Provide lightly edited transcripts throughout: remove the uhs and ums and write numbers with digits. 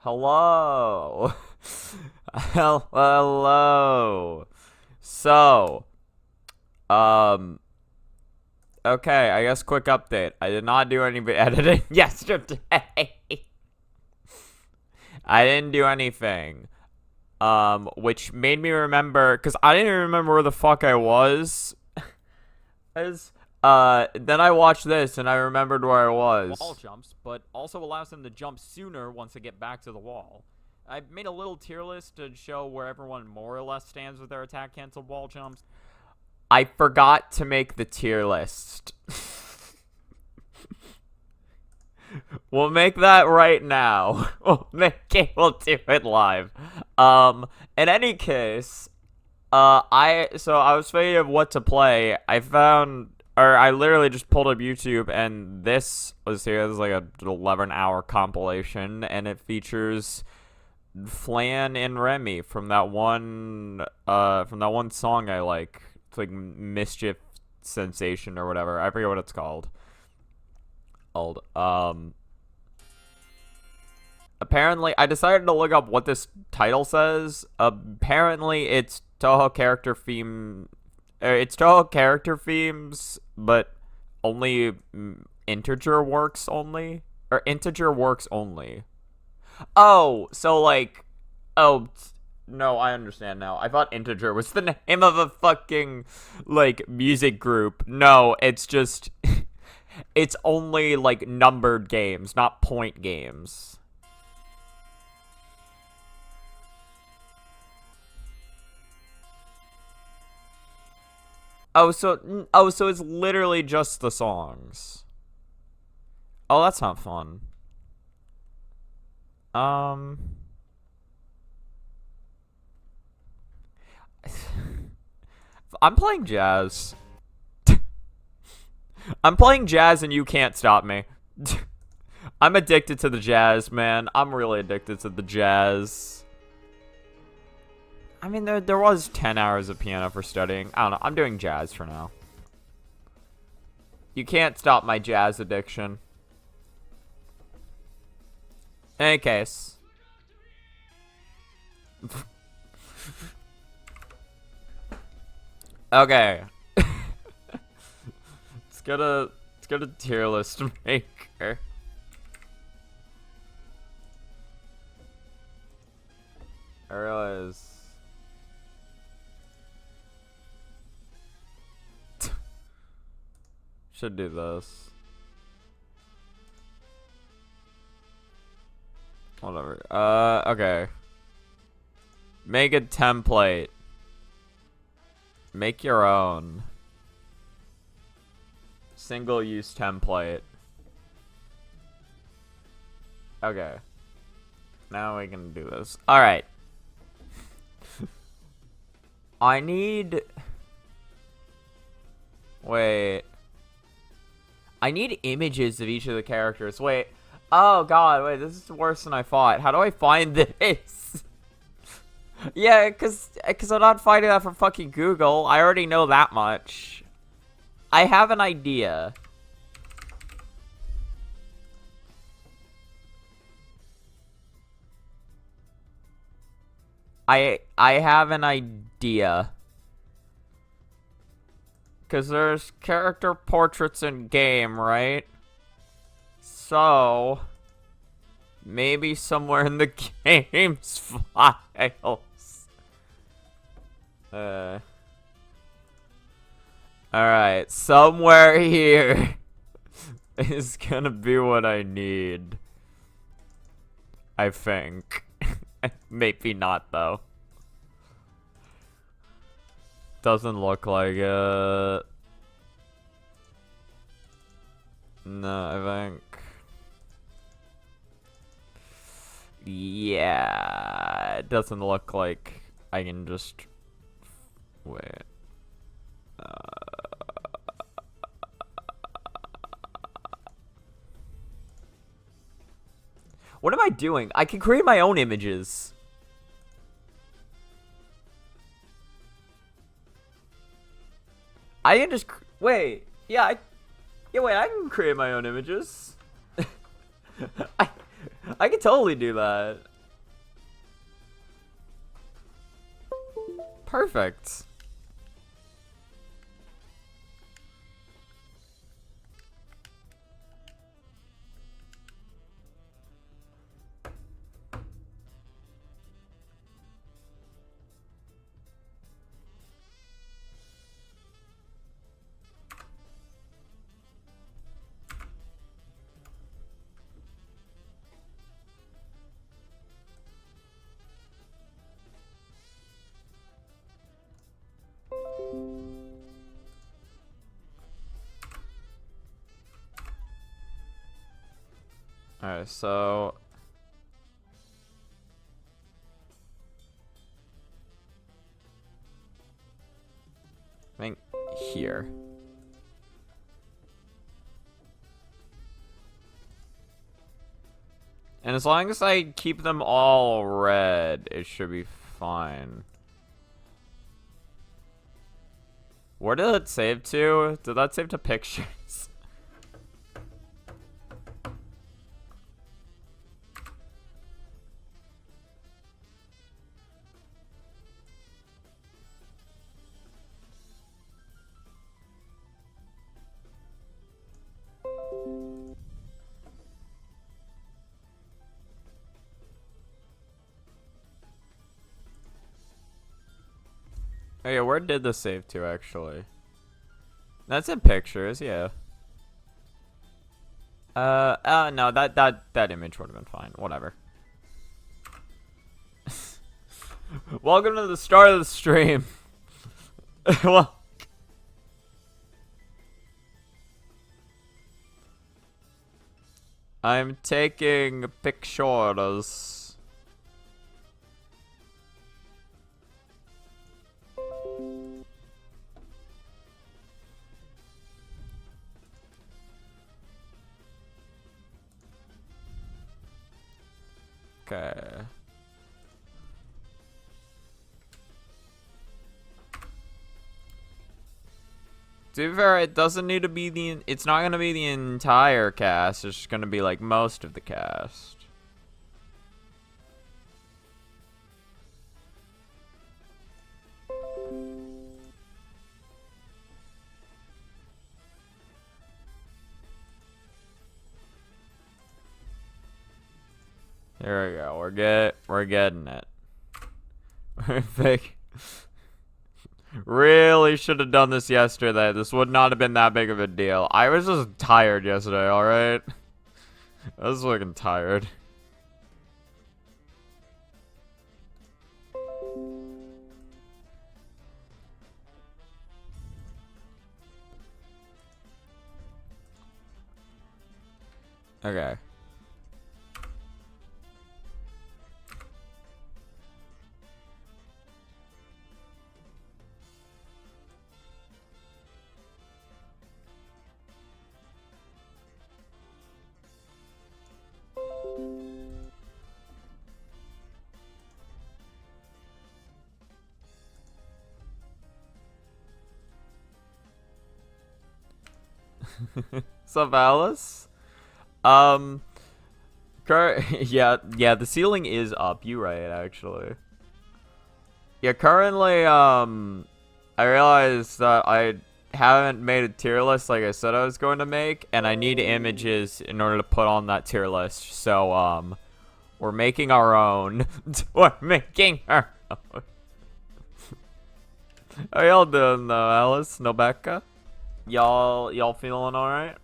Hello. Hello. So, um, okay, I guess quick update. I did not do any editing yesterday. I didn't do anything. Which made me remember, because I didn't remember where the fuck I was. As, then I watched this and I remembered where I was. Wall jumps, but also allows them to jump sooner once they get back to the wall. I made a little tier list to show where everyone more or less stands with their attack canceled wall jumps. I forgot to make the tier list. We'll make that right now. We'll do it live. In any case, I was thinking of what to play. I literally just pulled up YouTube, and this was here. This is like a 11-hour compilation, and it features Flan and Remy from that one song I like. It's like Mischief Sensation or whatever. I forget what it's called. Apparently, I decided to look up what this title says. Apparently, it's Touhou character theme. It's Touhou character themes, but only integer works only, or integer works only. Oh, so like, oh. No, I understand now. I thought integer was the name of a fucking, like, music group. No, it's just, it's only, like, numbered games, not point games. So it's literally just the songs. Oh, that's not fun. I'm playing jazz. I'm playing jazz and you can't stop me. I'm addicted to the jazz, man. I'm really addicted to the jazz. I mean, there was 10 hours of piano for studying. I don't know. I'm doing jazz for now. You can't stop my jazz addiction. In any case. Okay. Let's get a tier list maker. I realize. Should do this. Whatever. Okay. Make a template. Make your own. Single-use template. Okay. Now we can do this. Alright. I need... Wait. I need images of each of the characters. Wait. Oh, God. Wait, this is worse than I thought. How do I find this? Yeah, cause I'm not finding that from fucking Google. I already know that much. I have an idea. I have an idea. Cause there's character portraits in game, right? So maybe somewhere in the game's files. Alright, somewhere here is gonna be what I need. I think. Maybe not, though. Doesn't look like it. No, I think. Yeah, it doesn't look like I can just... Wait. What am I doing? I can create my own images. I can just... Wait. Yeah, wait, I can create my own images. I can totally do that. Perfect. Alright, so I think here. And as long as I keep them all red, it should be fine. Where did it save to? Did that save to pictures? Oh yeah, where did this save to actually? That's in pictures, yeah. No, that image would have been fine. Whatever. Welcome to the start of the stream. Well, I'm taking pictures. Okay. To be fair, it doesn't need to be it's not gonna be the entire cast, it's just gonna be like most of the cast. There we go. We're getting it. I think really should have done this yesterday. This would not have been that big of a deal. I was just tired yesterday, alright? I was looking tired. Okay. What's up, Alice? Yeah, the ceiling is up. You right, actually. Yeah, currently, I realized that I haven't made a tier list like I said I was going to make, and I need images in order to put on that tier list. So, we're making our own. We're making our own. How y'all doing, though, Alice? Nobecca? Y'all feeling alright?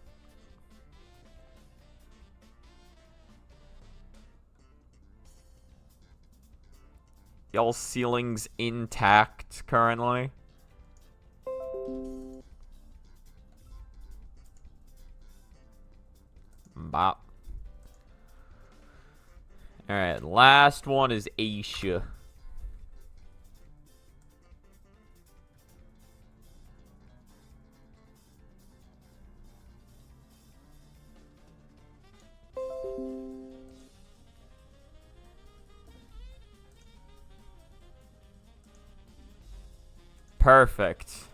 Y'all ceilings intact currently? Bop. Alright, last one is Aisha. Perfect.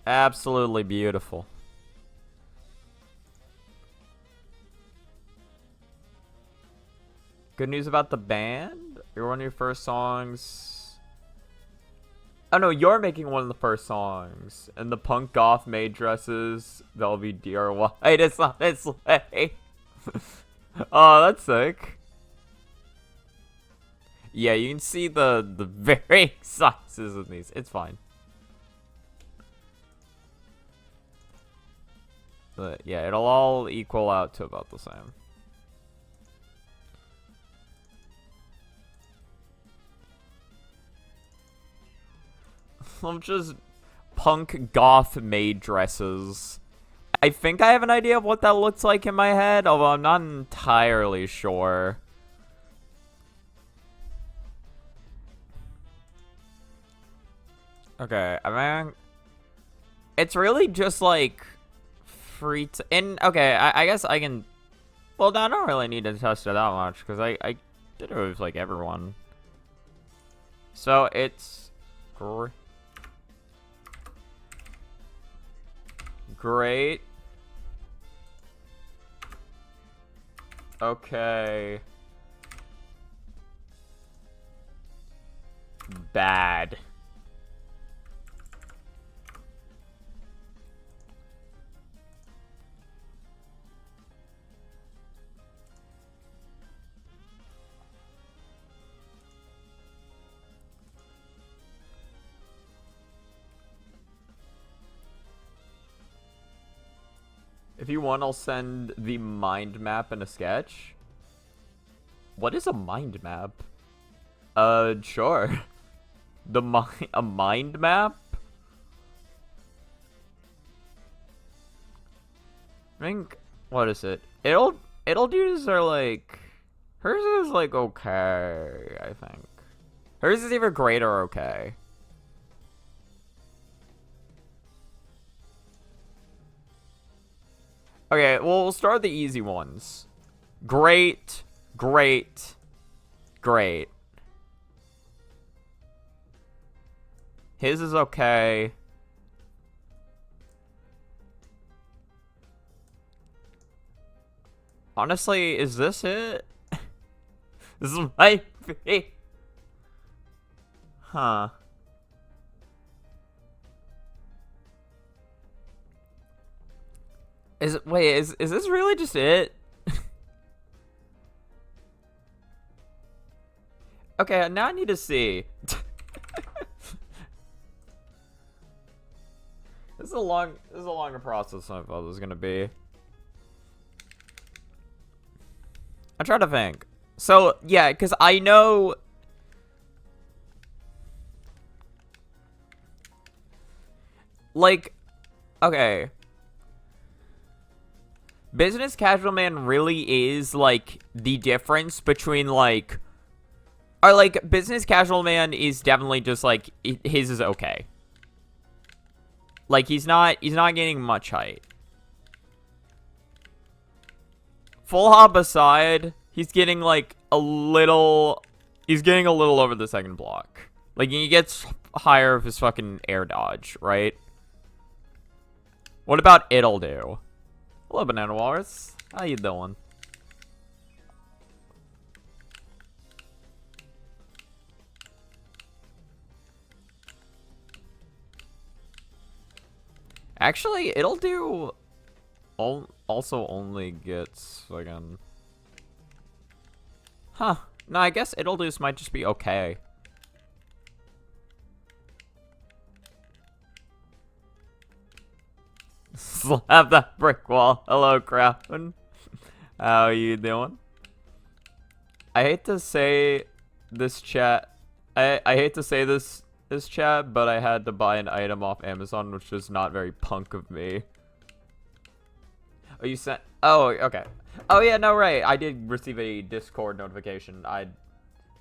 Absolutely beautiful. Good news about the band? You're one of your first songs. Oh no, you're making one of the first songs. And the punk goth maid dresses, they'll be DRY. It's not, it's like... Oh, that's sick. Yeah, you can see the varying sizes of these. It's fine. But yeah, it'll all equal out to about the same. I'm just punk goth maid dresses. I think I have an idea of what that looks like in my head, although I'm not entirely sure. Okay, I mean, it's really just like free and okay, I guess I can. Well, no, I don't really need to test it that much because I did it with like everyone. So it's great. Okay. Bad. If you want, I'll send the mind map in a sketch. What is a mind map? Sure. A mind map? I think, what is it? It'll dudes are like, hers is like okay, I think. Hers is either great or okay. Okay, well, we'll start with the easy ones. Great, great, great. His is okay. Honestly, is this it? This is my... Huh. Wait, is this really just it? Okay, now I need to see. This is a longer process than I thought it was gonna be. I'm trying to think. So yeah, because I know. Like, okay. Business Casual Man really is, like, the difference between, like... Or, like, Business Casual Man is definitely just, like, his is okay. Like, he's not gaining much height. Full hop aside, he's getting, like, a little... He's getting a little over the second block. Like, he gets higher with his fucking air dodge, right? What about It'll Do? Hello, Banana Walrus. How you doing? Actually, It'll Do also only gets, again... Huh. No, I guess It'll Do might just be okay. Slap that brick wall. Hello, Crown. How you doing? I hate to say this chat. I hate to say this chat, but I had to buy an item off Amazon, which is not very punk of me. Oh, you sent? Oh, okay. Oh yeah, no, right. I did receive a Discord notification.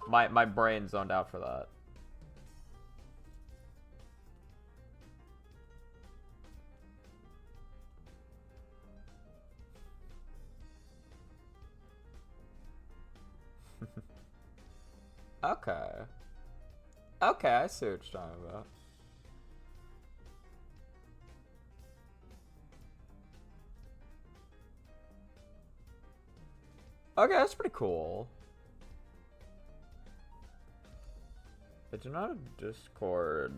My brain zoned out for that. Okay. Okay, I see what you're talking about. Okay, that's pretty cool. I do not have Discord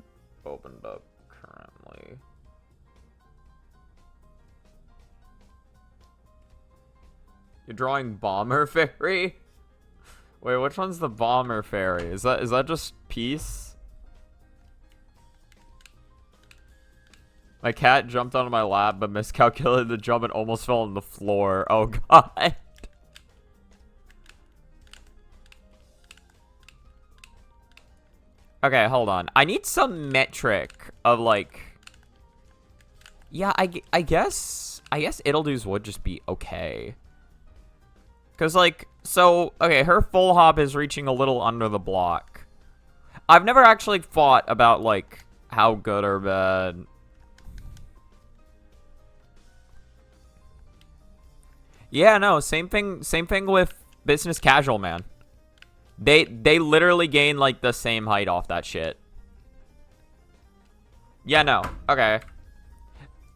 opened up currently. You're drawing Bomber Fairy? Wait, which one's the Bomber Fairy? Is that just Peace? My cat jumped onto my lap but miscalculated the jump and almost fell on the floor. Oh god. Okay, hold on. I need some metric of like... Yeah, I guess It'll Do's would just be okay. Because, like, so, okay, her full hop is reaching a little under the block. I've never actually thought about, like, how good or bad. Yeah, no, same thing with Business Casual, man. They literally gain, like, the same height off that shit. Yeah, no, okay.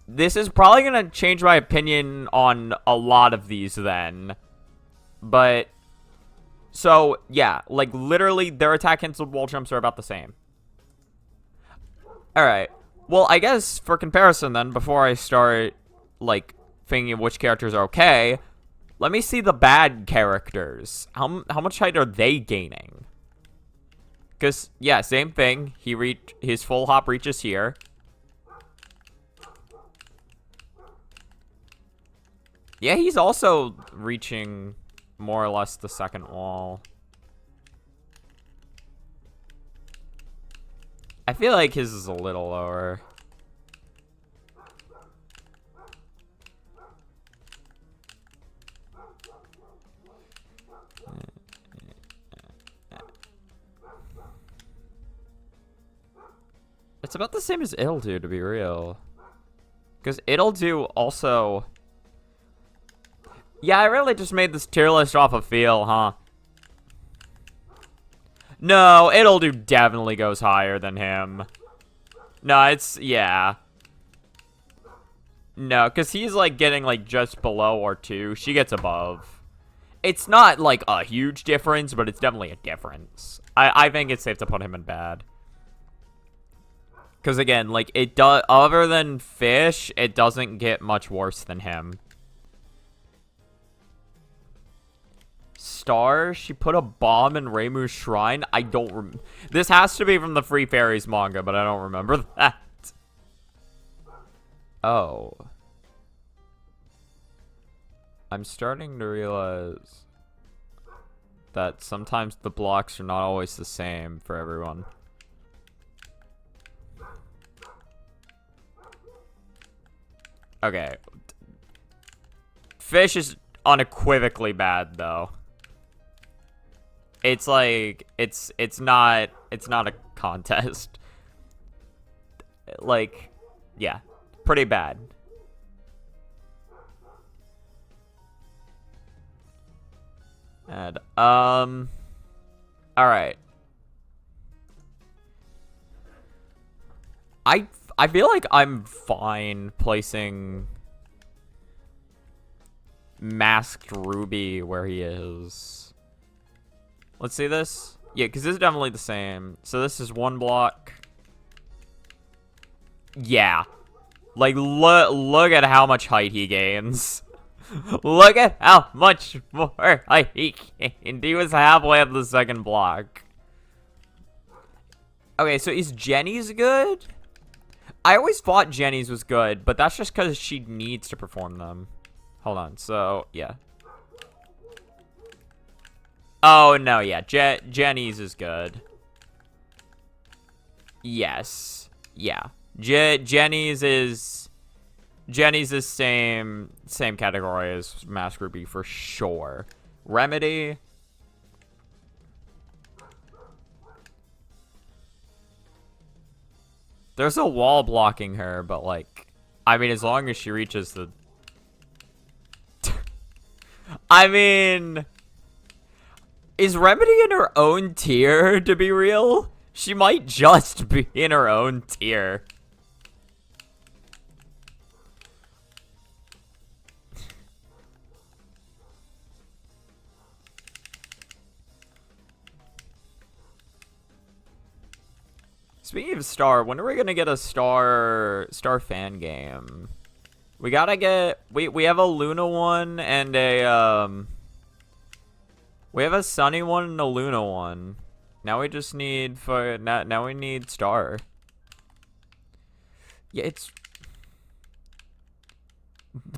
This is probably gonna change my opinion on a lot of these, then. But, so, yeah, like, literally, their attack canceled wall jumps are about the same. Alright. Well, I guess, for comparison, then, before I start, like, thinking of which characters are okay, let me see the bad characters. How much height are they gaining? Because, yeah, same thing. His full hop reaches here. Yeah, he's also reaching... more or less the second wall. I feel like his is a little lower. It's about the same as It'll Do, to be real. Because It'll Do also... Yeah, I really just made this tier list off of feel, huh? No, It'll Do definitely goes higher than him. No, it's... yeah. No, because he's, like, getting, like, just below or 2. She gets above. It's not, like, a huge difference, but it's definitely a difference. I think it's safe to put him in bad. Because, again, like, it does... other than Fish, it doesn't get much worse than him. Star, she put a bomb in Reimu's shrine. I don't this has to be from the Free Fairies manga, but I don't remember that. Oh. I'm starting to realize that sometimes the blocks are not always the same for everyone. Okay. Fish is unequivocally bad, though. It's like, it's not a contest. Like, yeah, pretty bad. And, alright. I feel like I'm fine placing Masked Ruby where he is. Let's see this. Yeah, because this is definitely the same. So this is one block. Yeah. Like, look at how much height he gains. Look at how much more height he gained. He was halfway up the second block. Okay, so is Jenny's good? I always thought Jenny's was good, but that's just because she needs to perform them. Hold on, so, yeah. Oh, no, yeah. Jenny's is good. Yes. Yeah. Jenny's is same category as Mask Ruby for sure. Remedy. There's a wall blocking her, but like, I mean, as long as she reaches the... I mean... Is Remedy in her own tier, to be real? She might just be in her own tier. Speaking of Star, when are we gonna get a Star fan game? We gotta get we have a Luna one and a we have a Sunny one and a Luna one. Now we just need now we need Star. Yeah, it's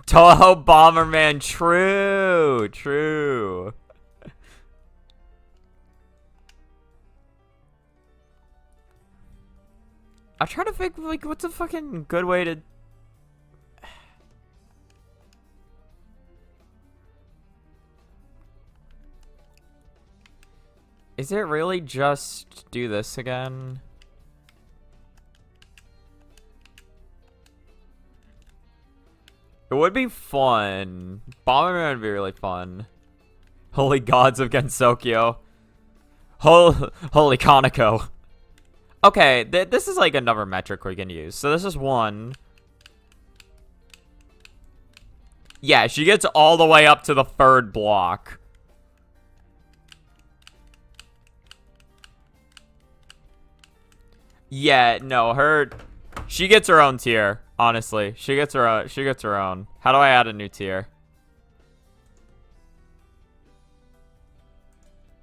Touhou Bomberman. True. I'm trying to think, like, what's a fucking good way to... Is it really just do this again? It would be fun. Bomberman would be really fun. Holy gods of Gensokyo. Holy Kaneko. Okay, this is like another metric we can use. So this is 1. Yeah, she gets all the way up to the 3rd block. Yeah, no, she gets her own tier, honestly. She gets her own. How do I add a new tier?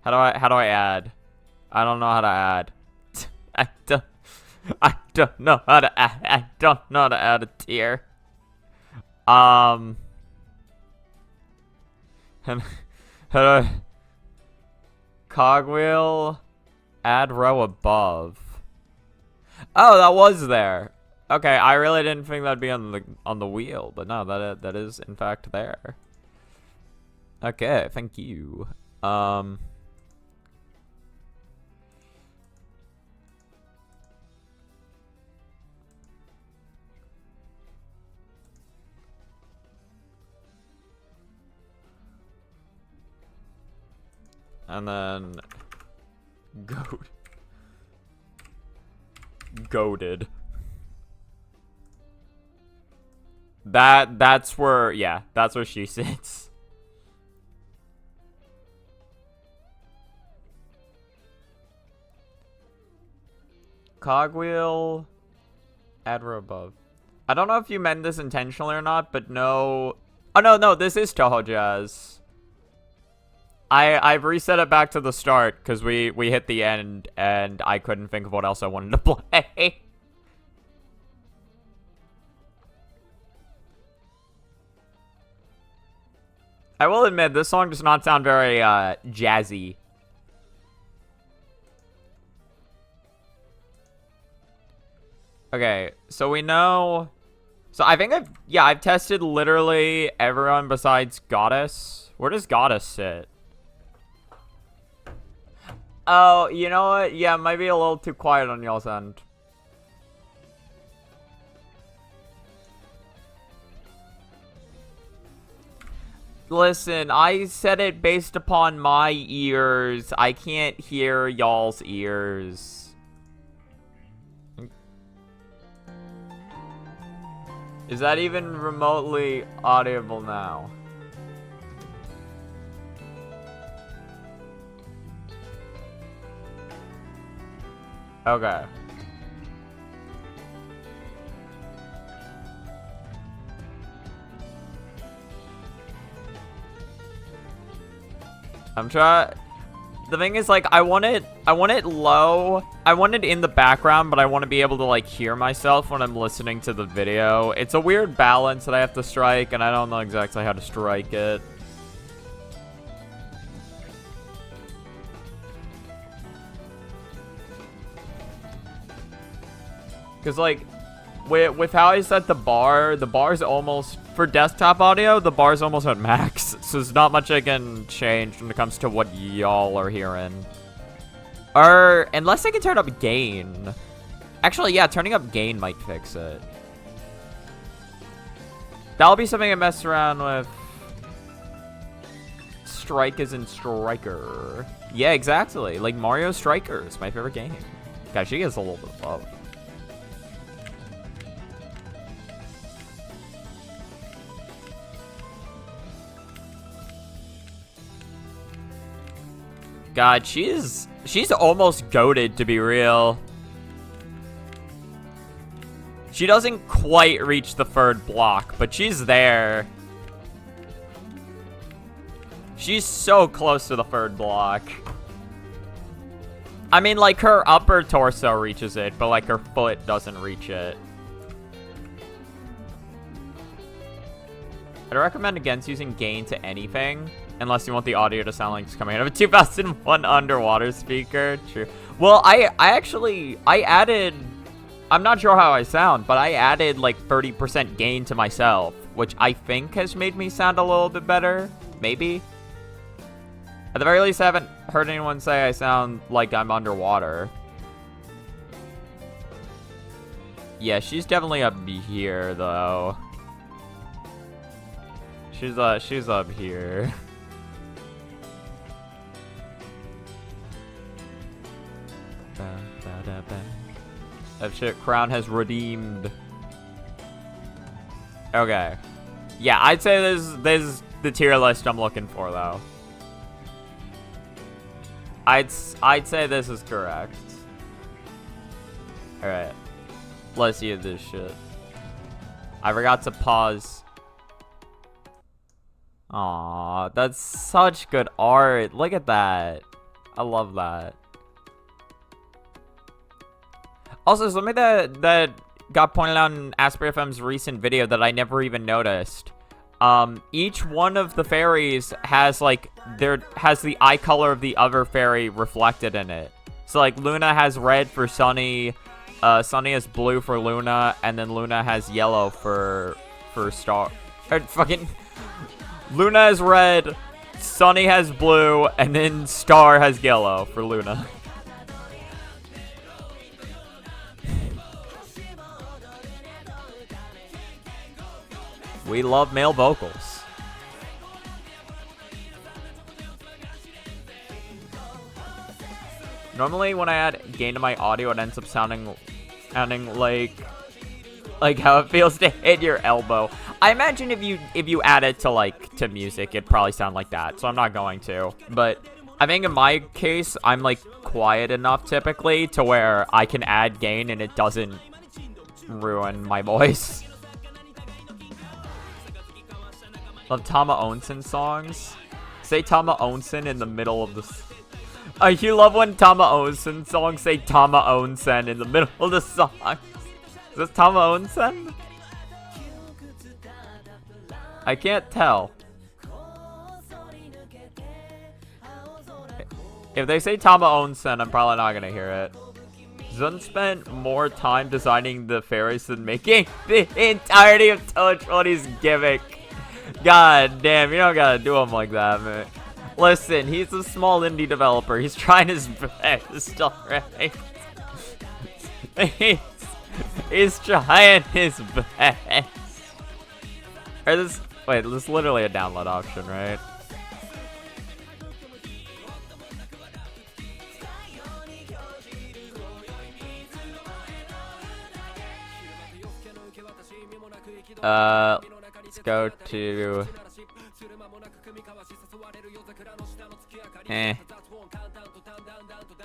How do I add? I don't know how to add. I don't know how to add a tier. How do I... Cogwheel, add row above. Oh, that was there. Okay, I really didn't think that'd be on the wheel, but no, that is in fact there. Okay, thank you. And then goated. That's where, yeah, that's where she sits. Cogwheel, add row above. I don't know if you meant this intentionally or not, but no. Oh no, this is Touhou Jazz. I've reset it back to the start because we hit the end and I couldn't think of what else I wanted to play. I will admit, this song does not sound very jazzy. Okay, so we know... So I think I've tested literally everyone besides Goddess. Where does Goddess sit? Oh, you know what? Yeah, it might be a little too quiet on y'all's end. Listen, I said it based upon my ears. I can't hear y'all's ears. Is that even remotely audible now? Okay. I'm trying. The thing is, like, I want it low. I want it in the background, but I want to be able to, like, hear myself when I'm listening to the video. It's a weird balance that I have to strike, and I don't know exactly how to strike it. Because, like, with how I set the bar's almost, for desktop audio, the bar's almost at max. So there's not much I can change when it comes to what y'all are hearing. Or, unless I can turn up gain. Actually, yeah, turning up gain might fix it. That'll be something I mess around with. Strike is in Striker. Yeah, exactly. Like, Mario Strikers, my favorite game. Guys, she gets a little bit of love. God, she's almost goated, to be real. She doesn't quite reach the third block, but she's there. She's so close to the third block. I mean, like, her upper torso reaches it, but, like, her foot doesn't reach it. I'd recommend against using gain to anything, unless you want the audio to sound like it's coming out of a 2001 underwater speaker. True. Well, I added... I'm not sure how I sound, but I added, like, 30% gain to myself, which I think has made me sound a little bit better. Maybe. At the very least, I haven't heard anyone say I sound like I'm underwater. Yeah, she's definitely up here, though. She's up here. That shit, Crown has redeemed. Okay. Yeah, I'd say this is the tier list I'm looking for, though. I'd say this is correct. Alright. Let's see this shit. I forgot to pause. Aw, that's such good art. Look at that. I love that. Also, something that got pointed out in Asper FM's recent video that I never even noticed. Each one of the fairies has, like, has the eye color of the other fairy reflected in it. So, like, Luna has red for Sunny, Sunny has blue for Luna, and then Luna has yellow for Star. Or fucking... Luna has red, Sunny has blue, and then Star has yellow for Luna. We love male vocals. Normally, when I add gain to my audio, it ends up sounding like how it feels to hit your elbow. I imagine if you add it to music, it'd probably sound like that. So I'm not going to. But I think in my case, I'm like quiet enough typically to where I can add gain and it doesn't ruin my voice. Love Tama Onsen songs. Say Tama Onsen in the middle of the... you love when Tama Onsen songs say Tama Onsen in the middle of the song. Is this Tama Onsen? I can't tell. If they say Tama Onsen, I'm probably not gonna hear it. Zun spent more time designing the fairies than making the entirety of Touhou 20's gimmick. God damn, you don't gotta do him like that, man. Listen, he's a small indie developer. He's trying his best already. He's trying his best. Or this, wait, this is literally a download option, right? Let's go to... I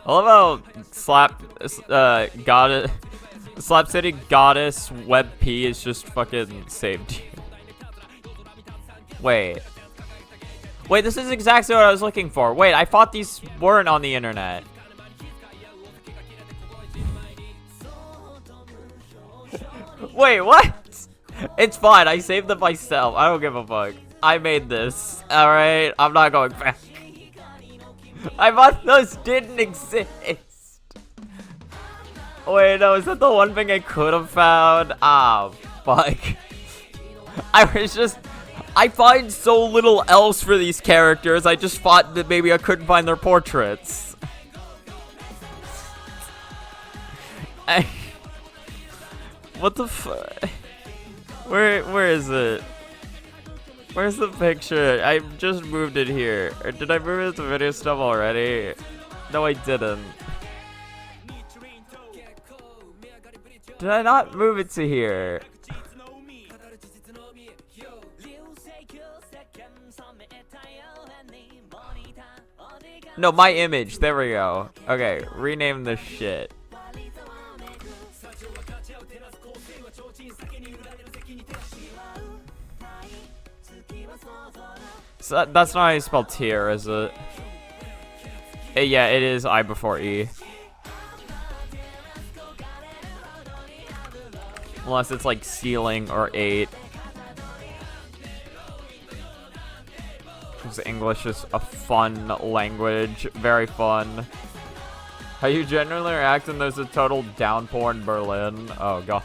love how Slap City Goddess Web P is just fucking saved. Wait, this is exactly what I was looking for. Wait, I thought these weren't on the internet. Wait, what? It's fine, I saved them myself. I don't give a fuck. I made this, alright? I'm not going back. I thought those didn't exist. Wait, no, is that the one thing I could have found? Ah, fuck. I find so little else for these characters, I just thought that maybe I couldn't find their portraits. What the fuck? Where is it? Where's the picture? I just moved it here. Or did I move it to video stuff already? No, I didn't. Did I not move it to here? No, my image. There we go. Okay, rename this shit. that's not how you spell tier, is it? Yeah, it is I before E. Unless it's like ceiling or 8. Because English is a fun language. Very fun. How you generally react when there's a total downpour in Berlin? Oh god.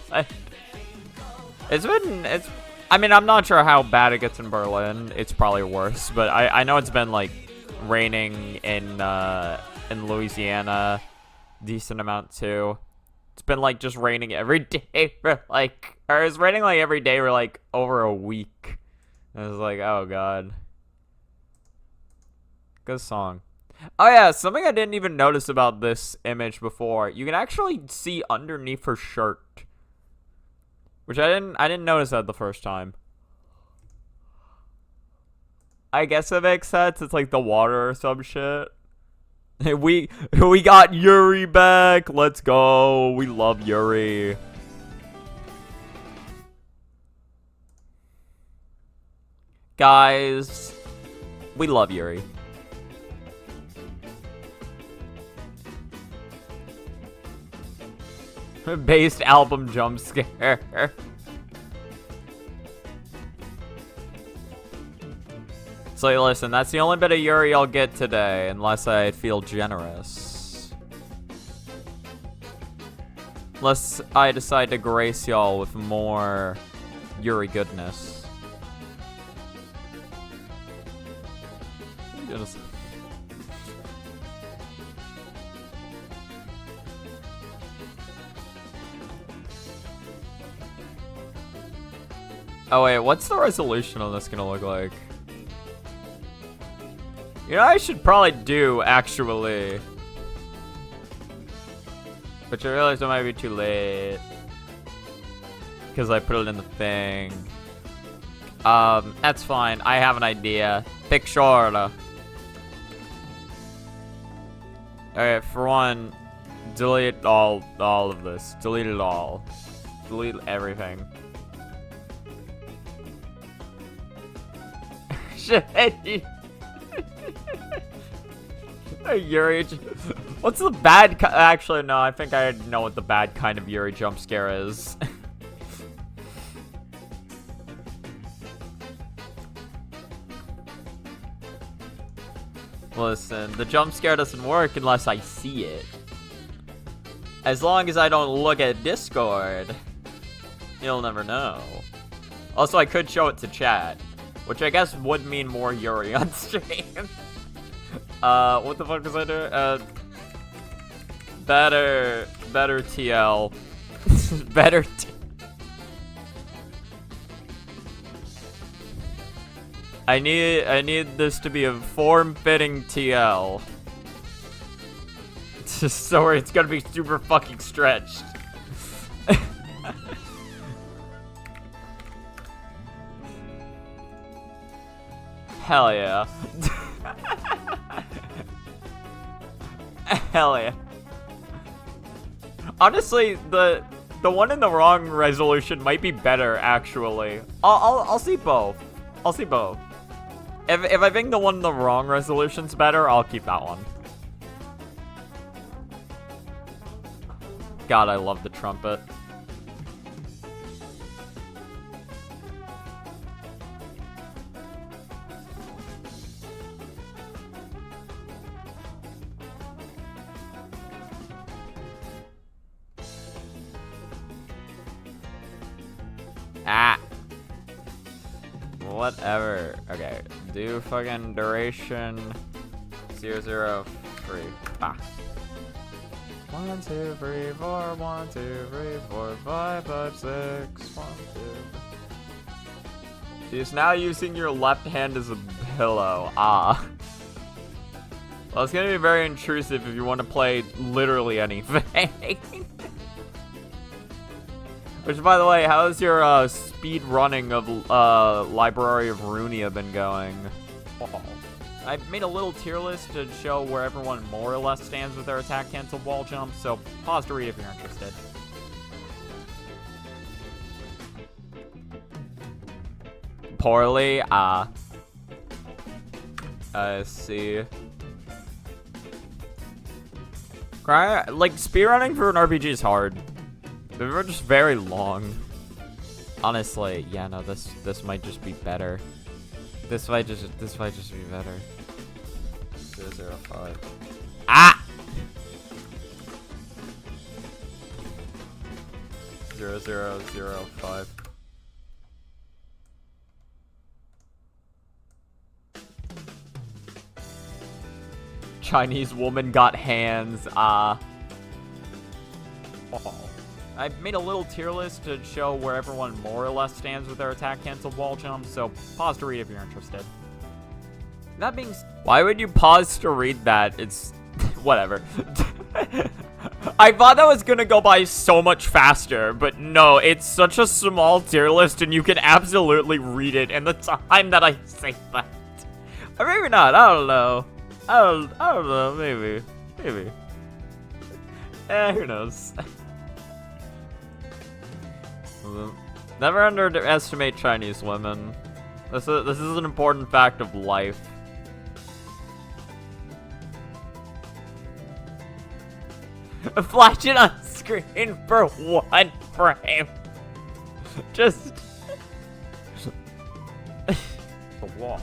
I mean, I'm not sure how bad it gets in Berlin. It's probably worse, but I know it's been like raining in Louisiana decent amount too. It's been like just raining every day for like, or it's raining like every day for like over a week. And I was like, oh god. Good song. Oh yeah, something I didn't even notice about this image before. You can actually see underneath her shirt. Which I didn't notice that the first time. I guess it makes sense. It's like the water or some shit. We got Yuri back. Let's go. We love Yuri. Guys, we love Yuri. Based album jump scare. So listen, that's the only bit of Yuri I'll get today, unless I feel generous. Unless I decide to grace y'all with more Yuri goodness. Goodness. Oh wait, what's the resolution on this gonna look like? You know, I should probably do, actually. But I realized it might be too late. Because I put it in the thing. That's fine. I have an idea. Picture. Alright, for one, delete all of this. Delete it all. Delete everything. Shit. Yuri, what's the bad actually, no, I think I know what the bad kind of Yuri jump scare is. Listen, the jump scare doesn't work unless I see it. As long as I don't look at Discord, you'll never know. Also, I could show it to chat, which I guess would mean more Yuri on stream. What the fuck was I doing? Better TL. Better I need this to be a form-fitting TL. So it's gonna be super fucking stretched. Hell yeah. Hell yeah. Honestly, the one in the wrong resolution might be better, actually. I'll see both. I'll see both. If I think the one in the wrong resolution's better, I'll keep that one. God, I love the trumpet. Ah. Whatever. Okay. Do fucking duration 003. Ah. 1, 2, 3, 4, 1, 2, 3, 4, 5, 5, 6, 1, 2. She's now using your left hand as a pillow. Ah. Well, it's gonna be very intrusive if you want to play literally anything. Which, by the way, how's your speed running of Library of Runia been going? Oh. I've made a little tier list to show where everyone more or less stands with their attack cancel wall jump, so pause to read if you're interested. Poorly, I see. Like, speedrunning for an RPG is hard. They're just very long. Honestly, yeah, no, this might just be better. This might just be better. 005. Ah! 0005. Chinese woman got hands. Oh. I've made a little tier list to show where everyone more or less stands with their attack cancel wall jumps, so pause to read if you're interested. That being why would you pause to read that? It's whatever. I thought that was gonna go by so much faster, but no, it's such a small tier list and you can absolutely read it in the time that I say that. Or maybe not, I don't know. I don't know, maybe. Who knows? Never underestimate Chinese women. This is an important fact of life. Flash it on screen for 1 frame. Just the wall.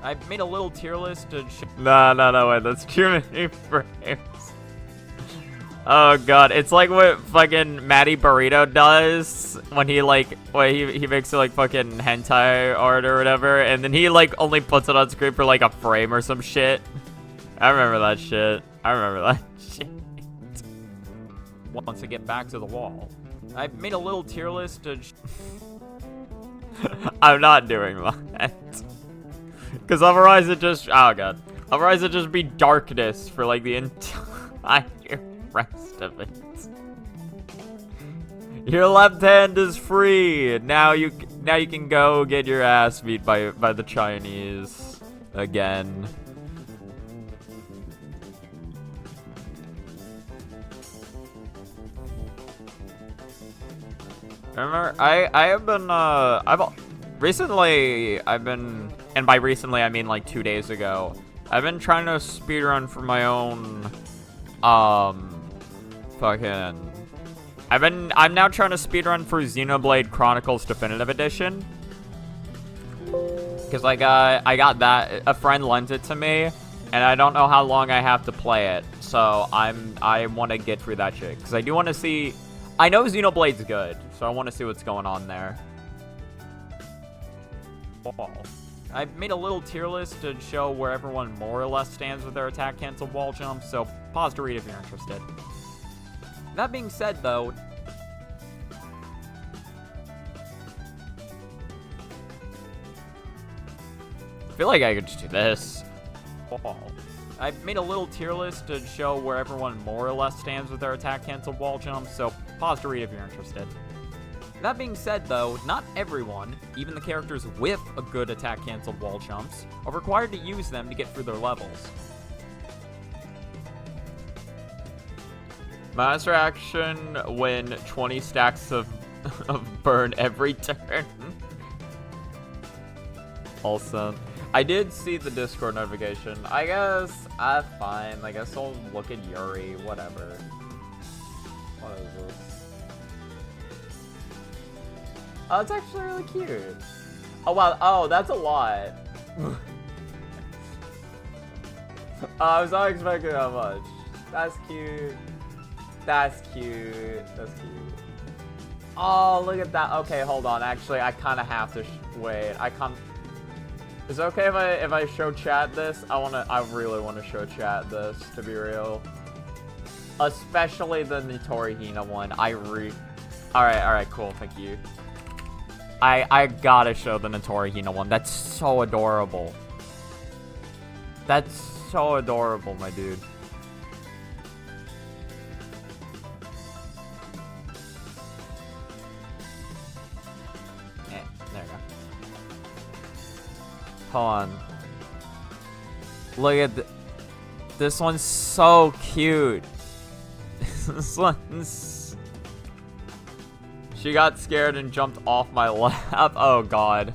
I made a little tier list to No, wait, that's too many frames. Oh god, it's like what fucking Matty Burrito does when he he makes it like fucking hentai art or whatever, and then he like only puts it on screen for like a frame or some shit. I remember that shit. Once I get back to the wall, I made a little tier list to I'm not doing that. Because otherwise it just, oh god. Otherwise it just be darkness for like the entire rest of it. Your left hand is free. Now you can go get your ass beat by the Chinese again. Remember, recently, and by recently I mean like 2 days ago, I've been trying to speedrun for my own, I'm now trying to speedrun for Xenoblade Chronicles Definitive Edition. Because I got that, a friend lent it to me, and I don't know how long I have to play it, so I want to get through that shit, because I do want to see, I know Xenoblade's good, so I want to see what's going on there. I made a little tier list to show where everyone more or less stands with their attack cancel wall jumps, so pause to read if you're interested. That being said, though, I feel like I could just do this. I made a little tier list to show where everyone more or less stands with their attack cancel wall jumps, so pause to read if you're interested. That being said, though, not everyone, even the characters with a good attack cancel wall jumps, are required to use them to get through their levels. Master action when 20 stacks of burn every turn. Also, I did see the Discord notification. I guess, fine. I guess I'll look at Yuri, whatever. What is this? Oh, it's actually really cute. Oh, wow. Oh, that's a lot. I was not expecting that much. That's cute. That's cute. That's cute. Oh, look at that. Okay, hold on. Actually, I kind of have to wait. Is it okay if I show chat this? I really want to show chat this, to be real. Especially the Nitori Hina one. Alright, cool. Thank you. I gotta show the Nitori Hina one. That's so adorable. That's so adorable, my dude. There we go. Hold on. Look at this one's so cute. This one's... She got scared and jumped off my lap. Oh god.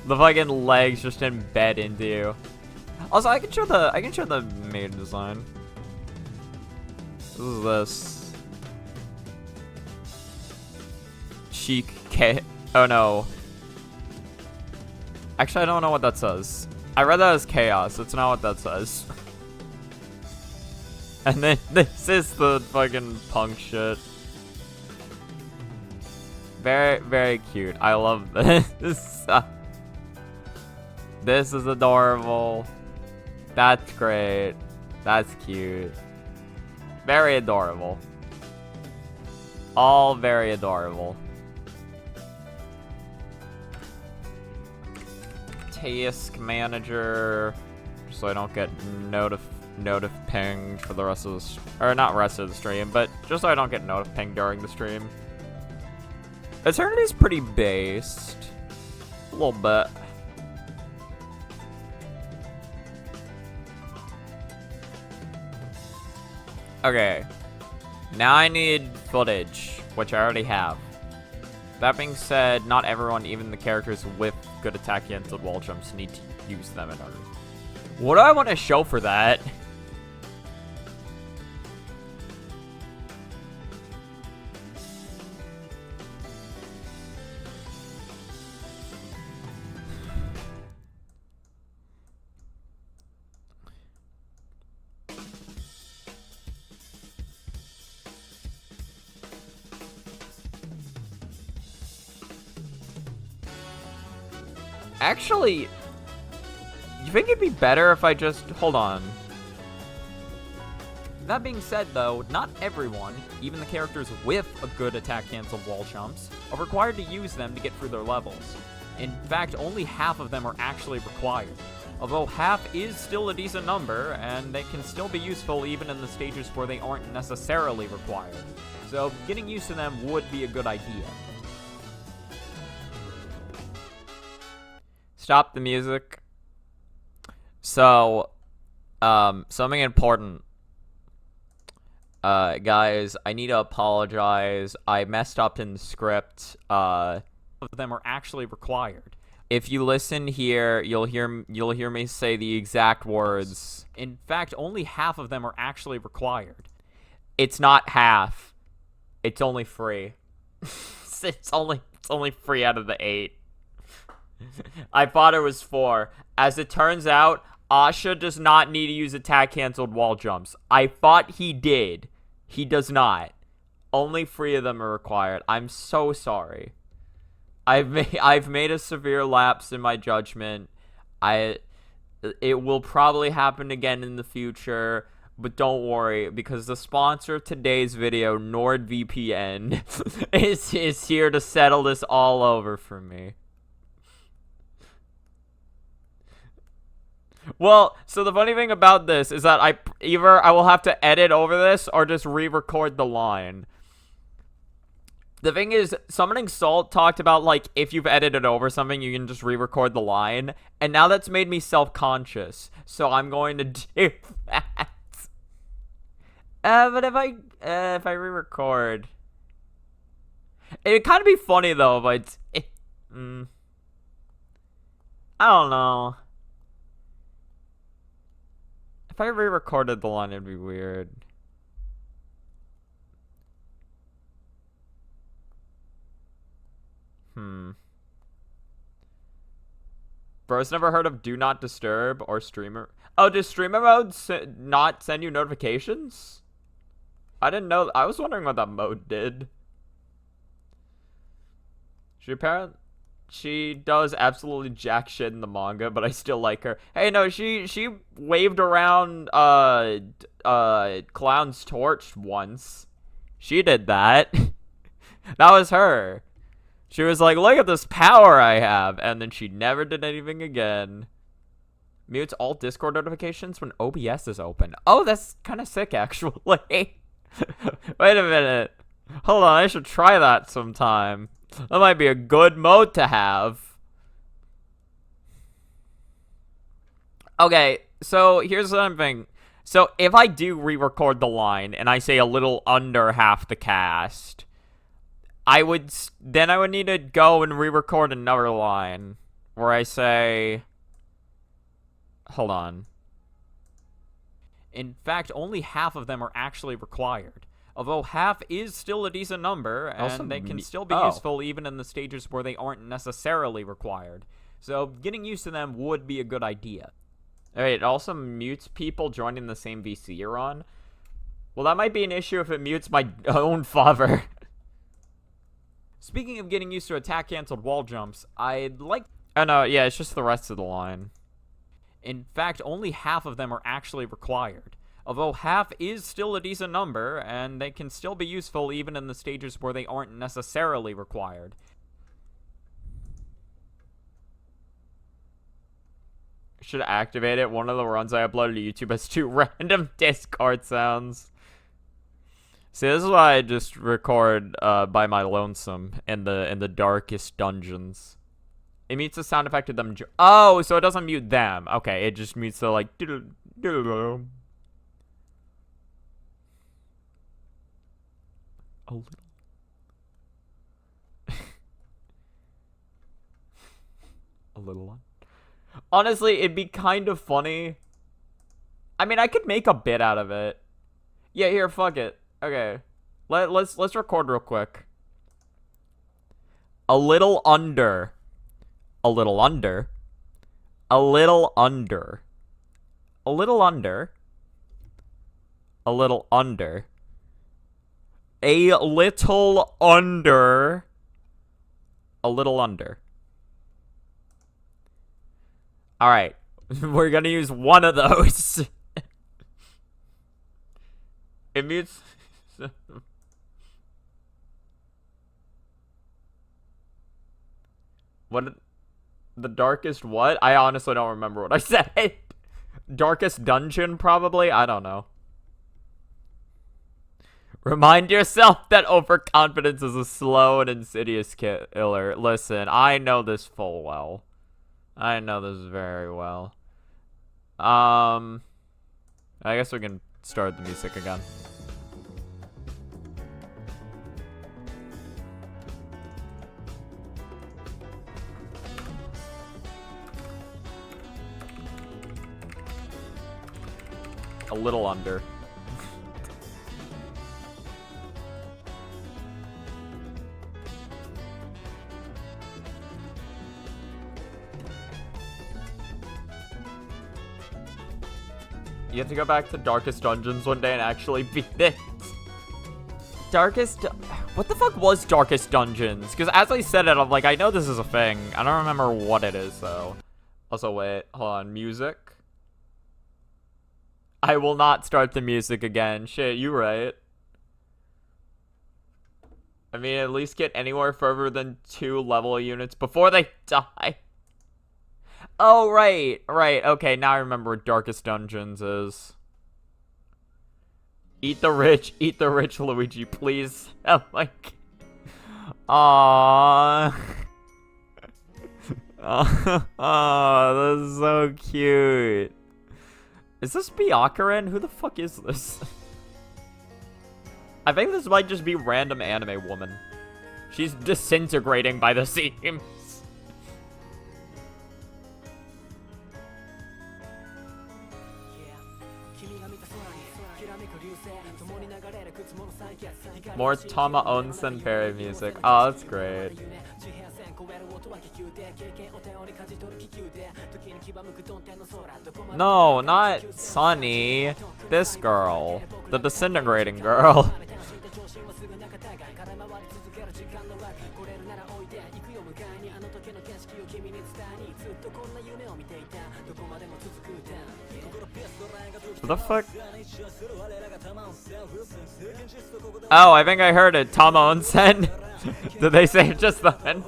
The fucking legs just embed into you. Also, I can show the main design. This is this. Chic K. Oh no. Actually, I don't know what that says. I read that as chaos. It's not what that says. And then this is the fucking punk shit. Very, very cute. I love this. This is adorable. That's great. That's cute. Very adorable. All very adorable. Task manager, so I don't get notif pinged for the rest of the or not rest of the stream, but just so I don't get notif pinged during the stream. Eternity's pretty based, a little bit. Okay, now I need footage, which I already have. That being said, not everyone, even the characters with good attack canceled wall jumps, need to use them in order. What do I want to show for that? Actually, you think it'd be better if I just... Hold on. That being said, though, not everyone, even the characters with a good attack-cancelled wall jumps, are required to use them to get through their levels. In fact, only half of them are actually required. Although half is still a decent number, and they can still be useful even in the stages where they aren't necessarily required. So, getting used to them would be a good idea. Stop the music. So, something important. Guys, I need to apologize. I messed up in the script. Of them are actually required. If you listen here, you'll hear me say the exact words. In fact, only half of them are actually required. It's not half. It's only 3. it's only 3 out of the 8. I thought it was 4. As it turns out, Asha does not need to use attack-cancelled wall jumps. I thought he did. He does not. Only 3 of them are required. I'm so sorry. I've made a severe lapse in my judgment. It will probably happen again in the future, but don't worry, because the sponsor of today's video, NordVPN, is here to settle this all over for me. Well, so the funny thing about this is that either I will have to edit over this or just re-record the line. The thing is, Summoning Salt talked about, like, if you've edited over something, you can just re-record the line. And now that's made me self-conscious. So I'm going to do that. But if I re-record... It'd kind of be funny, though, but... I don't know. If I re-recorded the line, it'd be weird. Bro's never heard of Do Not Disturb or Streamer. Oh, does Streamer mode not send you notifications? I didn't know. I was wondering what that mode did. She does absolutely jack shit in the manga, but I still like her. Hey, no, she waved around Clown's torch once. She did that. That was her. She was like, look at this power I have, and then she never did anything again. Mutes all Discord notifications when OBS is open. Oh, that's kind of sick, actually. Wait a minute. Hold on, I should try that sometime. That might be a good mode to have. Okay, so here's what I'm thinking. So if I do re-record the line and I say a little under half the cast, I would need to go and re-record another line where I say, hold on. In fact, only half of them are actually required. Although half is still a decent number, and they can still be useful even in the stages where they aren't necessarily required. So getting used to them would be a good idea. Alright, it also mutes people joining the same VC you're on. Well, that might be an issue if it mutes my own father. Speaking of getting used to attack-cancelled wall jumps, I'd like... Oh, no, yeah, it's just the rest of the line. In fact, only half of them are actually required. Although half is still a decent number, and they can still be useful even in the stages where they aren't necessarily required. Should activate it. One of the runs I uploaded to YouTube has 2 random Discord sounds. See, this is why I just record by my lonesome in the darkest dungeons. It mutes the sound effect of them. Oh, so it doesn't mute them. Okay, it just mutes the like. A little. A little one. Honestly, it'd be kind of funny. I mean, I could make a bit out of it. Yeah, here, fuck it. Okay. Let's record real quick. A little under. A little under. A little under. A little under. A little under. A little under. A little under. Alright. We're gonna use one of those. It mutes... What? The darkest what? I honestly don't remember what I said. Darkest dungeon, probably? I don't know. Remind yourself that overconfidence is a slow and insidious killer. Listen, I know this full well. I know this very well. I guess we can start the music again. A little under. You have to go back to Darkest Dungeons one day and actually beat it. What the fuck was Darkest Dungeons? Because as I said it, I'm like, I know this is a thing. I don't remember what it is, though. Also, wait. Hold on. Music? I will not start the music again. Shit, you right. I mean, at least get anywhere further than 2 level units before they die. Oh, right. Right. Okay, now I remember what Darkest Dungeons is. Eat the rich, Luigi, please. Oh, like... Aww. Oh, this is so cute. Is this Byakuren? Who the fuck is this? I think this might just be random anime woman. She's disintegrating by the seams. More Tama Onsen fairy music. Oh, that's great. No, not Sunny. This girl. The disintegrating girl. What the fuck? Oh, I think I heard it. Tama Onsen. Did they say it just then?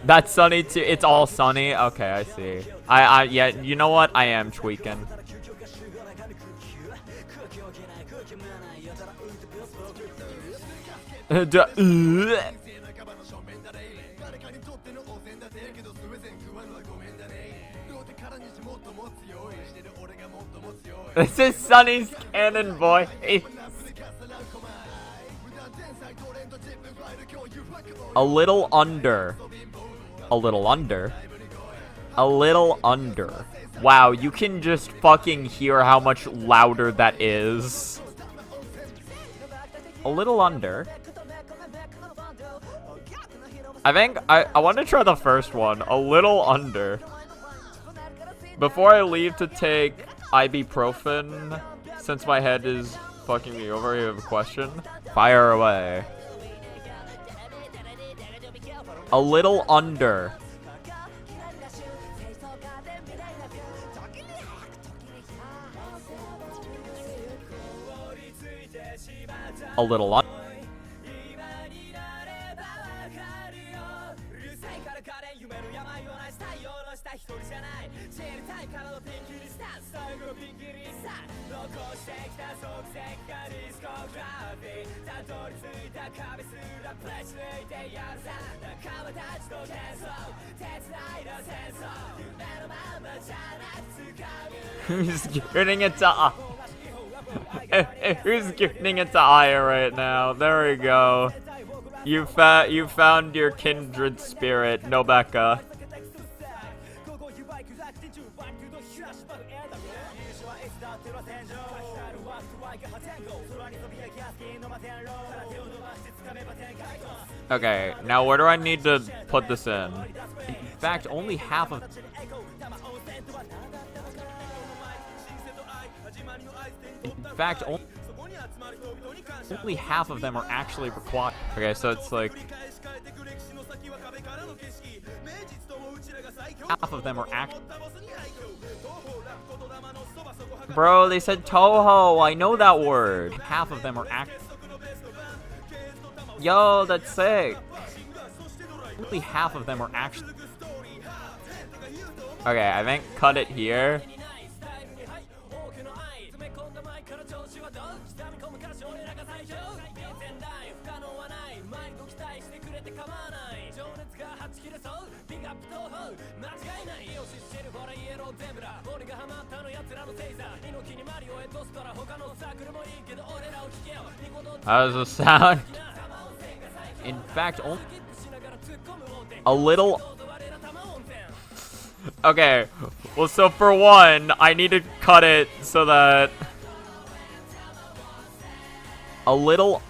That's Sunny too. It's all Sunny. Okay, I see. Yeah. You know what? I am tweaking. This is Sunny's canon voice. A little under. A little under. A little under. Wow, you can just fucking hear how much louder that is. A little under. I think I want to try the first one. A little under. Before I leave to take ibuprofen, since my head is fucking me over, you have a question? Fire away. A little under. A little under. Who's getting it to who's getting it to Aya right now? There we go. You found your kindred spirit, Nobeka. Okay, now where do I need to put this in? In fact, only half of... In fact, only half of them are actually required. Okay, so it's like... half of them are actually... Bro, they said Touhou. I know that word. Half of them are actually... Yo, that's sick. Only half of them are actually... Okay, I think cut it here. How does it sound? In fact, only a little... Okay, well, so for one, I need to cut it so that... A little...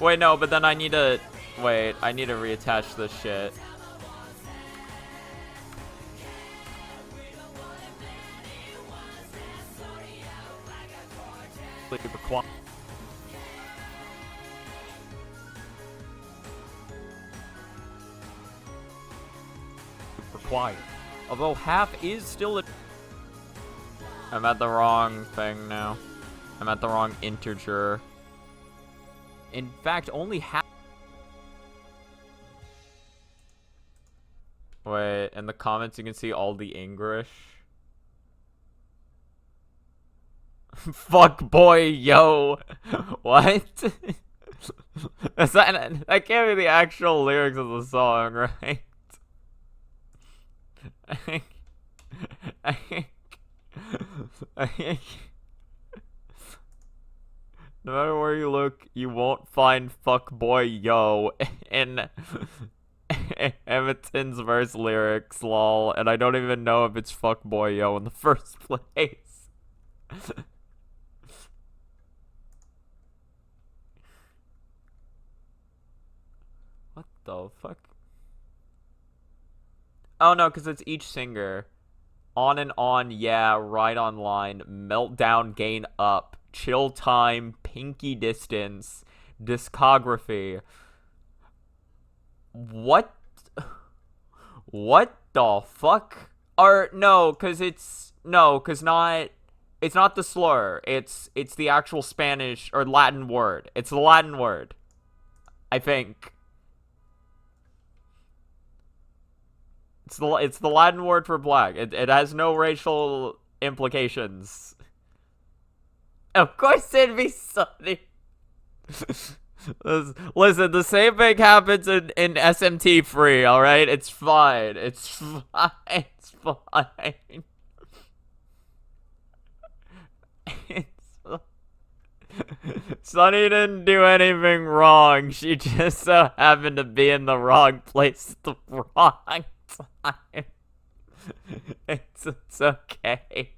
Wait, no, but then I need to... Wait, I need to reattach this shit. Required. Although half is still... I'm at the wrong thing now. I'm at the wrong integer. In fact, only half... Wait, in the comments you can see all the English. Fuck boy, yo. What? That can't be the actual lyrics of the song, right? No matter where you look, you won't find fuck boy yo in Emiton's verse lyrics, lol, and I don't even know if it's fuck boy yo in the first place. What the fuck? Oh no, because it's each singer. On and on, yeah, right online, meltdown, gain up, chill time, pinky distance, discography. What? What the fuck? Or no, because it's not. It's not the slur. It's the actual Spanish or Latin word. It's the Latin word, I think. It's the Latin word for black. It has no racial implications. Of course it'd be sunny. Listen, the same thing happens in SMT free, alright? It's fine. It's fine. It's fine. Sunny didn't do anything wrong. She just so happened to be in the wrong place at the wrong time. It's okay.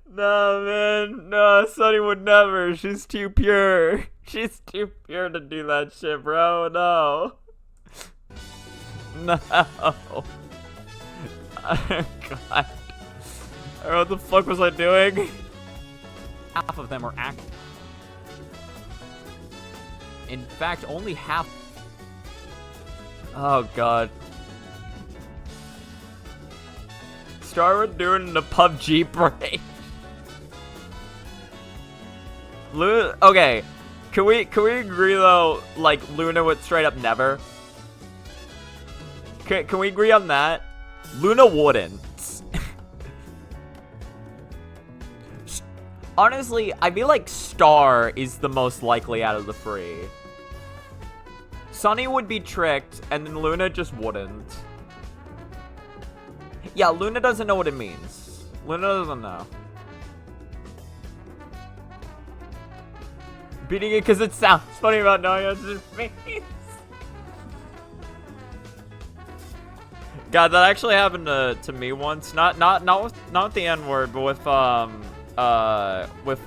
No, man. No, Sunny would never. She's too pure. She's too pure to do that shit, bro. No. No. Oh, God. What the fuck was I doing? Half of them are active. In fact, only half. Oh, God. Start doing the PUBG break. Okay. Can we agree though, like Luna would straight up never? Can we agree on that? Luna wouldn't. Honestly, I feel like Star is the most likely out of the three. Sunny would be tricked, and then Luna just wouldn't. Yeah, Luna doesn't know what it means. Luna doesn't know. Beating it because it sounds funny about knowing what it means. God, that actually happened to me once. Not with the N word, but with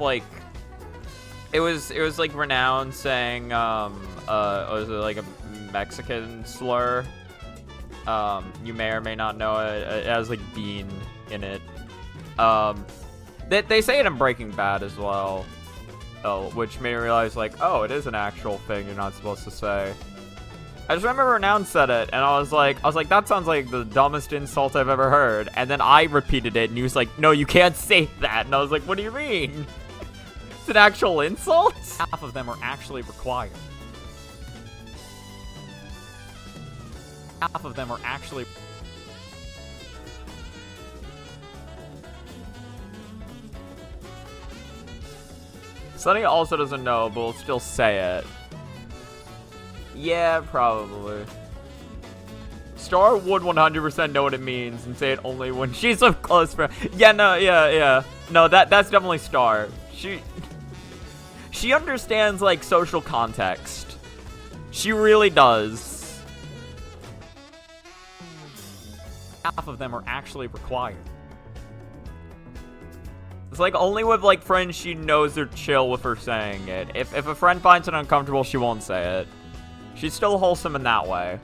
like, it was like Renown saying was it like a Mexican slur? You may or may not know it. It has like bean in it. They say it in Breaking Bad as well. Oh, which made me realize, like, oh, it is an actual thing you're not supposed to say. I just remember Renown said it, and I was like, that sounds like the dumbest insult I've ever heard. And then I repeated it, and he was like, no, you can't say that. And I was like, what do you mean? It's an actual insult? Half of them are actually required. Half of them are actually. Sunny also doesn't know, but will still say it. Yeah, probably. Star would 100% know what it means and say it only when she's a close friend. Yeah, no, yeah. No, that's definitely Star. She understands, like, social context. She really does. Half of them are actually required. It's like only with like friends she knows they're chill with her saying it. If a friend finds it uncomfortable, she won't say it. She's still wholesome in that way.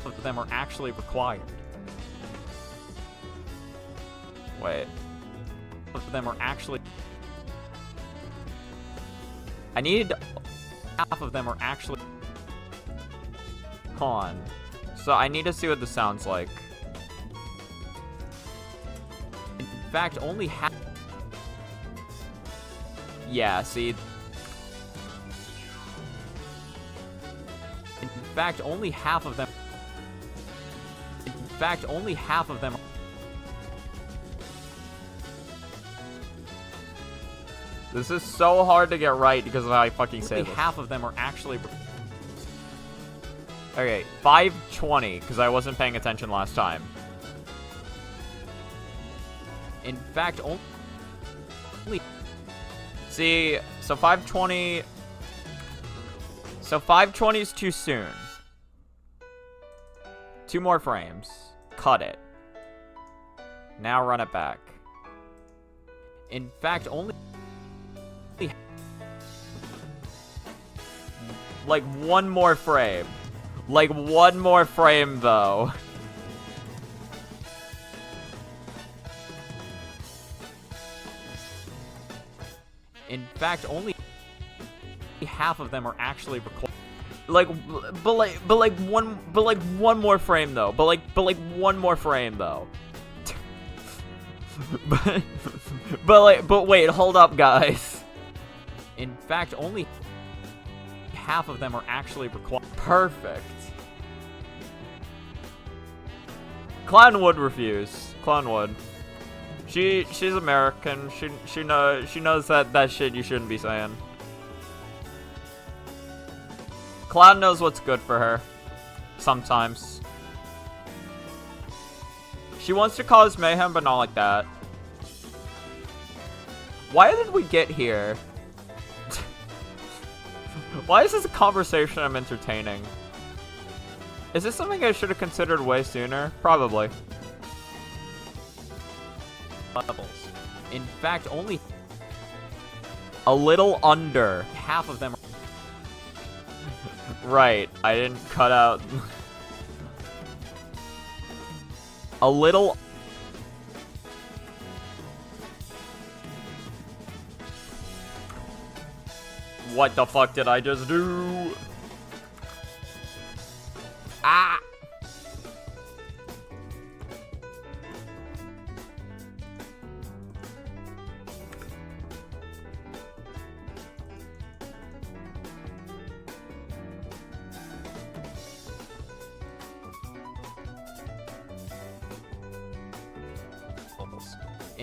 Half of them are actually required. Wait. Half of them are actually. I need. Half of them are actually. Hold on. So I need to see what this sounds like. In fact, only half. Yeah, see. In fact, only half of them. In fact, only half of them. This is so hard to get right because of how I fucking say Only this. half of them are actually. Okay, 520, because I wasn't paying attention last time. In fact, only. See, so 520. So 520 is too soon. 2 more frames. Cut it. Now run it back. In fact, only. Like 1 more frame. Like 1 more frame, though. In fact, only half of them are actually required. Like, but like one more frame though. But like 1 more frame though. but wait, hold up, guys. In fact, only half of them are actually required. Perfect. Clown would refuse. Clown would. She's American. She knows that shit you shouldn't be saying. Cloud knows what's good for her. Sometimes. She wants to cause mayhem, but not like that. Why did we get here? Why is this a conversation I'm entertaining? Is this something I should have considered way sooner? Probably. Levels. In fact, only a little under. half of them are Right, I didn't cut out. A little. What the fuck did I just do? Ah!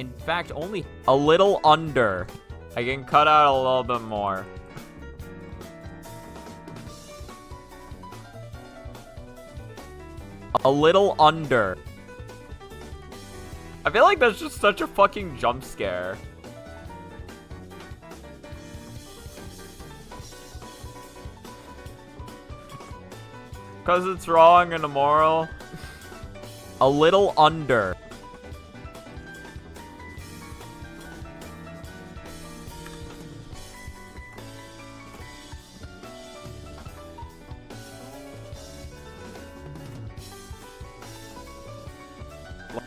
in fact only A little under. I can cut out a little bit more. A little under. I feel like that's just such a fucking jump scare. Cause it's wrong and immoral. A little under.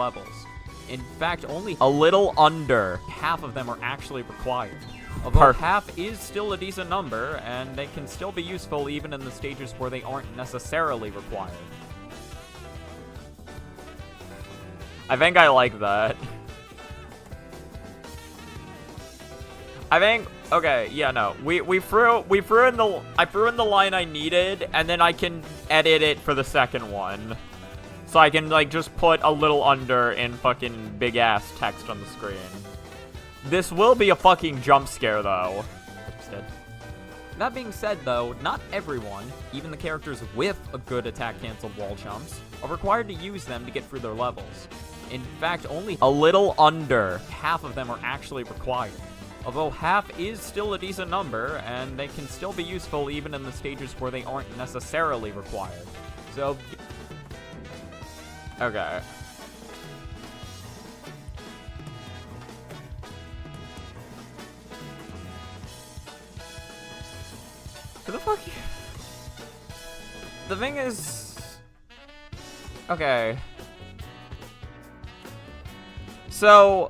levels. In fact, only A little under. half of them are actually required. Although Perfect. half is still a decent number, and they can still be useful even in the stages where they aren't necessarily required. I think I like that. I think okay, yeah, no. I threw in the line I needed, and then I can edit it for the second one. So I can like just put a little under in fucking big ass text on the screen. This will be a fucking jump scare though. That being said, though, not everyone, even the characters with a good attack-cancelled wall jumps, are required to use them to get through their levels. In fact, only A little under. half of them are actually required. Although half is still a decent number, and they can still be useful even in the stages where they aren't necessarily required. So, Okay. Who the fuck? The thing is... Okay. So...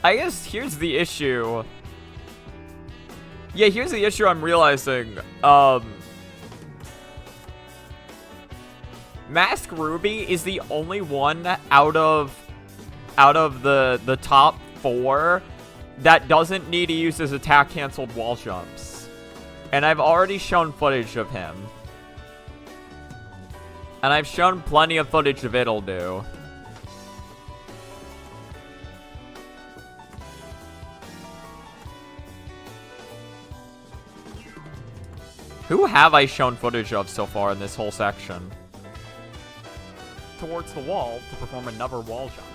I guess here's the issue. Yeah, here's the issue I'm realizing. Mask Ruby is the only one out of the top 4 that doesn't need to use his attack canceled wall jumps. And I've already shown footage of him. And I've shown plenty of footage of It'll Do. Who have I shown footage of so far in this whole section? towards the wall to perform another wall jump.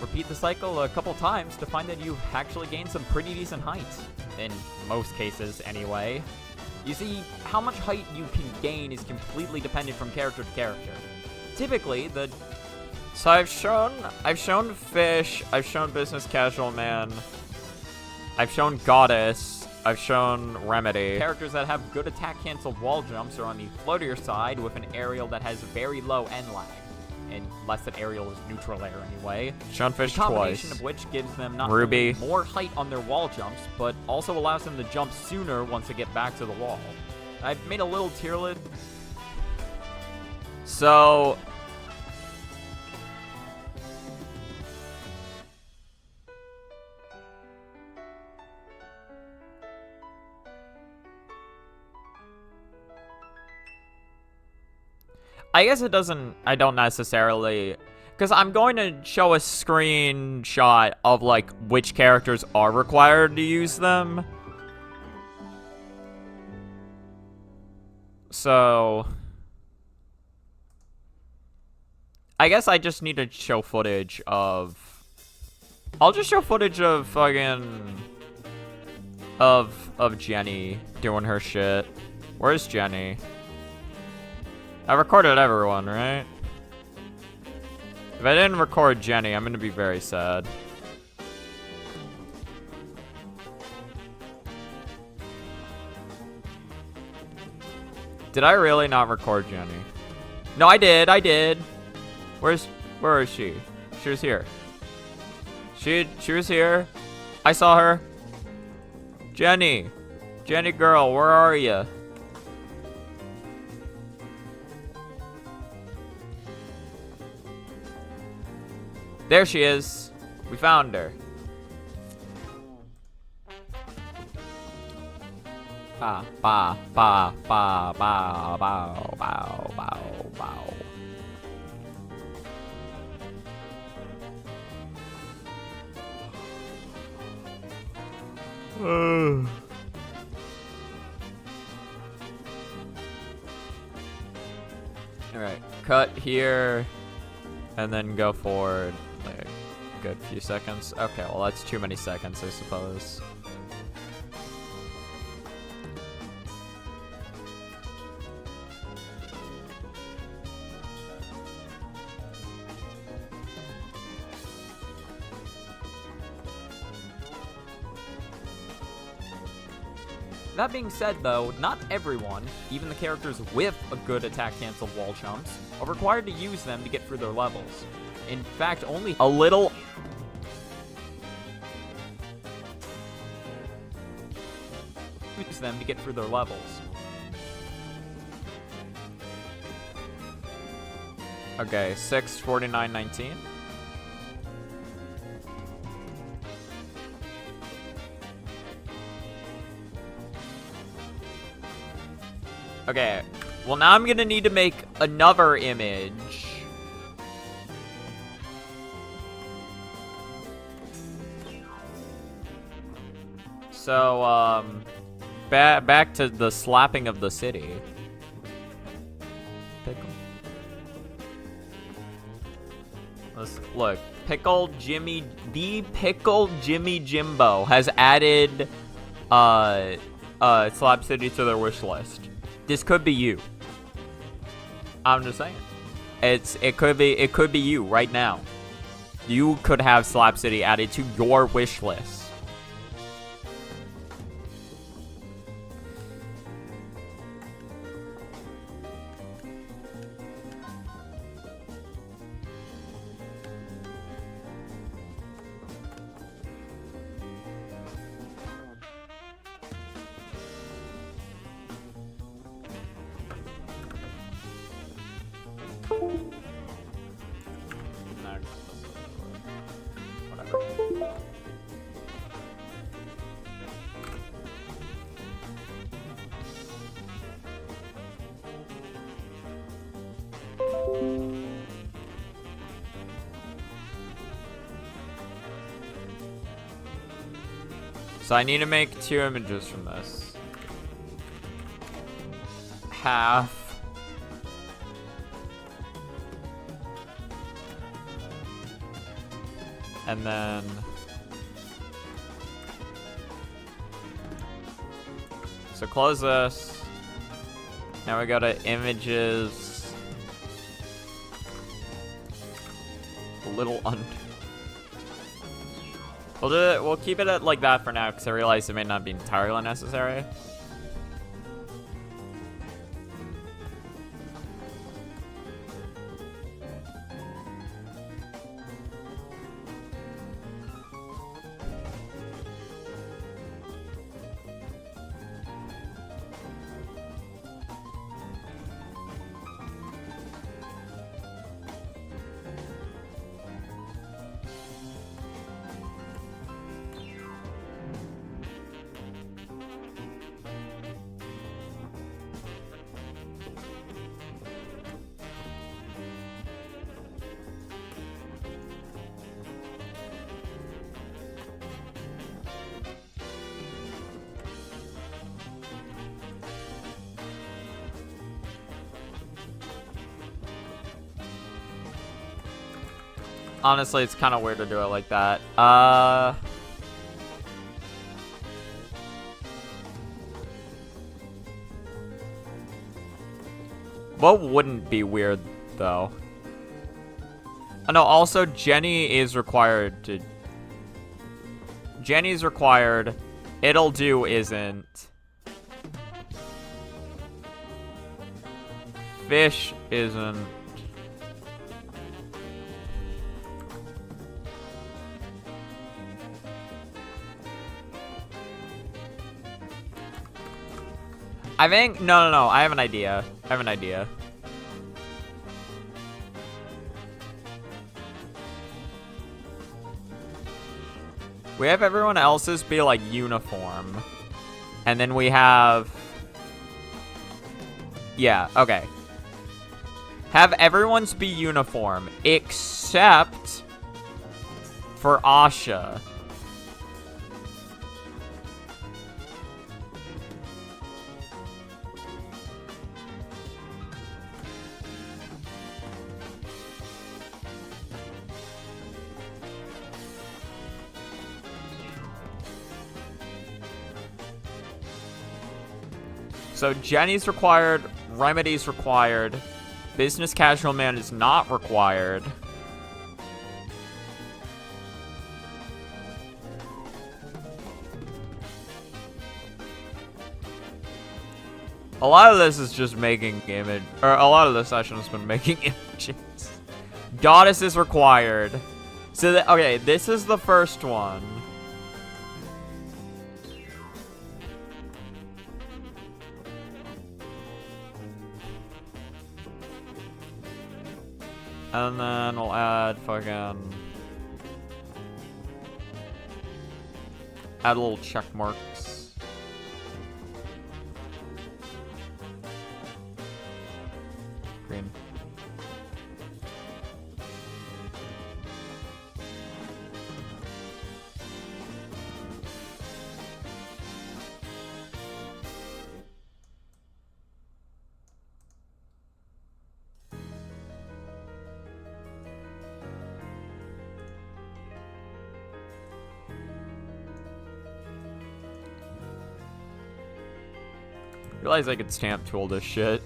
Repeat the cycle a couple times to find that you've actually gained some pretty decent height. In most cases, anyway. You see, how much height you can gain is completely dependent from character to character. Typically, So I've shown Fish, I've shown Business Casual Man, I've shown Goddess, I've shown Remedy. characters that have good attack-cancelled wall jumps are on the floatier side with an aerial that has very low end lag. Unless that aerial is neutral air anyway. Shown Fish The combination twice. of which gives them not Ruby. only more height on their wall jumps, but also allows them to jump sooner once they get back to the wall. I've made a little tier list. So... I guess I don't necessarily, because I'm going to show a screenshot of, like, which characters are required to use them. So, I guess I just need to show footage of... I'll just show footage of fucking... Of Jenny doing her shit. Where's Jenny? I recorded everyone, right? If I didn't record Jenny, I'm gonna be very sad. Did I really not record Jenny? No, I did. Where is she? She was here. She was here. I saw her. Jenny girl, where are you? There she is. We found her. Ba ba ba ba ba bow bow bow bow. Alright, cut here, and then go forward like a good few seconds. Okay, well that's too many seconds, I suppose. That being said, though, not everyone, even the characters with a good attack cancel wall jumps, are required to use them to get through their levels. In fact, only A little... use them to get through their levels. Okay, 6:49:19. Okay, well now I'm gonna need to make another image. So, back to the slapping of the city. Pickle. Look, Pickle Jimmy Jimbo has added, Slap City to their wish list. This could be you. I'm just saying. It could be you right now. You could have Slap City added to your wish list. So I need to make 2 images from this. Half. And then... So close this. Now we go to images. A little under. We'll do it. We'll keep it at like that for now because I realize it may not be entirely necessary. Honestly, it's kind of weird to do it like that. What wouldn't be weird, though? Oh, no, also, Jenny is required to... Jenny's required. It'll do isn't. Fish isn't. I think... No. I have an idea. We have everyone else's be, like, uniform. And then we have... Yeah, okay. Have everyone's be uniform, except for Asha. So Jenny's required, Remedy's required, Business Casual Man is not required. A lot of this is just making image, or a lot of the session has been making images. Goddess is required. So, okay, this is the first one. And then we'll add fucking... Add little check marks. Green. Realize I could stamp tool this shit.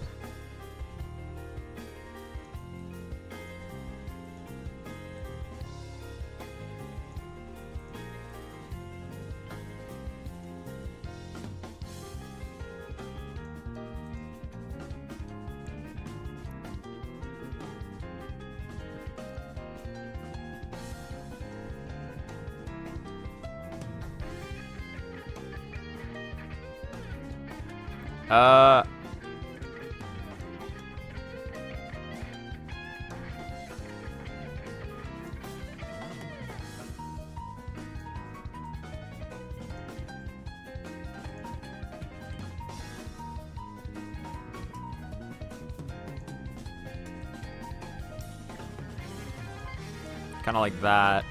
Kind of like that.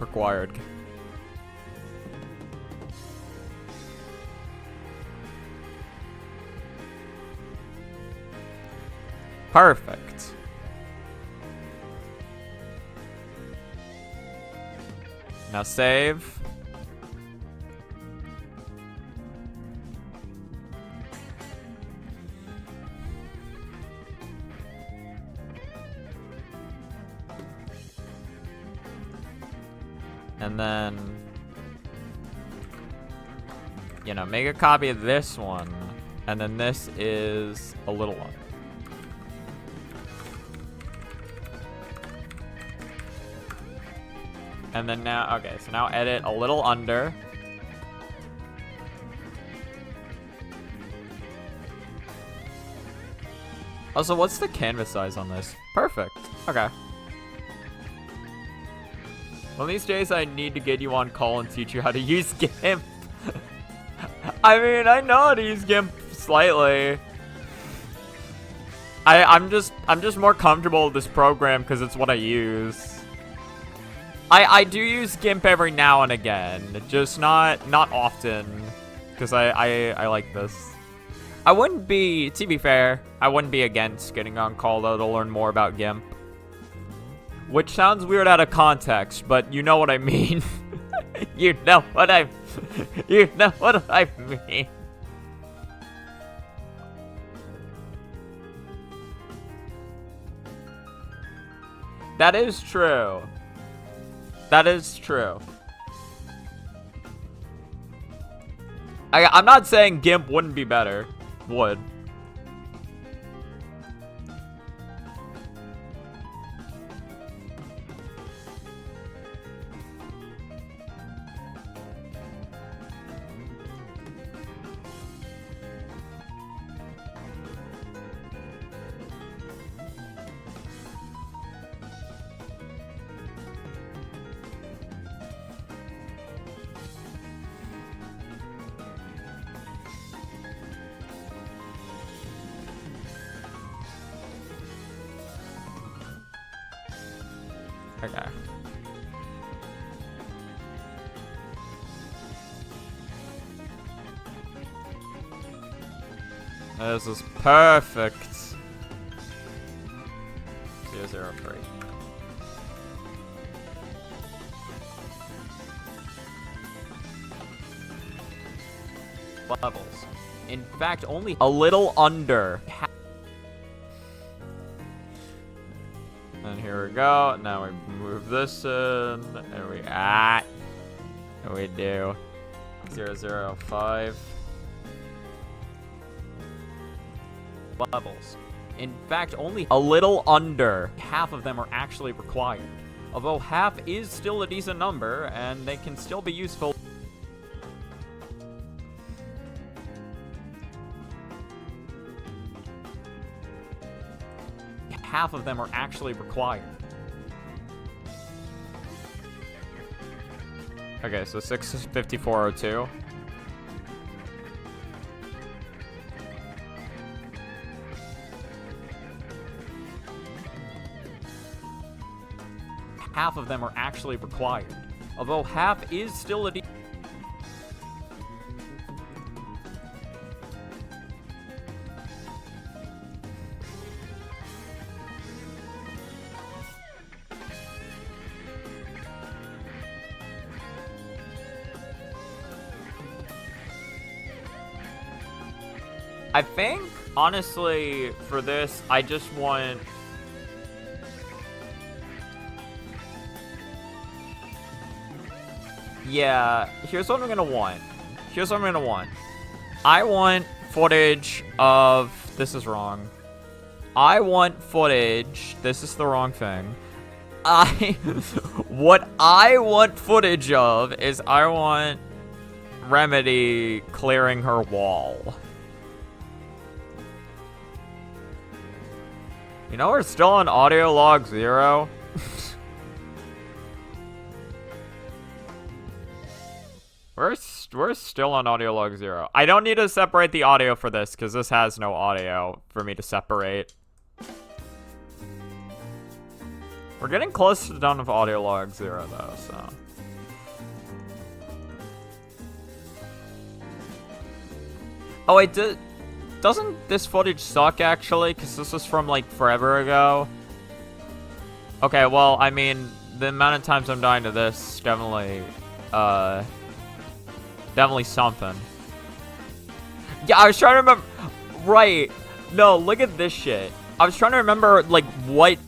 Required. Perfect. Now save. And then, you know, make a copy of this one. And then this is a little one. And then now, okay, so now edit a little under. Also, what's the canvas size on this? Perfect. Okay. One of these days, I need to get you on call and teach you how to use GIMP. I mean, I know how to use GIMP slightly. I'm just more comfortable with this program because it's what I use. I do use GIMP every now and again, just not often, because I like this. I wouldn't be, to be fair, I wouldn't be against getting on call though to learn more about GIMP. Which sounds weird out of context, but you know what I mean. You know what I mean. That is true. That is true. I'm not saying GIMP wouldn't be better. Would. Okay. This is perfect. 003. Levels. In fact, only a little under. And here we go. Now we move this in. And we and we do 005. Levels. In fact, only a little under half of them are actually required. Although half is still a decent number, and they can still be useful. Half of them are actually required. Okay, so 65402. Half of them are actually required. Although half is still a I think, honestly, for this, I just want... Yeah, here's what I'm gonna want. Here's what I'm gonna want. I want footage of... This is wrong. I want footage... This is the wrong thing. What I want footage of is I want Remedy clearing her wall. You know we're still on audio log 0? We're still on audio log 0. I don't need to separate the audio for this, because this has no audio for me to separate. We're getting close to done with audio log 0, though, so... Oh, wait, doesn't this footage suck, actually? Because this was from, like, forever ago. Okay, well, I mean, the amount of times I'm dying to this, definitely, definitely something. Yeah, I was trying to remember... Right. No, look at this shit. I was trying to remember, like, what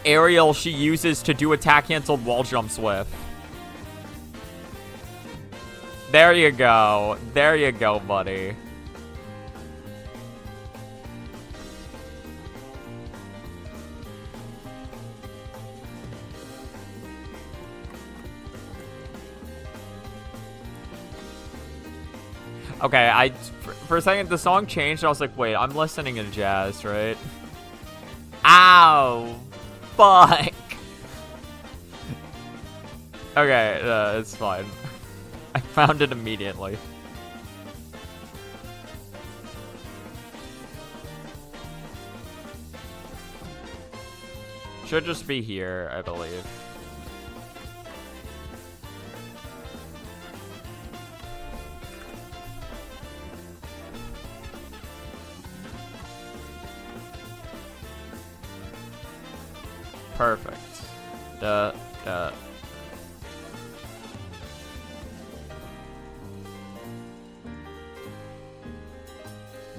aerial she uses to do attack-canceled wall jumps with. There you go. There you go, buddy. Okay, for a second the song changed. I was like, wait, I'm listening to jazz, right? Ow! Fuck! Okay, it's fine. I found it immediately. Should just be here, I believe. Perfect.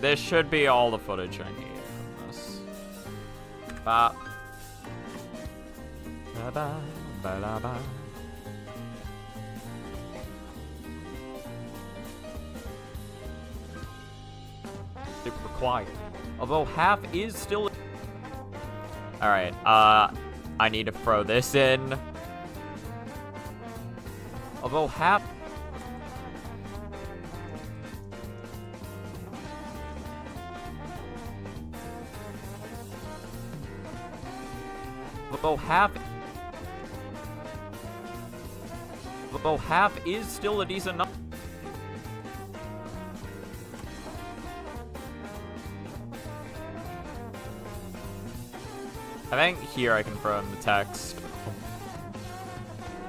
This should be all the footage I need from this. Bop. Ba-ba, ba-da-ba. It required. Although half is still... Alright, I need to throw this in. Although half... Although half is still a decent number. I think here I can throw in the text.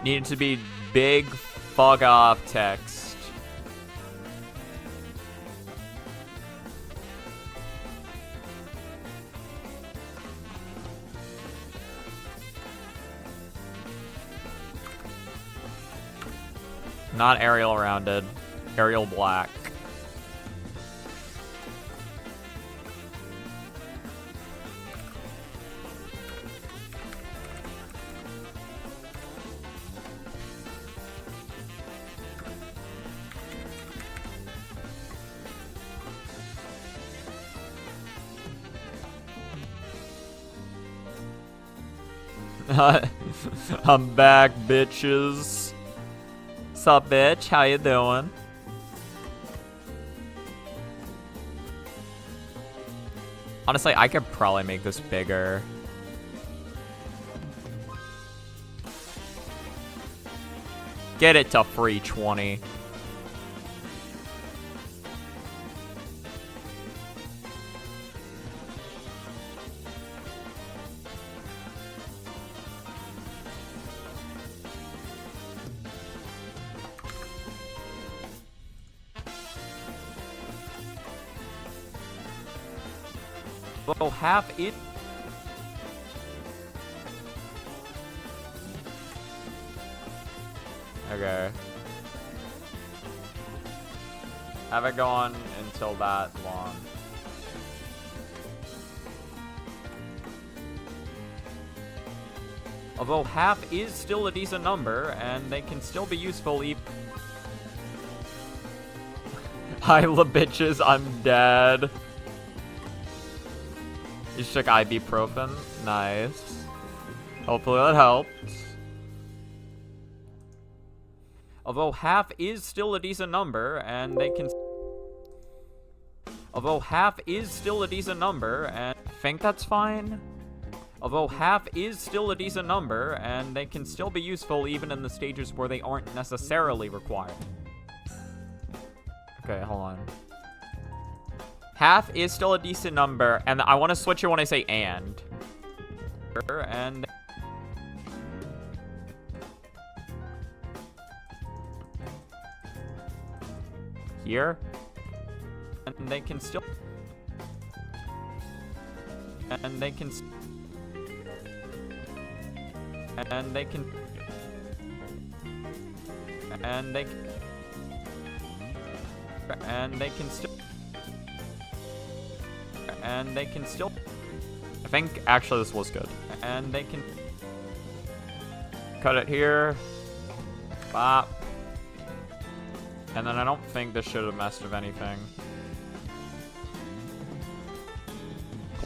Needed to be big fuck off text. Not Arial rounded. Arial black. I'm back, bitches. Sup, bitch? How you doing? Honestly, I could probably make this bigger. Get it to 320. Well, half it. Okay. Have it gone until that long. Although half is still a decent number, and they can still be useful even... Hi, la bitches, I'm dead. You took ibuprofen. Nice. Hopefully that helped. Although half is still a decent number, and they can... Although half is still a decent number, and I think that's fine. Although half is still a decent number, and they can still be useful even in the stages where they aren't necessarily required. Okay, hold on. Half is still a decent number, and I want to switch it when I say and. And... Here. And they can still... And they can... And they can... And they... And they can still... And they can still... I think, actually, this was good. And they can... Cut it here. Bop. And then I don't think this should have messed with anything.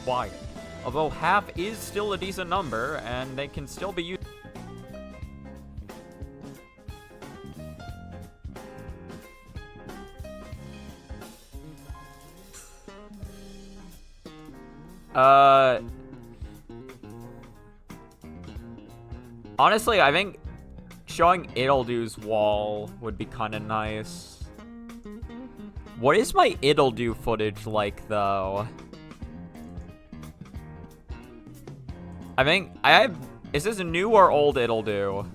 Quiet. Although half is still a decent number, and they can still be used... Honestly, I think showing It'll-Do's wall would be kind of nice. What is my It'll-Do footage like, though? I think I have... Is this new or old It'll-Do?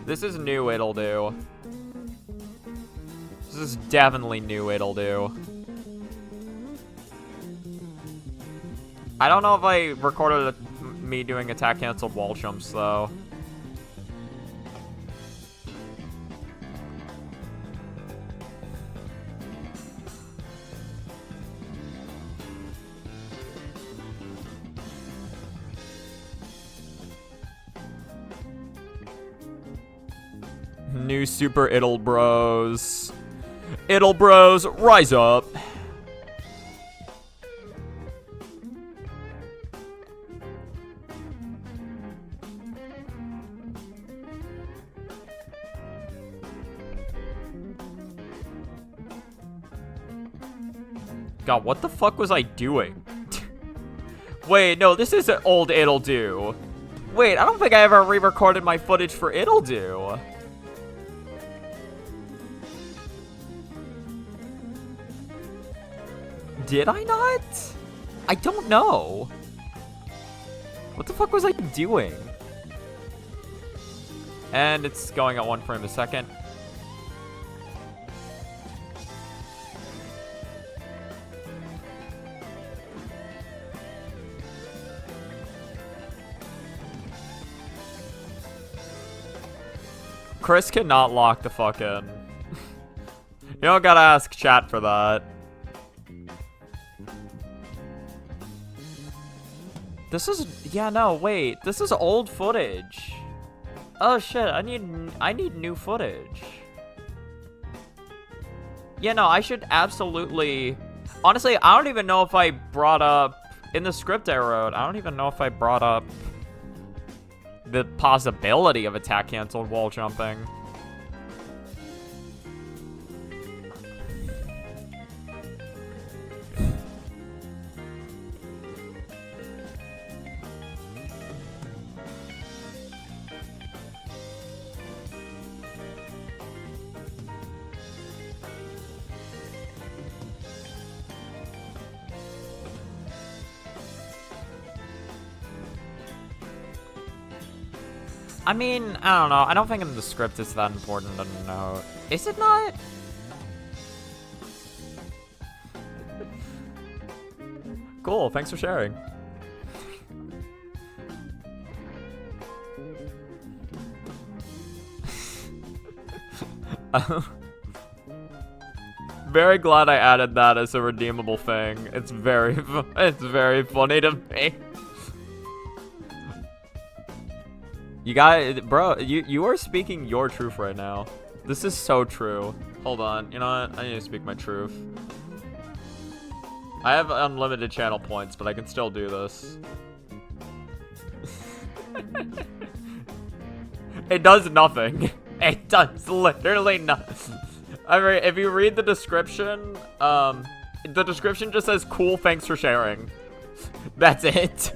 This is new It'll-Do. This is definitely new It'll-Do. I don't know if I recorded me doing attack canceled wall jumps, though. New Super It'll Bros. It'll Bros, rise up. God, what the fuck was I doing? Wait, no, this is an old It'll-Do. Wait, I don't think I ever re-recorded my footage for It'll-Do. Did I not? I don't know. What the fuck was I doing? And it's going at 1 frame a second. Chris cannot lock the fuck in. You don't gotta ask chat for that. This is, yeah, no, wait. This is old footage. Oh shit, I need new footage. Yeah, no, I should absolutely... Honestly, I don't even know if I brought up, in the script I wrote, I don't even know if I brought up the possibility of attack canceled wall jumping. I mean, I don't know. I don't think in the script it's that important to know. Is it not? Cool, thanks for sharing. Very glad I added that as a redeemable thing. It's very funny to me. You got, bro, you are speaking your truth right now. This is so true. Hold on, you know what? I need to speak my truth. I have unlimited channel points, but I can still do this. It does nothing. It does literally nothing. I mean, if you read the description just says, cool, thanks for sharing. That's it.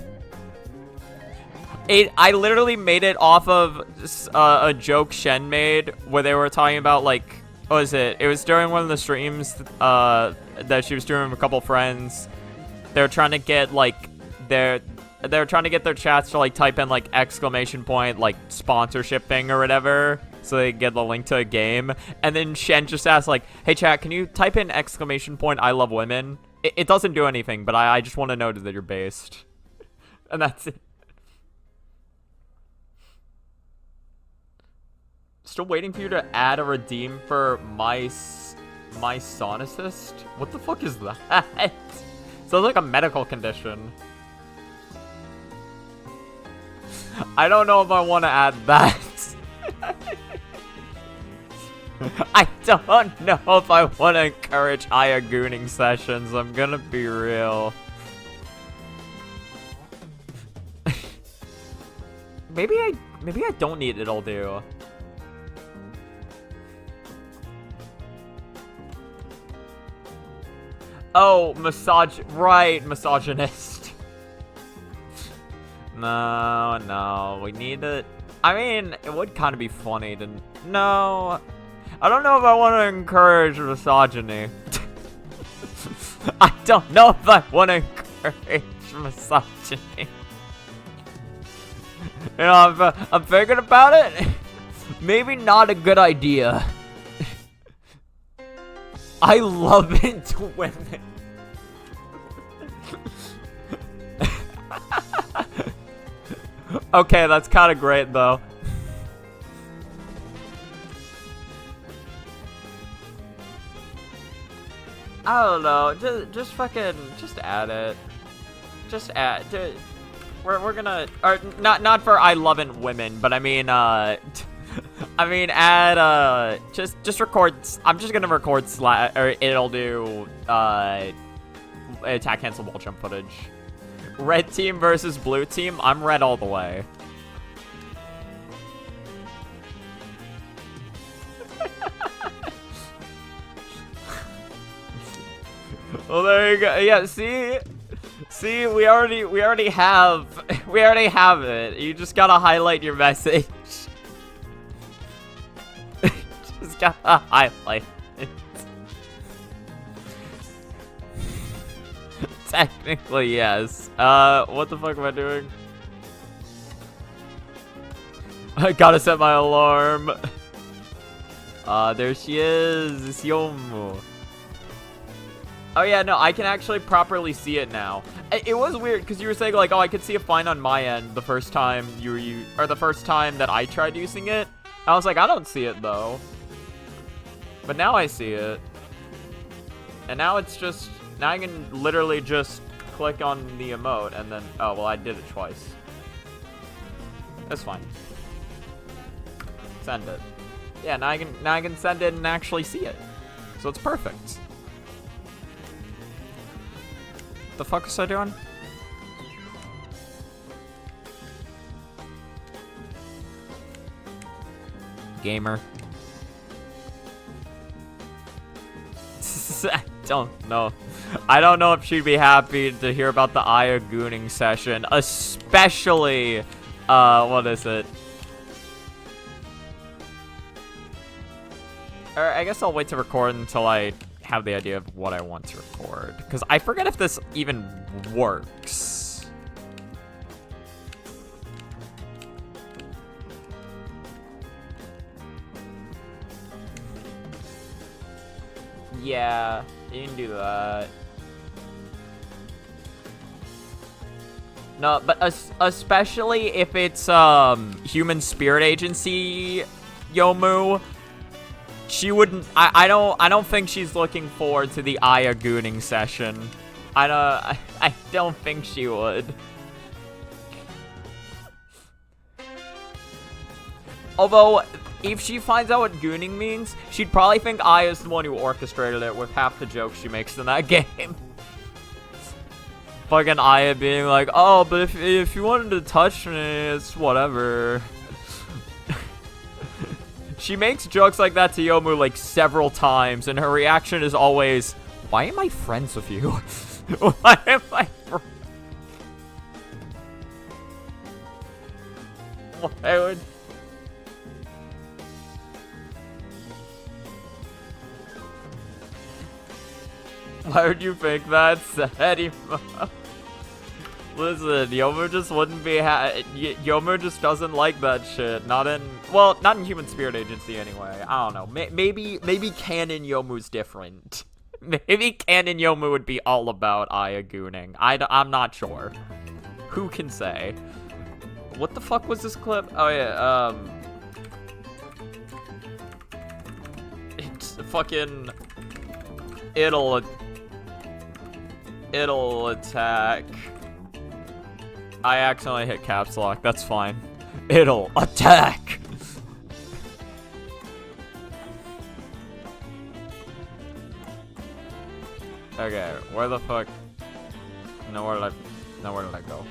I literally made it off of a joke Shen made where they were talking about, like, what was it? It was during one of the streams that she was doing with a couple friends. They were trying to get, like, they were trying to get their chats to, like, type in, like, exclamation point, like, sponsorship thing or whatever, so they get the link to a game. And then Shen just asked, like, hey, chat, can you type in exclamation point, I love women? It doesn't do anything, but I just want to know that you're based. And that's it. Still waiting for you to add a redeem for my sonicist? What the fuck is that? Sounds like a medical condition. I don't know if I want to add that. I don't know if I want to encourage higher gooning sessions. I'm gonna be real. Maybe I don't need It'll Do. Oh, misogynist. No, we need to... I mean, it would kind of be funny to... No, I don't know if I want to encourage misogyny. I don't know if I want to encourage misogyny. You know, I'm thinking about it. Maybe not a good idea. I love into women. Okay, that's kind of great though. I don't know. Just fucking, just add it. Just add. We're gonna, or not for I loving women, but I mean, I mean, add just record. I'm just gonna record or it'll do attack cancel wall jump footage. Red team versus blue team. I'm red all the way. Well, there you go. Yeah, see, we already have it. You just gotta highlight your message. Just gotta highlight it. Technically, yes. What the fuck am I doing? I gotta set my alarm. There she is. It's Yomu. Oh yeah, no, I can actually properly see it now. It was weird because you were saying like, oh, I could see it fine on my end the first time or the first time that I tried using it. I was like, I don't see it though. But now I see it. And now it's just, now I can literally just click on the emote and then, oh, well, I did it twice. That's fine. Send it. Yeah, now I can send it and actually see it. So it's perfect. The fuck was I doing? Gamer. I don't know. I don't know if she'd be happy to hear about the Aya gooning session, especially, what is it? Or I guess I'll wait to record until I have the idea of what I want to record, because I forget if this even works. Yeah, you can do that. No, but especially if it's human spirit agency Yomu. She wouldn't. I don't think she's looking forward to the Aya gooning session. I don't think she would. Although, if she finds out what gooning means, she'd probably think Aya's the one who orchestrated it with half the jokes she makes in that game. Fucking Aya being like, oh, but if you wanted to touch me, it's whatever. She makes jokes like that to Yomu like several times, and her reaction is always, why am I friends with you? Why am I Why would... Why would you think that, Sadie? Listen, Yomu just wouldn't be Yomu just doesn't like that shit. Not in Human Spirit Agency anyway. I don't know. Maybe canon Yomu's different. Maybe canon Yomu would be all about Aya gooning. I'm not sure. Who can say? What the fuck was this clip? Oh yeah, it's fucking it'll attack. I accidentally hit caps lock. That's fine. It'll attack. Okay, where the fuck? Where did I go?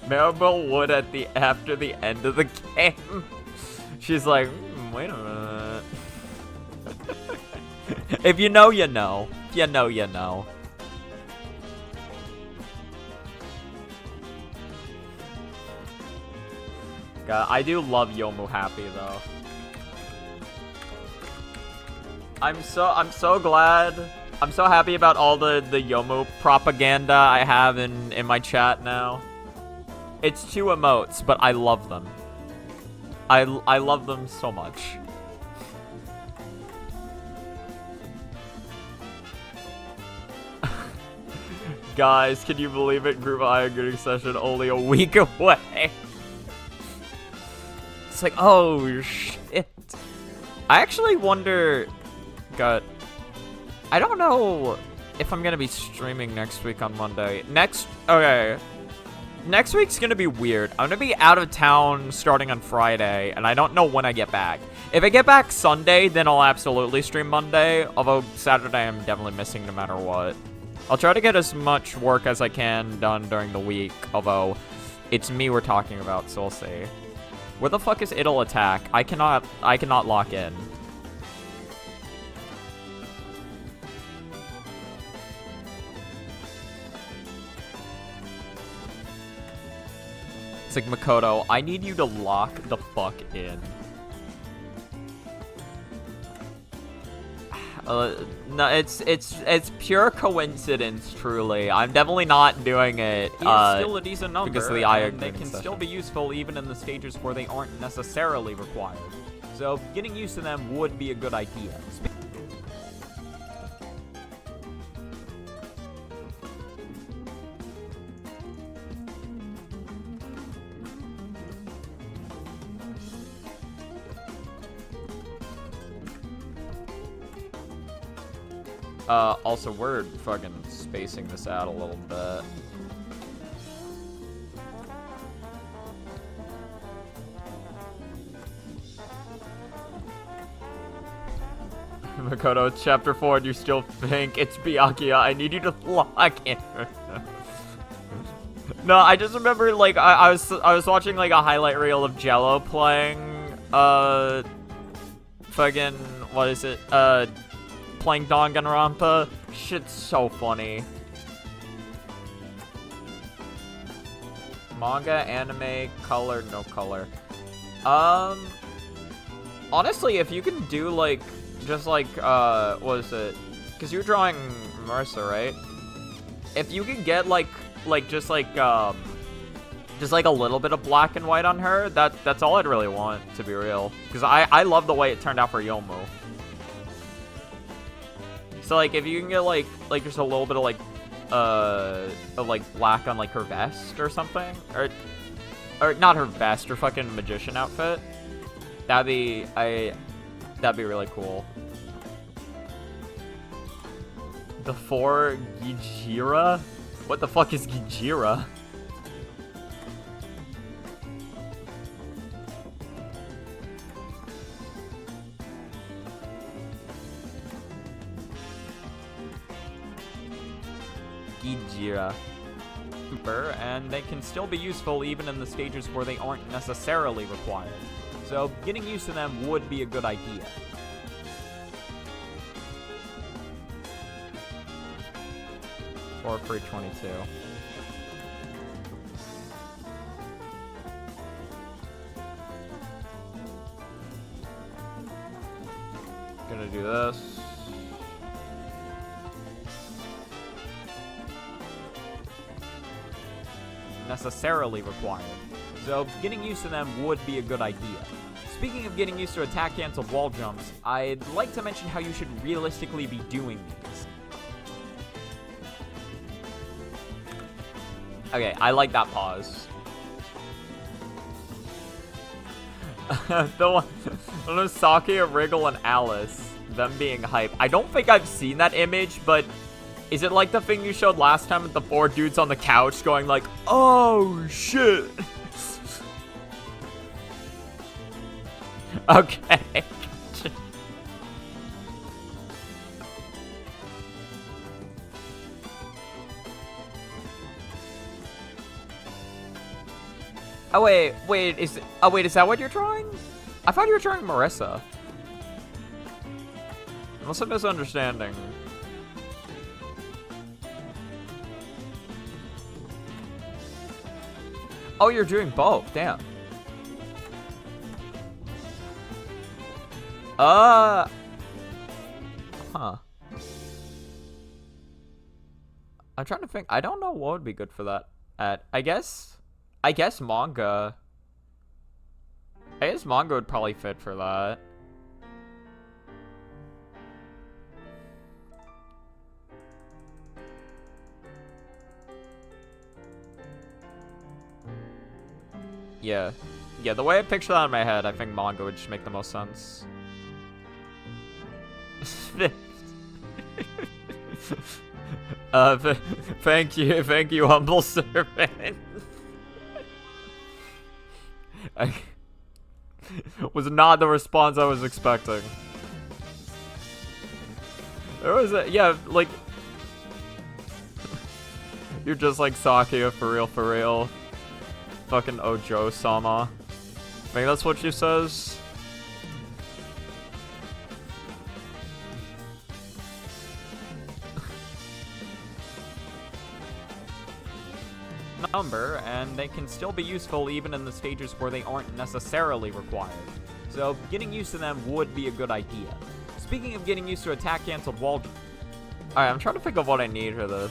Maribel Wood after the end of the game. She's like, wait a minute. If you know, you know. If you know, you know. God, I do love Yomu Happy though. I'm so glad. I'm so happy about all the Yomu propaganda I have in my chat now. It's 2 emotes, but I love them. I love them so much. Guys, can you believe it? Group Iron Getting Session only a week away. It's like, oh shit. I actually wonder... God. I don't know if I'm gonna be streaming next week on Monday. Okay. Next week's gonna be weird. I'm gonna be out of town starting on Friday, and I don't know when I get back. If I get back Sunday, then I'll absolutely stream Monday, although Saturday I'm definitely missing no matter what. I'll try to get as much work as I can done during the week, although it's me we're talking about, so we'll see. Where the fuck is It'll Attack? I cannot lock in. It's like, Makoto, I need you to lock the fuck in. No, it's pure coincidence, truly. I'm definitely not doing it. It's still a decent number, because of the and they can still be useful even in the stages where they aren't necessarily required. So getting used to them would be a good idea. Also, we're fucking spacing this out a little bit. Makoto, it's chapter 4 and you still think it's Byakuya. I need you to lock in. No, I just remember, like, I was watching, like, a highlight reel of Jello playing, fucking, what is it, playing Danganronpa. Shit's so funny. Manga, anime, color, no color. Honestly, if you can do, like, just like, what is it? Because you're drawing Marissa, right? If you can get, just like a little bit of black and white on her, that's all I'd really want, to be real. Because I love the way it turned out for Yomu. So, like, if you can get, like, just a little bit of, black on, like, her vest or something, or not her vest, her fucking magician outfit, that'd be really cool. The 4 Gijira? What the fuck is Gijira? Gijira. And they can still be useful even in the stages where they aren't necessarily required. So getting used to them would be a good idea. Or free 22. Gonna do this. Necessarily required. So getting used to them would be a good idea. Speaking of getting used to attack canceled wall jumps, I'd like to mention how you should realistically be doing these. Okay, I like that pause. the one of Saki, Wriggle, and Alice, them being hype. I don't think I've seen that image, but is it like the thing you showed last time with the 4 dudes on the couch going like, oh shit? Okay. Oh wait, is that what you're drawing? I thought you were drawing Marissa. What's a misunderstanding? Oh, you're doing both, damn. Huh. I'm trying to think. I don't know what would be good for that. I guess manga. I guess manga would probably fit for that. Yeah. Yeah, the way I picture that in my head, I think manga would just make the most sense. Thank you, humble servant. I was not the response I was expecting. There was yeah, like, you're just like Sakia, for real. Fucking Ojo-sama. I think that's what she says. Number, and they can still be useful even in the stages where they aren't necessarily required. So getting used to them would be a good idea. Speaking of getting used to attack canceled wall... Alright, I'm trying to think of what I need for this.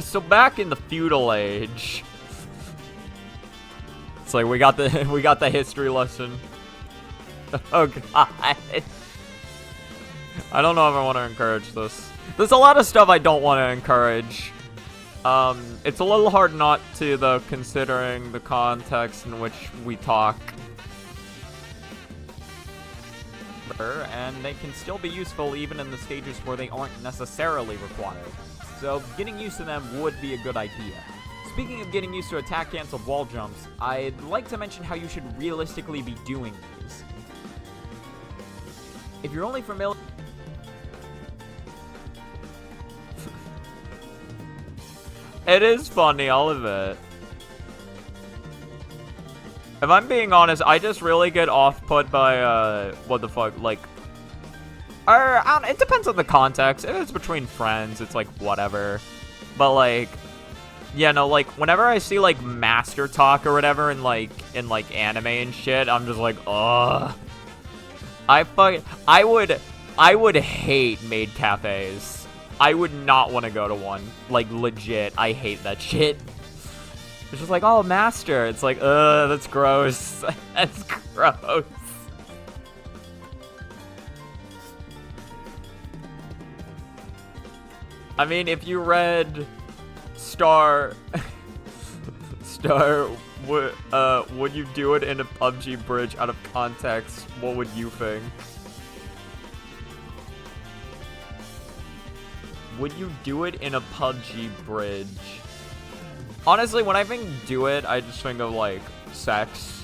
So back in the feudal age, it's like we got the history lesson. Oh god. I don't know if I want to encourage this. There's a lot of stuff I don't want to encourage. It's a little hard not to, though, considering the context in which we talk. And they can still be useful even in the stages where they aren't necessarily required. So getting used to them would be a good idea. Speaking of getting used to attack canceled wall jumps, I'd like to mention how you should realistically be doing these. If you're only familiar... It is funny, I'll admit. If I'm being honest, I just really get off-put by, what the fuck, like... it depends on the context. If it's between friends, it's like, whatever. But, like... Yeah, no, like, whenever I see, like, master talk or whatever in anime and shit, I'm just like, ugh. I would hate maid cafes. I would not want to go to one. Like, legit, I hate that shit. It's just like, oh, master. It's like, that's gross. That's gross. I mean, if you read Star, would you do it in a PUBG bridge out of context? What would you think? Would you do it in a PUBG bridge? Honestly, when I think do it, I just think of, like, sex.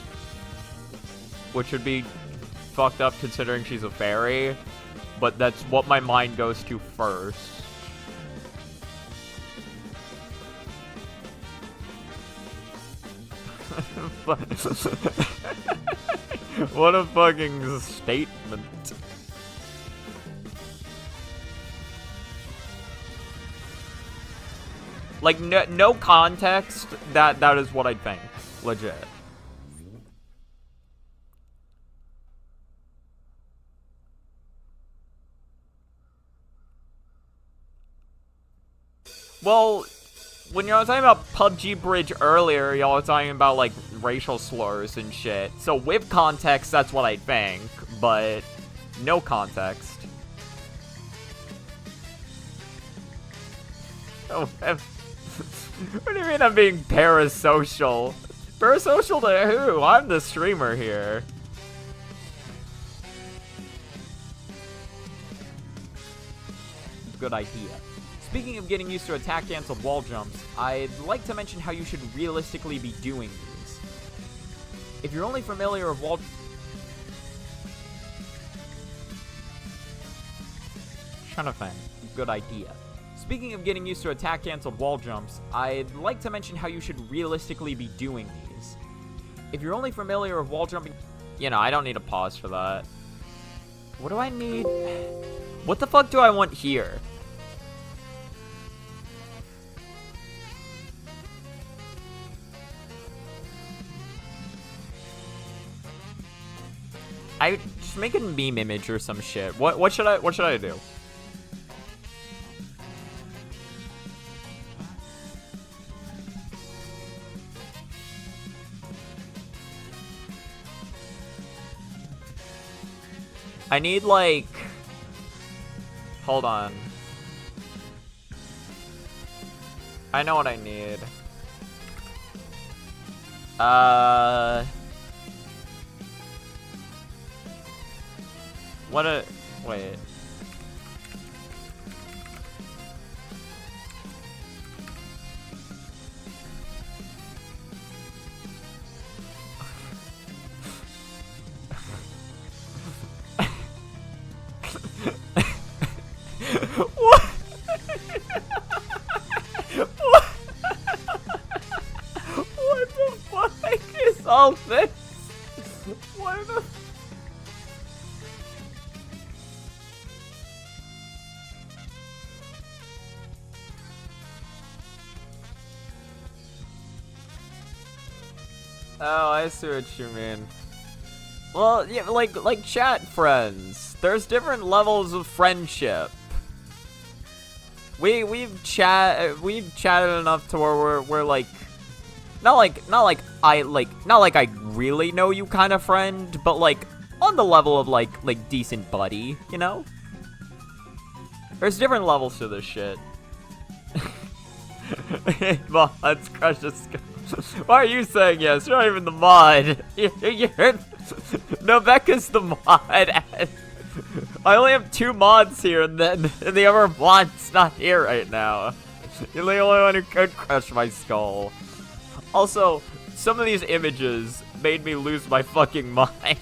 Which would be fucked up considering she's a fairy. But that's what my mind goes to first. What a fucking statement. Like, no context, that is what I think. Legit. Well, when y'all were talking about PUBG Bridge earlier, y'all were talking about, like, racial slurs and shit. So with context, that's what I think, but no context. Oh, what do you mean I'm being parasocial? Parasocial to who? I'm the streamer here. Good idea. Speaking of getting used to attack canceled wall jumps, I'd like to mention how you should realistically be doing these. If you're only familiar with wall... Trying to think. Good idea. Speaking of getting used to attack canceled wall jumps, I'd like to mention how you should realistically be doing these. If you're only familiar with wall jumping... You know, I don't need a pause for that. What do I need? What the fuck do I want here? I just make a meme image or some shit. What should I do? I need like, hold on. I know what I need. Wait. What? What the fuck is all this? What the? Oh, I see what you mean. Well, yeah, like chat friends. There's different levels of friendship. We've chatted enough to where we're like, not like I really know you kind of friend, but like on the level of like decent buddy, you know? There's different levels to this shit. Mods, crush the skull. Why are you saying yes? You're not even the mod. No, Becca's the mod. I only have 2 mods here, and the other mod's not here right now. You're the only one who could crush my skull. Also, some of these images made me lose my fucking mind.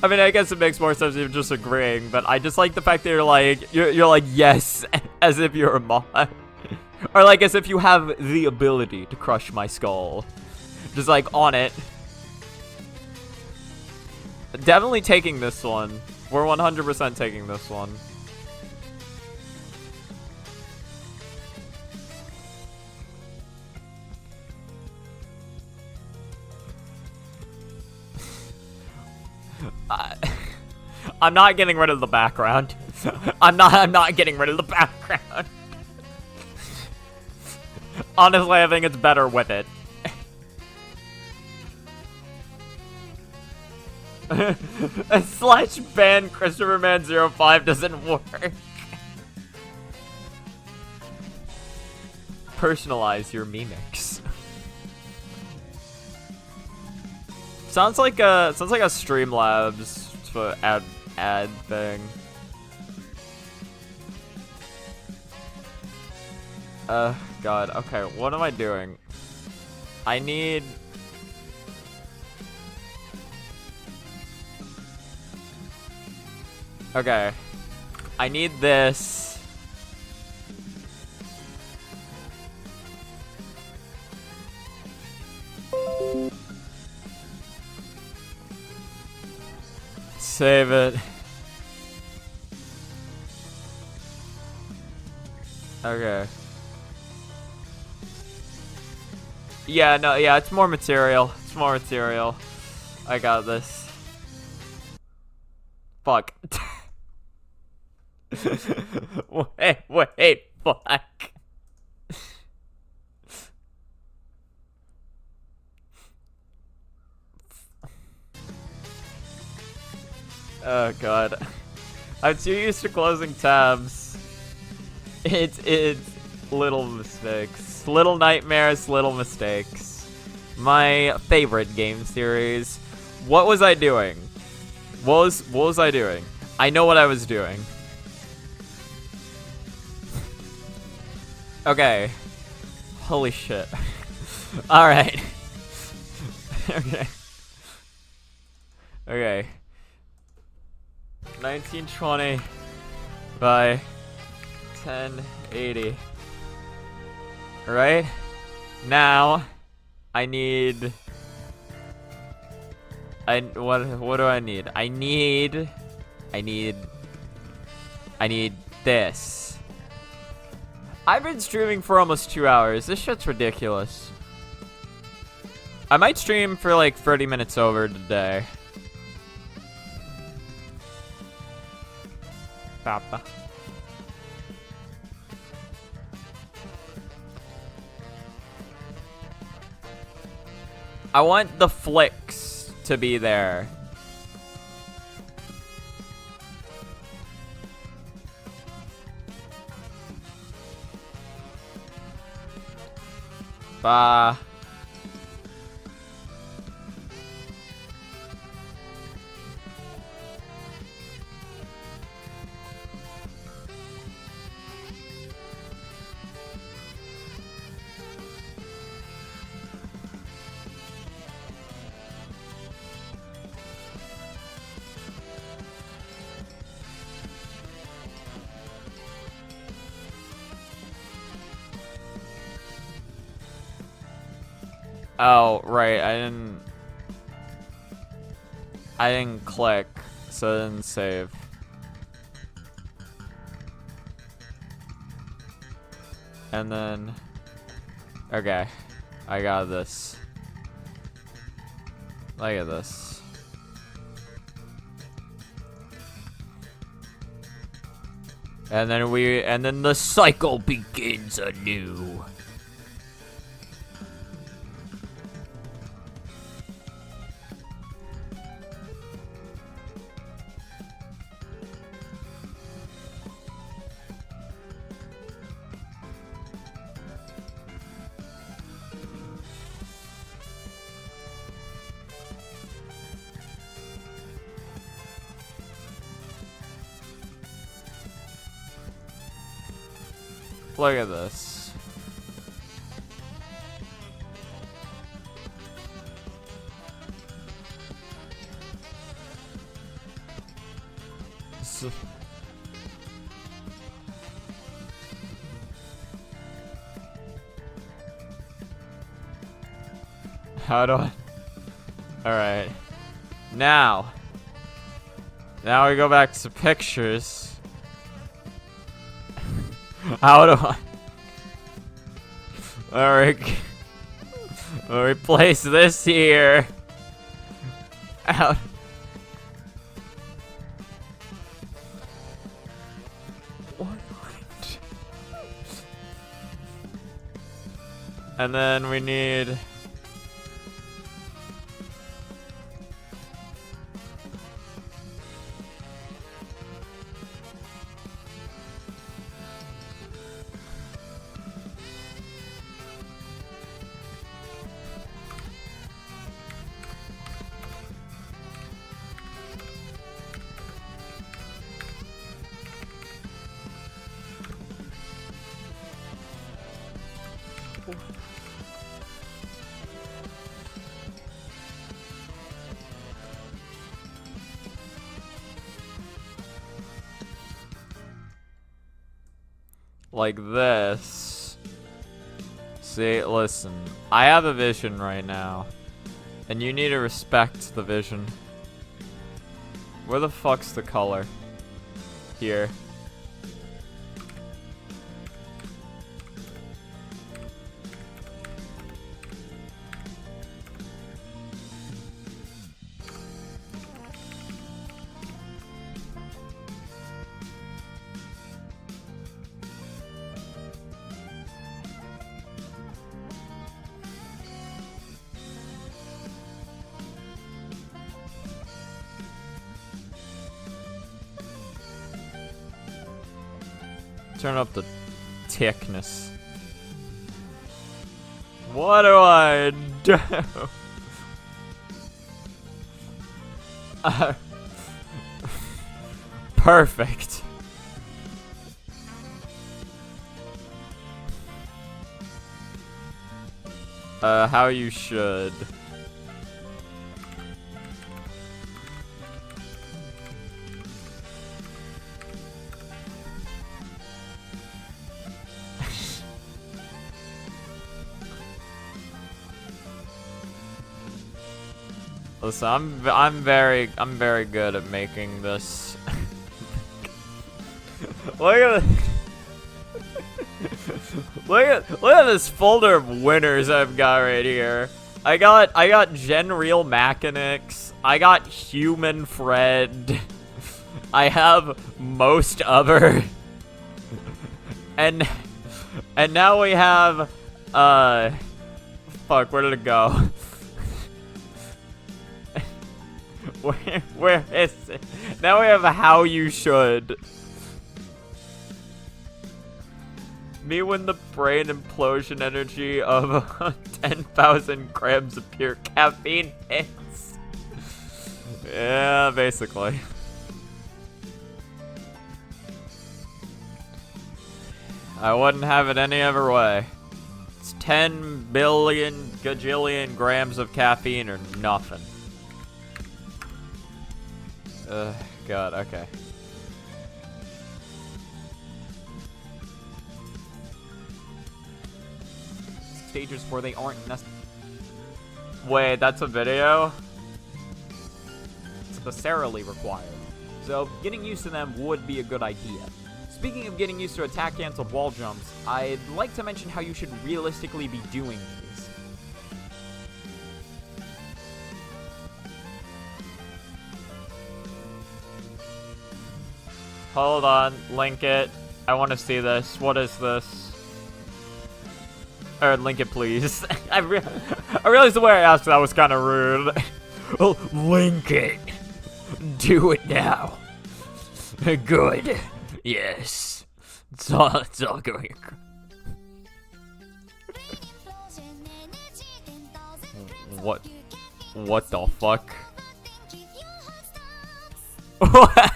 I mean, I guess it makes more sense if you're just agreeing, but I just like the fact that you're like yes, as if you're a mod. Or like as if you have the ability to crush my skull. Just like on it. Definitely taking this one. We're 100% taking this one. I'm not getting rid of the background. I'm not getting rid of the background. Honestly, I think it's better with it. Slash ban Christopher Man 05 doesn't work. Personalize your mimics. Sounds like a Streamlabs ad thing. God. Okay, what am I doing? I need... Okay. I need this. Save it. Okay. Yeah, no, yeah, it's more material. It's more material. I got this. Fuck. Wait, fuck. Oh god. I'm too used to closing tabs. It's little mistakes. Little nightmares, little mistakes. My favorite game series. What was I doing? What was I doing? I know what I was doing. Okay. Holy shit. Alright. Okay. Okay. 1920 by 1080. Alright? Now, I need... what do I need? I need this. I've been streaming for almost 2 hours. This shit's ridiculous. I might stream for like 30 minutes over today. Papa. I want the flicks to be there. Bah. Oh, right, I didn't click, so it didn't save. And then, okay, I got this. Look at this. And then the cycle begins anew. Look at this. How do I? Alright. Now we go back to pictures. How do I? Alright. I'll replace this here. Out. What? And then we need. Like this. See, listen. I have a vision right now. And you need to respect the vision. Where the fuck's the color? Here. Turn up the thickness. What do I do? Perfect. How you should. Listen, I'm very good at making this. Look at this. Look at this folder of winners I've got right here. I got Gen Real Mechanics. I got Human Fred. I have most other. And now we have fuck, where did it go? Where is it? Now we have How You Should. Me when the brain implosion energy of 10,000 grams of pure caffeine hits. Yeah, basically. I wouldn't have it any other way. It's 10 billion gajillion grams of caffeine or nothing. God, okay. Stages where they aren't necessarily. Wait, that's a video? Required. So getting used to them would be a good idea. Speaking of getting used to attack canceled wall jumps, I'd like to mention how you should realistically be doing these. Hold on, link it. I want to see this. What is this? Or link it, please. I realized the way I asked that was kind of rude. Oh, link it. Do it now. Good. Yes. It's all going. What the fuck? What?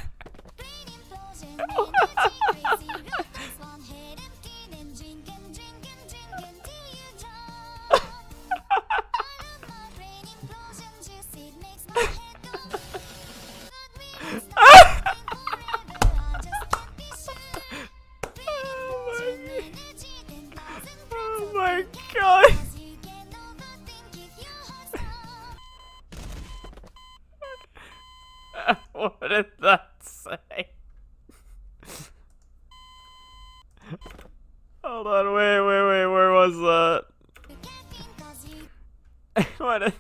Oh my god. What did that say? Hold on, wait, where was that? What?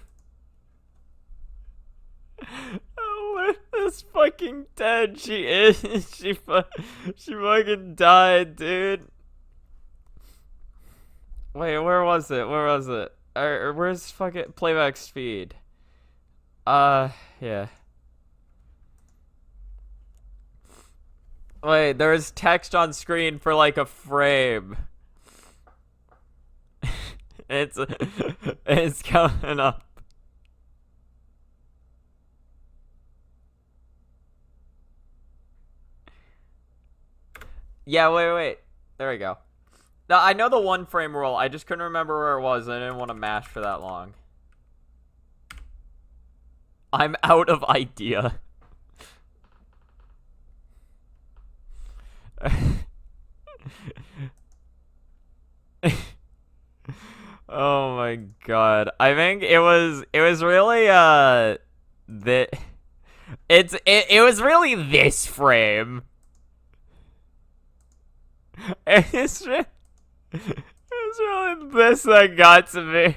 Oh, this fucking dead. She is. She fucking died, dude. Wait, where was it? Where's fucking playback speed? Yeah. Wait, there's text on screen for like a frame. It's coming up. Yeah, wait. There we go. Now, I know the one frame rule. I just couldn't remember where it was. I didn't want to mash for that long. I'm out of idea. Oh my god. I think it was really it was really this frame. It's really this that got to me.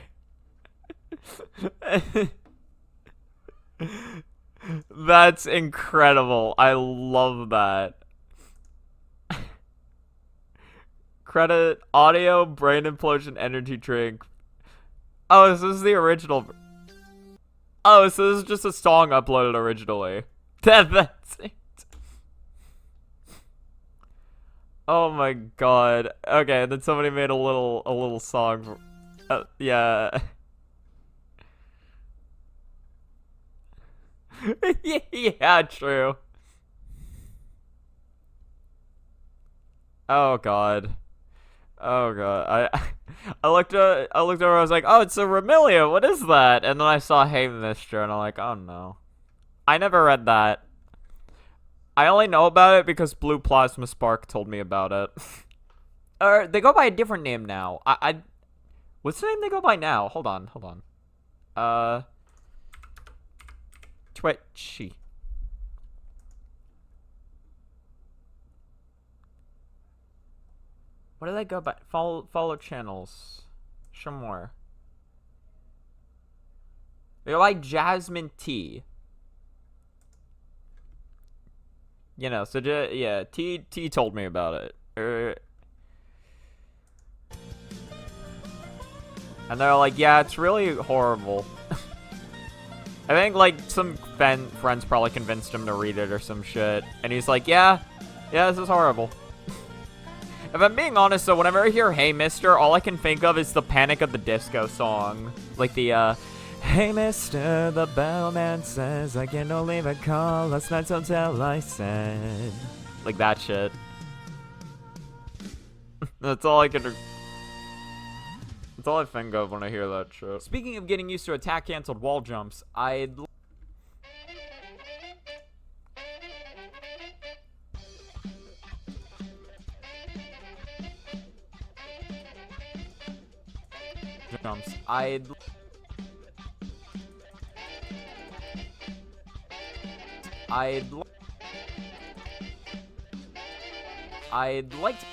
That's incredible. I love that. Credit audio brain implosion energy drink. Oh, so this is the original. Oh, so this is just a song uploaded originally. That's it. Oh my god. Okay, then somebody made a little song. Yeah. Yeah, true. Oh god. Oh god. I looked over, I was like, oh, it's a Remilia, what is that? And then I saw Hey Mister, and I'm like, oh no. I never read that. I only know about it because Blue Plasma Spark told me about it. Or they go by a different name now. What's the name they go by now? Hold on. Twitchy. What did I go by? Follow channels. Show more. They go by Jasmine T. You know, so yeah, T told me about it. And they're like, yeah, it's really horrible. I think, like, some friends probably convinced him to read it or some shit. And he's like, yeah, this is horrible. If I'm being honest, though, whenever I hear Hey Mister, all I can think of is the Panic of the Disco song. Like the, Hey Mister, the bellman says I can only recall last night's hotel I said. Like that shit. That's all I can... That's all I think of when I hear that shit. Speaking of getting used to attack canceled wall jumps, I'd... I'd like to...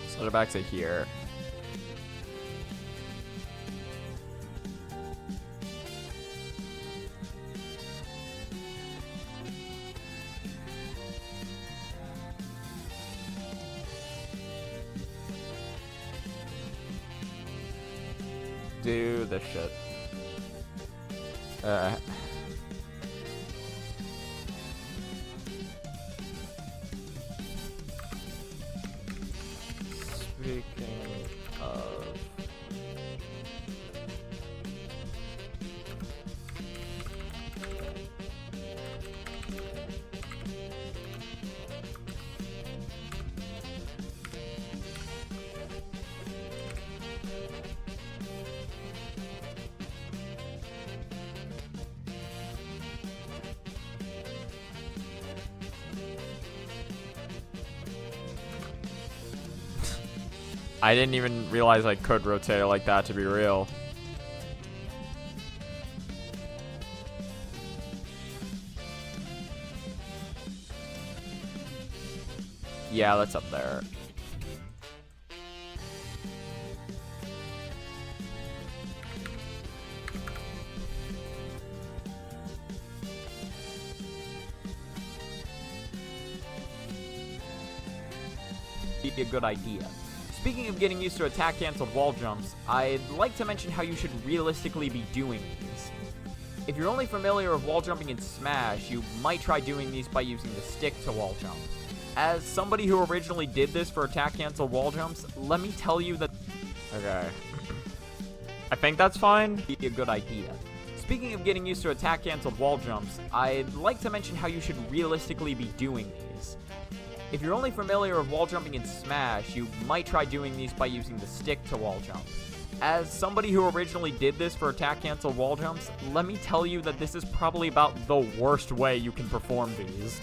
Set it back to here. Do this shit. Speaking of... I didn't even realize I could rotate it like that, to be real. Yeah, that's up there. Be a good idea. Speaking of getting used to attack canceled wall jumps, I'd like to mention how you should realistically be doing these. If you're only familiar with wall jumping in Smash, you might try doing these by using the stick to wall jump. As somebody who originally did this for attack canceled wall jumps, let me tell you that... Okay. I think that's fine. Be a good idea. Speaking of getting used to attack canceled wall jumps, I'd like to mention how you should realistically be doing these. If you're only familiar with wall jumping in Smash, you might try doing these by using the stick to wall jump. As somebody who originally did this for attack cancel wall jumps, let me tell you that this is probably about the worst way you can perform these.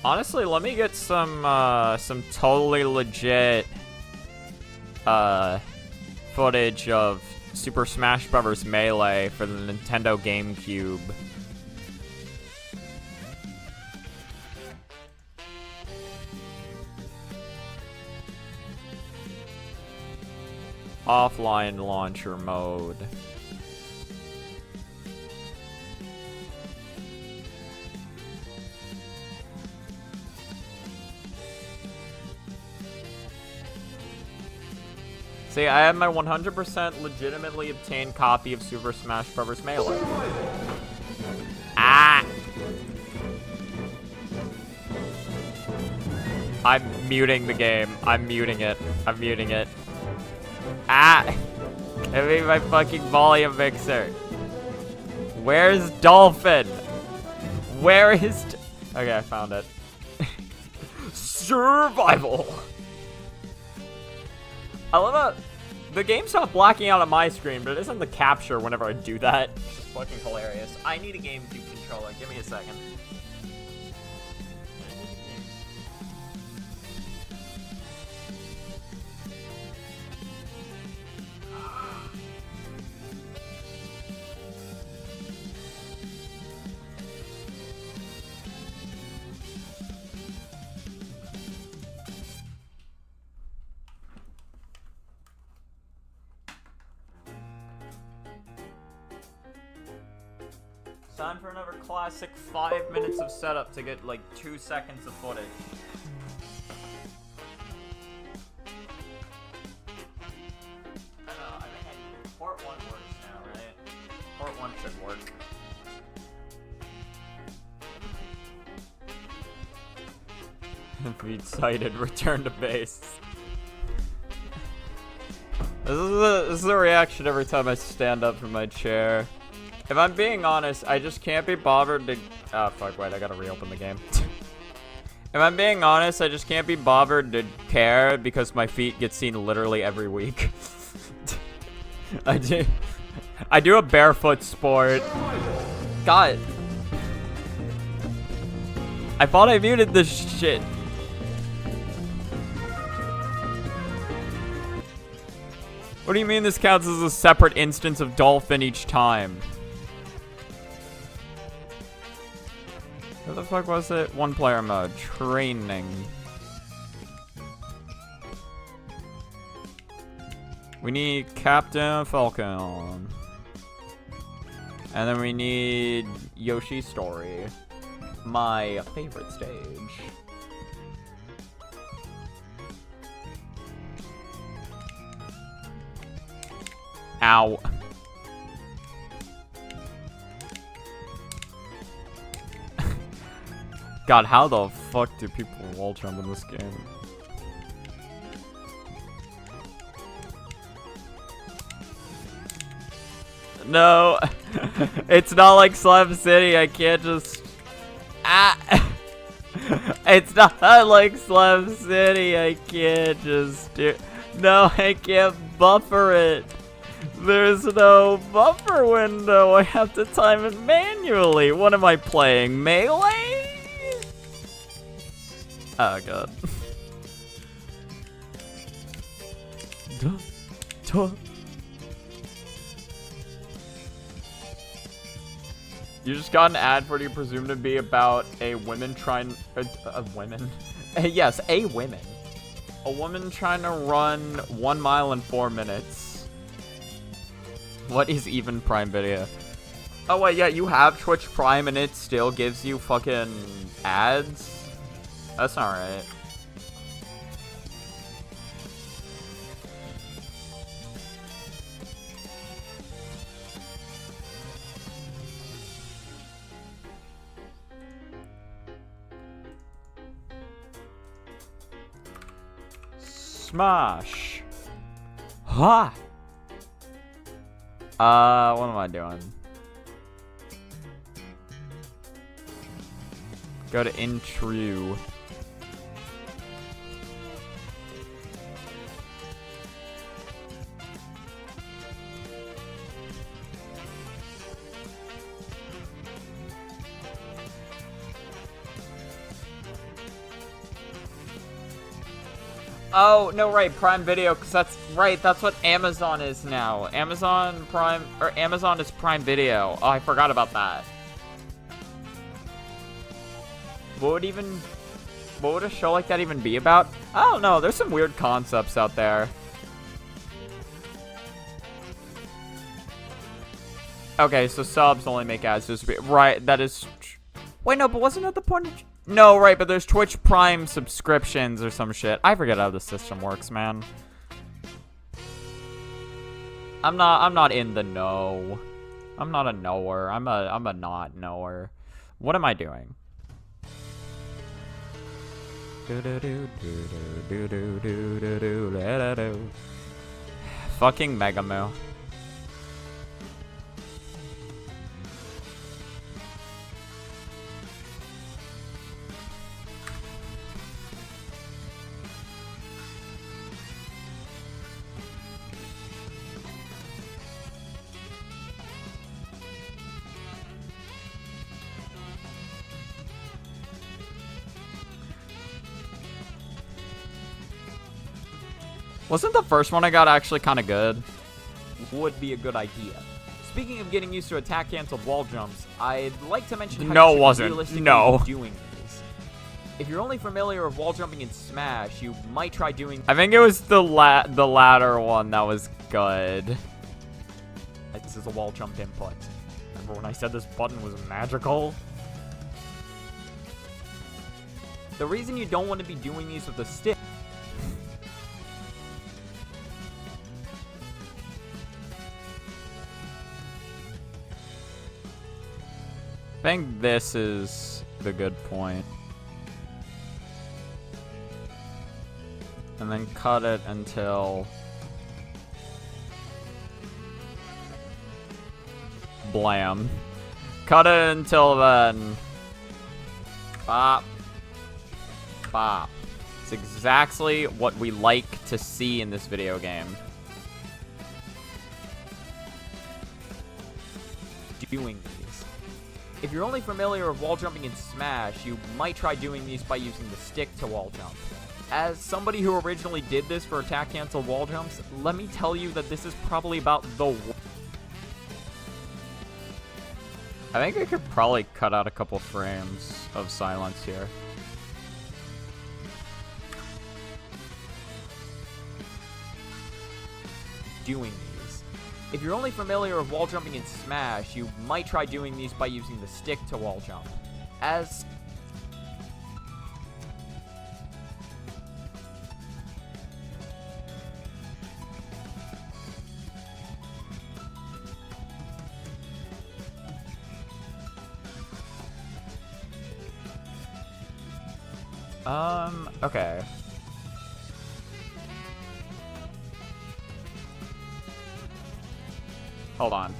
Honestly, let me get some totally legit, footage of Super Smash Bros. Melee for the Nintendo GameCube. Offline launcher mode. See, I have my 100% legitimately obtained copy of Super Smash Bros. Melee. Ah! I'm muting the game. I'm muting it. I'm muting it. Ah! I mean my fucking volume mixer. Where's Dolphin? Where is... Okay, I found it. Survival! I love how the game stopped blacking out on my screen, but it isn't the capture whenever I do that. It's just fucking hilarious. I need a GameCube controller. Give me a second. Time for another classic 5 minutes of setup to get like 2 seconds of footage. I don't know, I think port 1 works now, right? Port 1 should work. Feed sighted, return to base. This is a reaction every time I stand up from my chair. If I'm being honest, I just can't be bothered to... Oh, fuck, wait, I gotta reopen the game. If I'm being honest, I just can't be bothered to care because my feet get seen literally every week. I do a barefoot sport. God. I thought I muted this shit. What do you mean this counts as a separate instance of dolphin each time? What the fuck was it? 1 player mode. Training. We need Captain Falcon. And then we need Yoshi's Story. My favorite stage. Ow. God, how the fuck do people wall jump in this game? No. It's not like Slime City, I can't just... Ah! It's not like Slime City, I can't just do... No, I can't buffer it. There's no buffer window. I have to time it manually. What am I playing? Melee? Oh god. You just got an ad for what you presume to be about a woman trying... women? Yes, a women. A woman trying to run 1 mile in 4 minutes. What is even Prime Video? Oh wait, yeah, you have Twitch Prime and it still gives you fucking ads? That's not right. Smash! Ha! What am I doing? Go to intro. Oh, no, right, Prime Video, because that's right, that's what Amazon is now. Amazon Prime, or Amazon is Prime Video. Oh, I forgot about that. What would a show like that even be about? I don't know, there's some weird concepts out there. Okay, so subs only make ads. Right, that is... Wait, no, but wasn't that the point of... No, right, but there's Twitch Prime subscriptions or some shit. I forget how the system works, man. I'm not in the know. I'm not a knower. I'm a not knower. What am I doing? Fucking Megamoo. Wasn't the first one I got actually kind of good? Would be a good idea. Speaking of getting used to attack canceled wall jumps, I'd like to mention how No, you it wasn't. realistically No. doing these. If you're only familiar with wall jumping in Smash, you might try doing... I think it was the latter one that was good. This is a wall jump input. remember when I said this button was magical? The reason you don't want to be doing these with a stick I think this is the good point. And then cut it until blam. Cut it until then. Bop. Bop. It's exactly what we like to see in this video game. doing these. If you're only familiar with wall jumping in Smash, you might try doing these by using the stick to wall jump. As somebody who originally did this for attack cancel wall jumps, let me tell you that this is probably about the I think I could probably cut out a couple frames of silence here. doing these. If you're only familiar with wall jumping in Smash, you might try doing these by using the stick to wall jump. As okay. Hold on.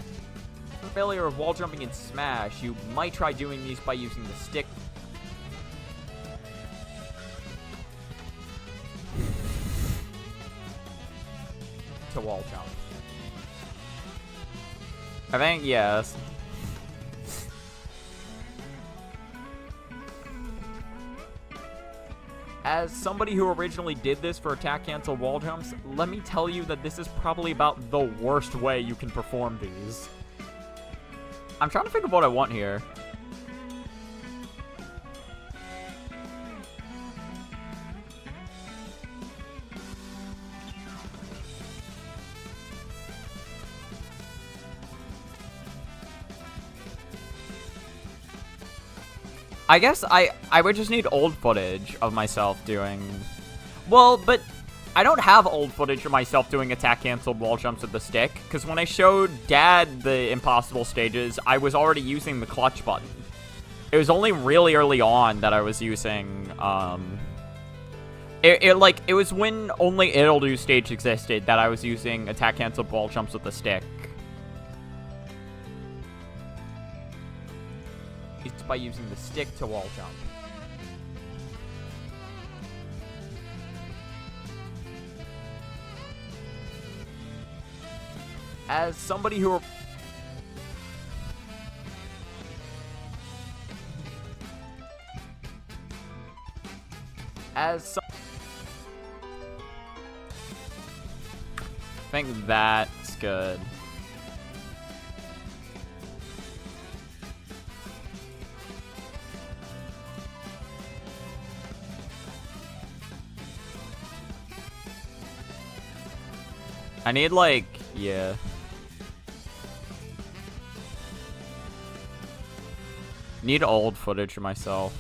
familiar with wall jumping in Smash, you might try doing these by using the stick to wall jump. I think yes. As somebody who originally did this for attack cancel wall jumps, let me tell you that this is probably about the worst way you can perform these. I'm trying to think of what I want here. I guess I would just need old footage of myself doing... Well, but I don't have old footage of myself doing attack canceled wall jumps with the stick, because when I showed Dad the impossible stages, I was already using the clutch button. It was only really early on that I was using, it was when only It'll Do stage existed that I was using attack canceled wall jumps with the stick. It's by using the stick to wall jump. As somebody who... I think that's good. I need, like, yeah. Need old footage of myself.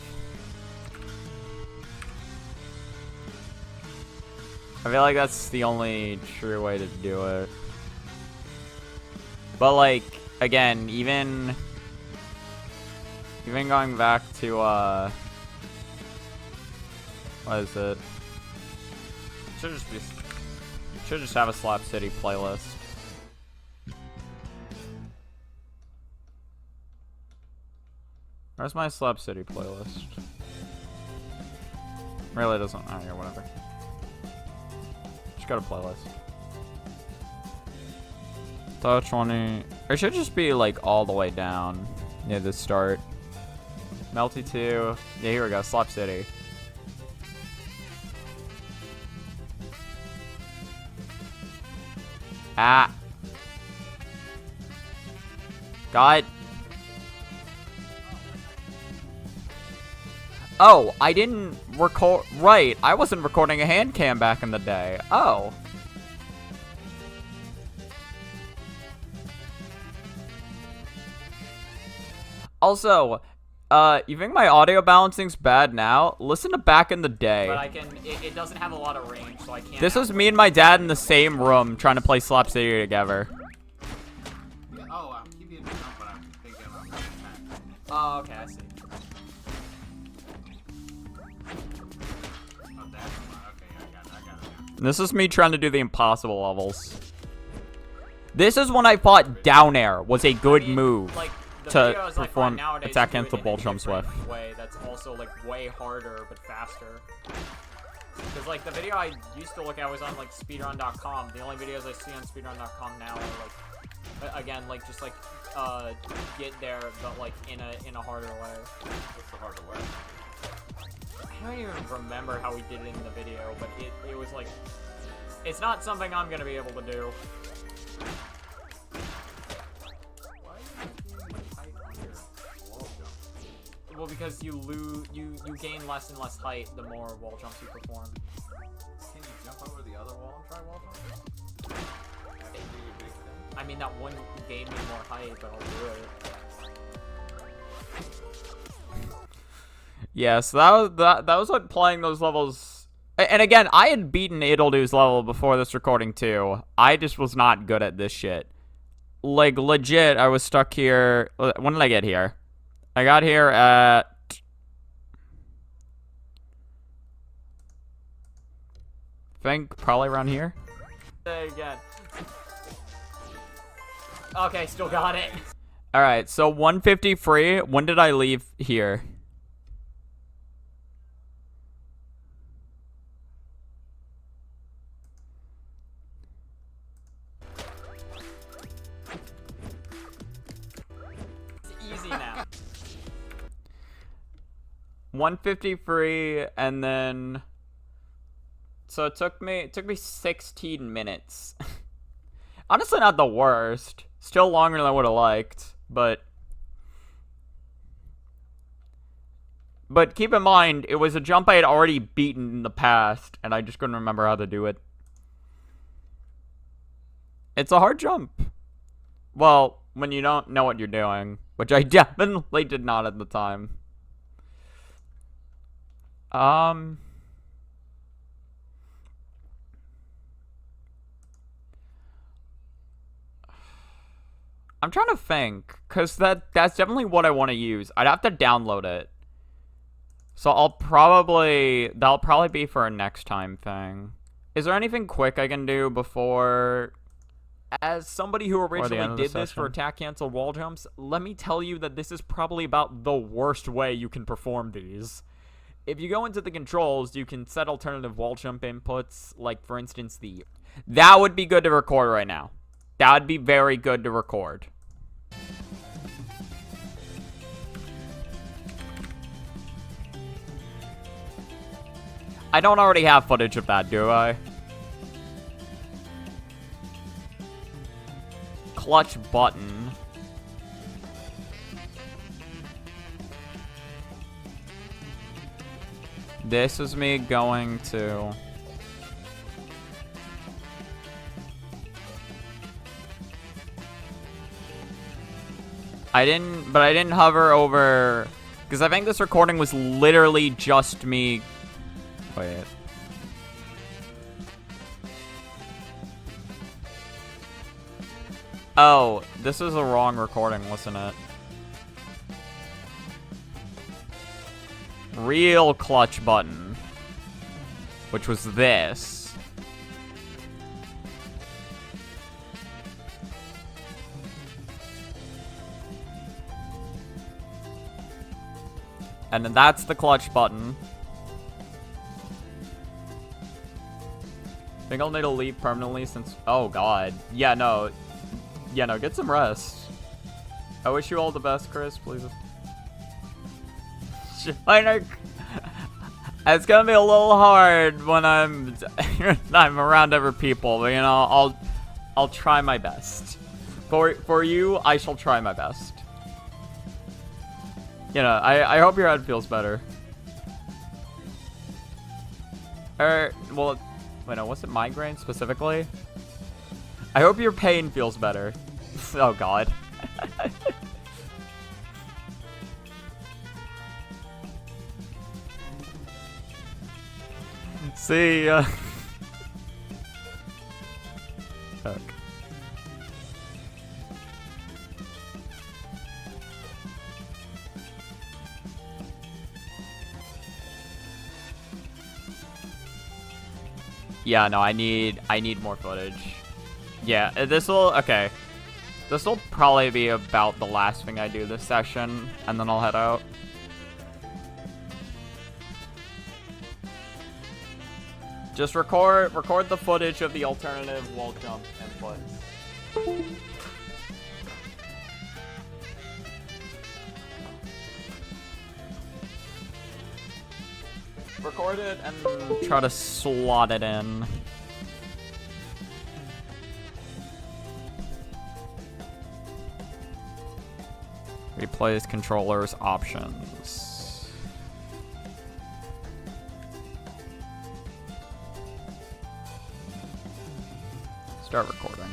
I feel like that's the only true way to do it. But, like, again, even going back to, what is it? Should just have a Slap City playlist. Where's my Slap City playlist? Really doesn't. Oh, yeah, whatever. Just go to playlist. Top 20. It should just be like all the way down near the start. Melty 2. Yeah, here we go. Slap City. Ah. God. Oh, I didn't record. Right, I wasn't recording a hand cam back in the day. Oh. Also, you think my audio balancing's bad now? Listen to back in the day. But I can. It doesn't have a lot of range, so I can't. This was me and my dad in the same room trying to play Slap City together. Yeah, oh, I'm keeping it jump, but I'm thinking about the attack. Oh, okay, I see. Oh, that's one. Okay, I got it. This is me trying to do the impossible levels. This is when I thought down air was a good move Like, the to videos I find perform nowadays attack do it cancel in a ball jumps with. different way that's also like way harder but faster. Because like the video I used to look at was on like speedrun.com. The only videos I see on speedrun.com now are like again like just like get there but like in a harder way. What's the harder way? I don't even remember how we did it in the video, but it was like it's not something I'm gonna be able to do. Why are you making height on your wall jump? Well, because you gain less and less height the more wall jumps you perform. Can you jump over the other wall and try wall jump? That would be a big thing. I mean, that wouldn't gain me more height, but I'll do it. Yeah, so that was what playing those levels. And again, I had beaten Idledu's level before this recording too. I just was not good at this shit. Like legit, I was stuck here. When did I get here? I got here at I think probably around here. Again. Okay, still got it. All right, so 150 free. When did I leave here? It's easy now. 150 free, and then so it took me 16 minutes. Honestly, not the worst. Still longer than I would have liked, but keep in mind, it was a jump I had already beaten in the past, and I just couldn't remember how to do it. It's a hard jump. Well, when you don't know what you're doing, which I definitely did not at the time. I'm trying to think, because that's definitely what I want to use. I'd have to download it. So that'll probably be for a next time thing. Is there anything quick I can do before? As somebody who originally did this for session? attack cancel wall jumps, let me tell you that this is probably about the worst way you can perform these. If you go into the controls, you can set alternative wall jump inputs, like for instance That would be good to record right now. That would be very good to record. I don't already have footage of that, do I? Clutch button. This is me going to... I didn't hover over... Because I think this recording was literally just me... Wait. Oh, this is a wrong recording, wasn't it? Real clutch button. Which was this. And then that's the clutch button. Think I'll need to leave permanently since... Oh, God. Yeah, no, get some rest. I wish you all the best, Chris, please. It's gonna be a little hard when I'm around other people, but you know, I'll try my best. For you, I shall try my best. You know, I hope your head feels better. Well, wait, no, was it migraine specifically? I hope your pain feels better. Oh, God. See ya. Okay. Yeah, no, I need more footage. Yeah, okay. This will probably be about the last thing I do this session, and then I'll head out. Just record the footage of the alternative wall jump inputs. Record it and try to slot it in. Replace controllers options. Start recording.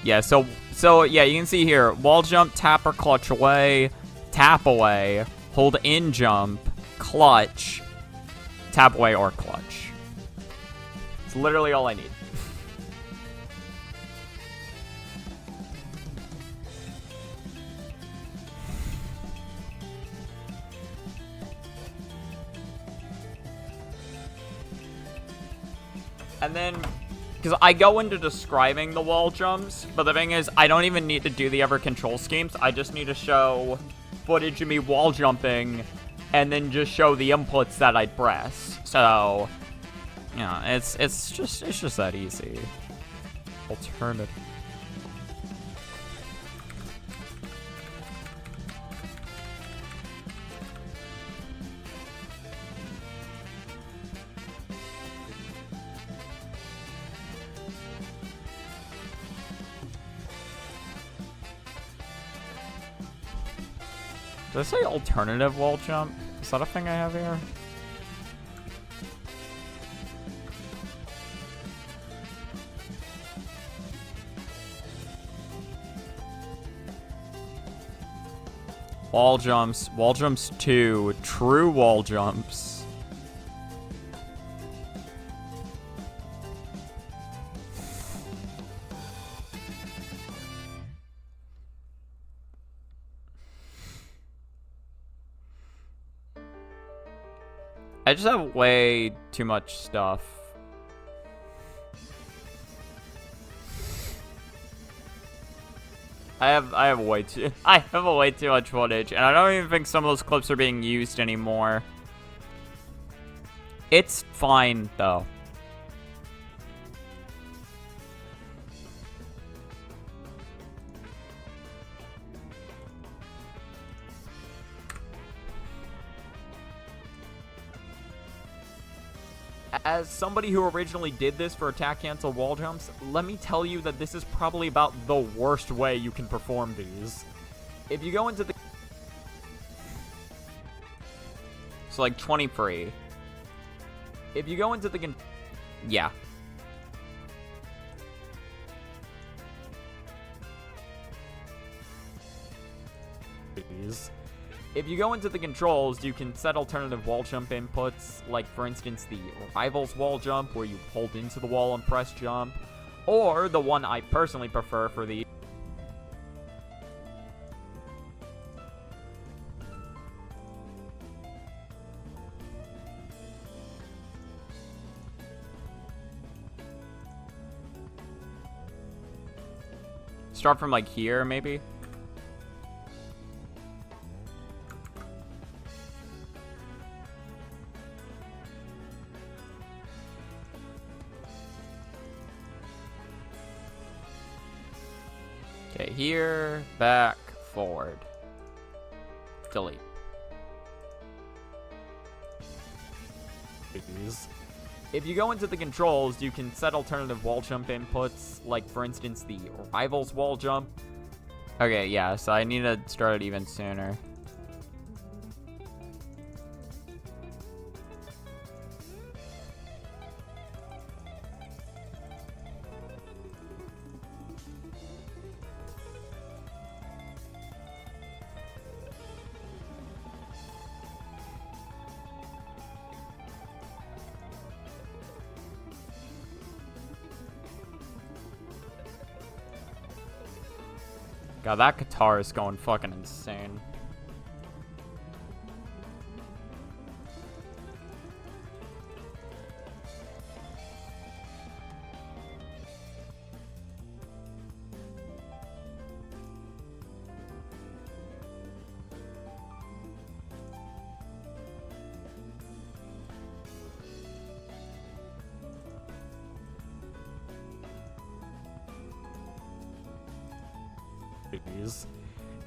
Yeah, so yeah, you can see here, wall jump, tap or clutch away, tap away, hold in jump, clutch, tap away or clutch. It's literally all I need. And then, because I go into describing the wall jumps, but the thing is, I don't even need to do the other control schemes. I just need to show footage of me wall jumping, and then just show the inputs that I press. So, you know, it's just that easy. Alternative. Did I say alternative wall jump? Is that a thing I have here? Wall jumps 2, true wall jumps. I just have way too much stuff. I have way too much footage, and I don't even think some of those clips are being used anymore. It's fine though. As somebody who originally did this for attack cancel wall jumps, let me tell you that this is probably about the worst way you can perform these. If you go into the... So like 23. If you go into the... Yeah. If you go into the controls, you can set alternative wall jump inputs, like for instance the Rivals wall jump, where you hold into the wall and press jump, or the one I personally prefer for the... Start from like here, maybe? Okay, here, back, forward. Delete. If you go into the controls, you can set alternative wall jump inputs, like for instance the Rivals wall jump. Okay, yeah, so I need to start it even sooner. God, that guitar is going fucking insane.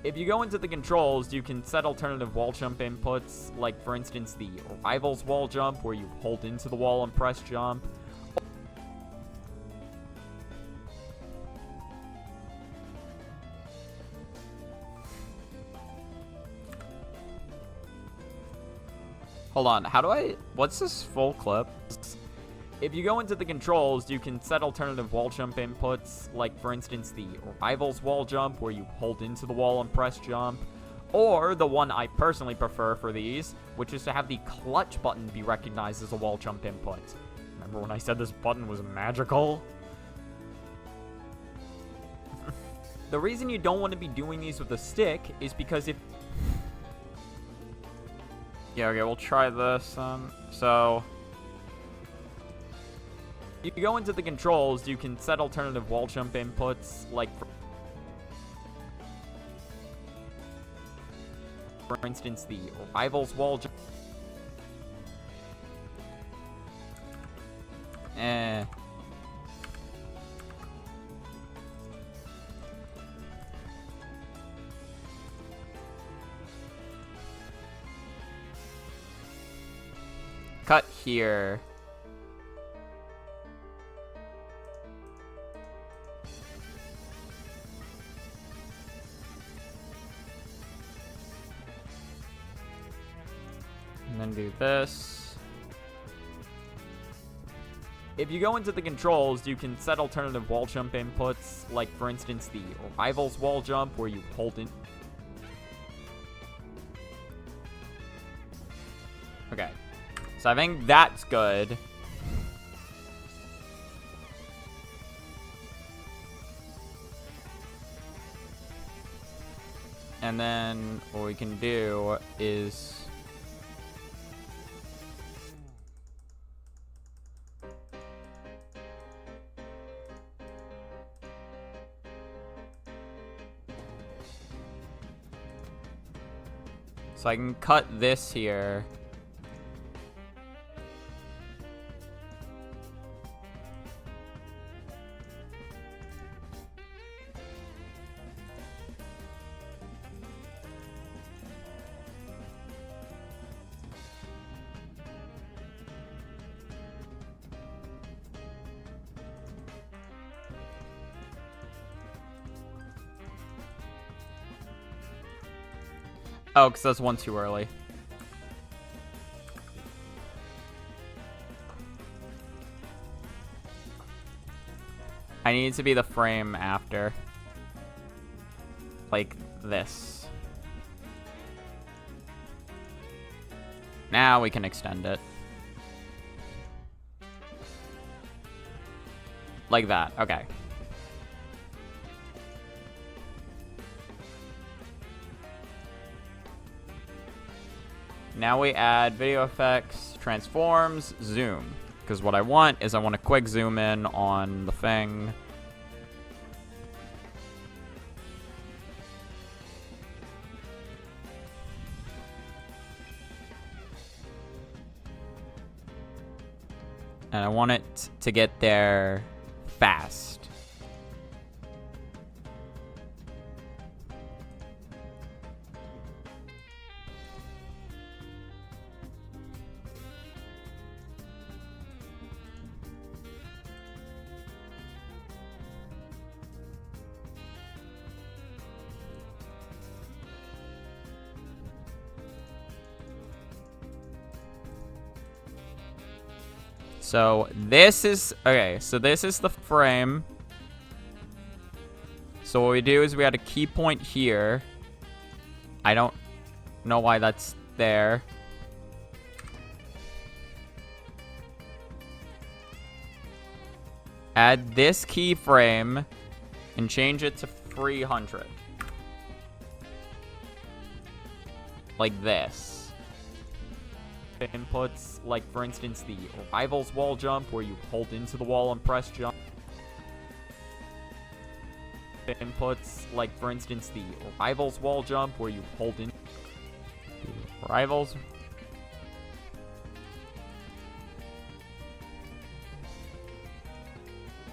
If you go into the controls, you can set alternative wall jump inputs, like for instance the Rivals wall jump, where you hold into the wall and press jump. Hold on, what's this full clip? If you go into the controls, you can set alternative wall jump inputs, like for instance the Rivals wall jump, where you hold into the wall and press jump, or the one I personally prefer for these, which is to have the clutch button be recognized as a wall jump input. Remember when I said this button was magical? The reason you don't want to be doing these with a stick is because if... Yeah, okay, we'll try this. So... If you go into the controls, you can set alternative wall jump inputs, like for instance the Rivals wall jump. Cut here. And then do this. If you go into the controls, you can set alternative wall jump inputs, like for instance the Rivals wall jump, where you hold in. Okay, so I think that's good. And then what we can do is... So I can cut this here. Oh, because that's one too early. I need it to be the frame after. Like this. Now we can extend it. Like that, okay. Now we add video effects, transforms, zoom. Because what I want is I want a quick zoom in on the thing. And I want it to get there fast. So this is, okay, so this is the frame. So what we do is we add a key point here. I don't know why that's there. Add this keyframe and change it to 300. like this. Inputs, like for instance the Rivals wall jump, where you hold into the wall and press jump. Inputs, like for instance the Rivals wall jump, where you hold in. Rivals.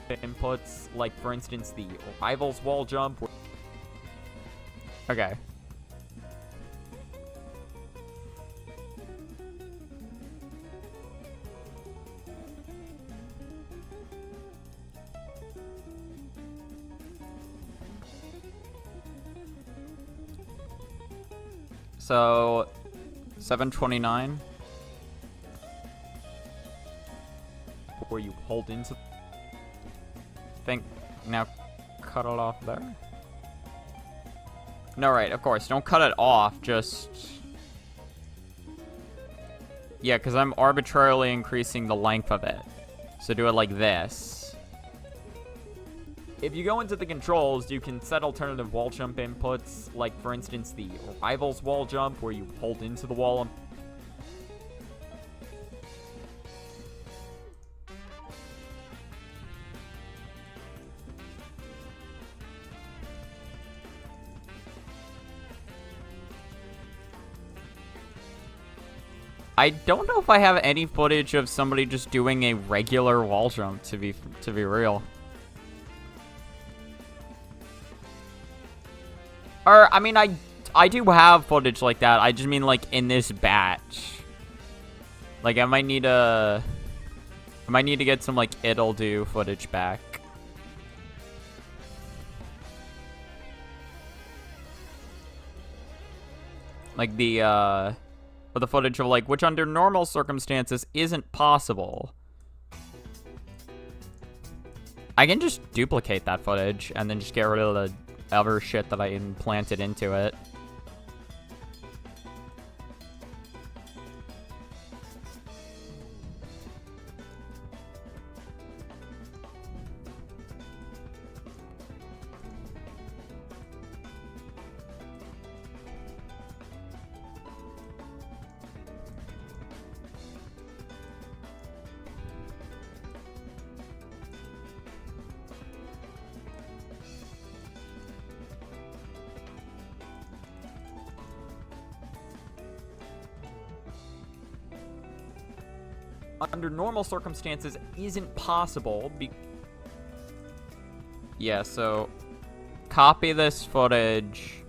Inputs, like for instance the Rivals wall jump. Okay. So, 729. Where you hold into. Think now, cut it off there. No, right, of course. Don't cut it off. Just. Yeah, because I'm arbitrarily increasing the length of it. So do it like this. If you go into the controls, you can set alternative wall jump inputs, like for instance the Rivals wall jump, where you hold into the wall and I don't know if I have any footage of somebody just doing a regular wall jump, to be real. Or, I mean, I do have footage like that. I just mean, like, in this batch. Like, I might need to get some, like, it'll do footage back. Like, the footage of, like, which under normal circumstances isn't possible. I can just duplicate that footage and then just get rid of the other shit that I implanted into it. Under normal circumstances isn't possible. Yeah, so copy this footage,